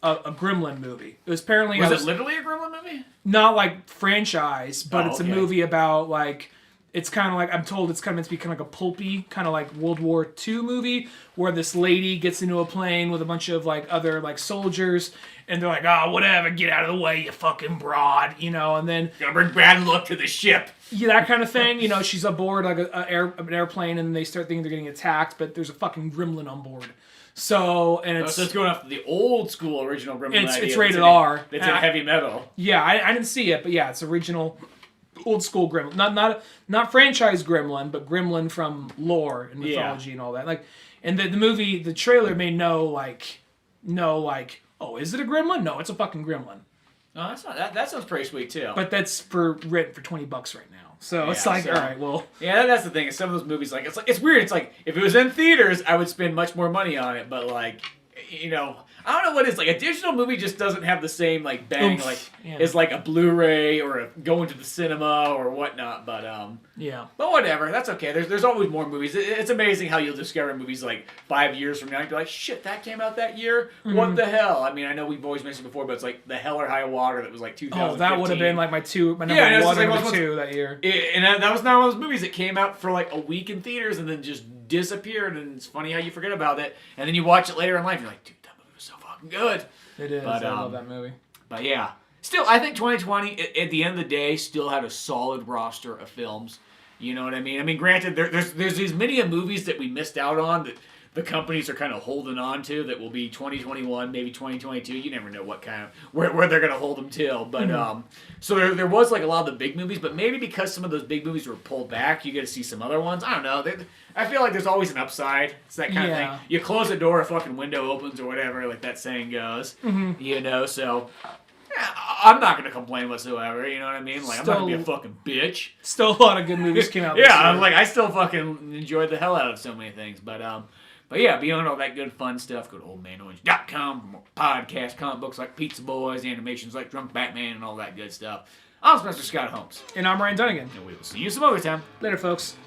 Gremlin movie. It was apparently was it literally a Gremlin movie? Not like franchise, but it's a movie about, like, it's kind of like, I'm told it's kind of meant to be kind of like a pulpy, kind of like World War II movie, where this lady gets into a plane with a bunch of, like, other, like, soldiers, and they're like, oh, whatever, get out of the way, you fucking broad, you know, and then... Gonna bring bad luck to the ship. Yeah, that kind of thing. You know, she's aboard, like, an airplane, and they start thinking they're getting attacked, but there's a fucking gremlin on board. So, and it's... So it's going off the old school original Gremlin idea. It's rated R. It's in heavy metal. Yeah, I didn't see it, but yeah, it's original... Old school Gremlin, not franchise Gremlin, but Gremlin from lore and mythology and all that. Like, and the movie, the trailer made no, oh, is it a Gremlin? No, it's a fucking Gremlin. No, that's not that sounds pretty sweet too. But that's written for $20 right now, so it's like, all right, well, yeah, that's the thing. Is some of those movies, like, it's weird. It's like, if it was in theaters, I would spend much more money on it, but, like, you know, I don't know what it is. Like, a digital movie just doesn't have the same, like, bang, Oomph. like, Yeah. as, like, a Blu-ray or going to the cinema or whatnot. But, yeah. But whatever. That's okay. There's always more movies. It's amazing how you'll discover movies, like, 5 years from now. You'll be like, shit, that came out that year? Mm-hmm. What the hell? I mean, I know we've always mentioned before, but it's like The Hell or High Water that was, like, 2015. Oh, that would have been, like, my number one and number two that year. And that was not one of those movies that came out for, like, a week in theaters and then just disappeared. And it's funny how you forget about it. And then you watch it later in life, and you're like, dude, that movie was so fucking good. It is. But, I love that movie. But yeah, still, I think 2020 at the end of the day still had a solid roster of films. You know what I mean? I mean, granted, there's these many movies that we missed out on that the companies are kind of holding on to that will be 2021, maybe 2022. You never know what kind of where they're gonna hold them till. But so there was like a lot of the big movies, but maybe because some of those big movies were pulled back, you get to see some other ones. I don't know. I feel like there's always an upside. It's that kind of thing. You close the door, a fucking window opens or whatever, like that saying goes. You know, so. Yeah, I'm not gonna complain whatsoever. You know what I mean? Like, I'm not gonna be a fucking bitch. Still a lot of good movies came out. Yeah, I'm like, I still fucking enjoyed the hell out of so many things. But yeah, beyond all that good fun stuff, go to oldmanorange.com for more podcasts, comic books like Pizza Boys, animations like Drunk Batman, and all that good stuff. I'm Spencer Scott Holmes. And I'm Ryan Dunnigan. And we will see you some other time. Later, folks.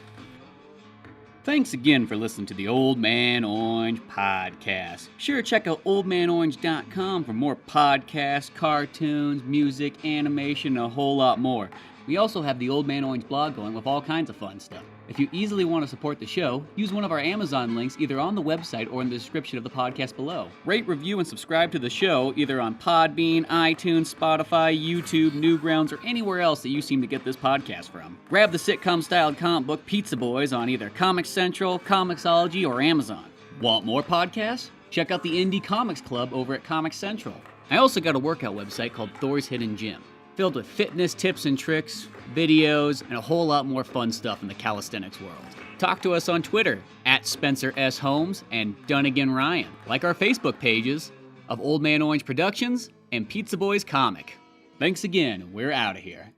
Thanks again for listening to the Old Man Orange Podcast. Sure, check out oldmanorange.com for more podcasts, cartoons, music, animation, and a whole lot more. We also have the Old Man Orange blog going with all kinds of fun stuff. If you easily want to support the show, use one of our Amazon links either on the website or in the description of the podcast below. Rate, review, and subscribe to the show either on Podbean, iTunes, Spotify, YouTube, Newgrounds, or anywhere else that you seem to get this podcast from. Grab the sitcom-styled comic book Pizza Boys on either Comic Central, Comixology, or Amazon. Want more podcasts? Check out the Indie Comics Club over at Comic Central. I also got a workout website called Thor's Hidden Gym, filled with fitness tips and tricks, videos, and a whole lot more fun stuff in the calisthenics world. Talk to us on Twitter at Spencer S. Holmes and Dunnigan Ryan. Like our Facebook pages of Old Man Orange Productions and Pizza Boys Comic. Thanks again, we're out of here.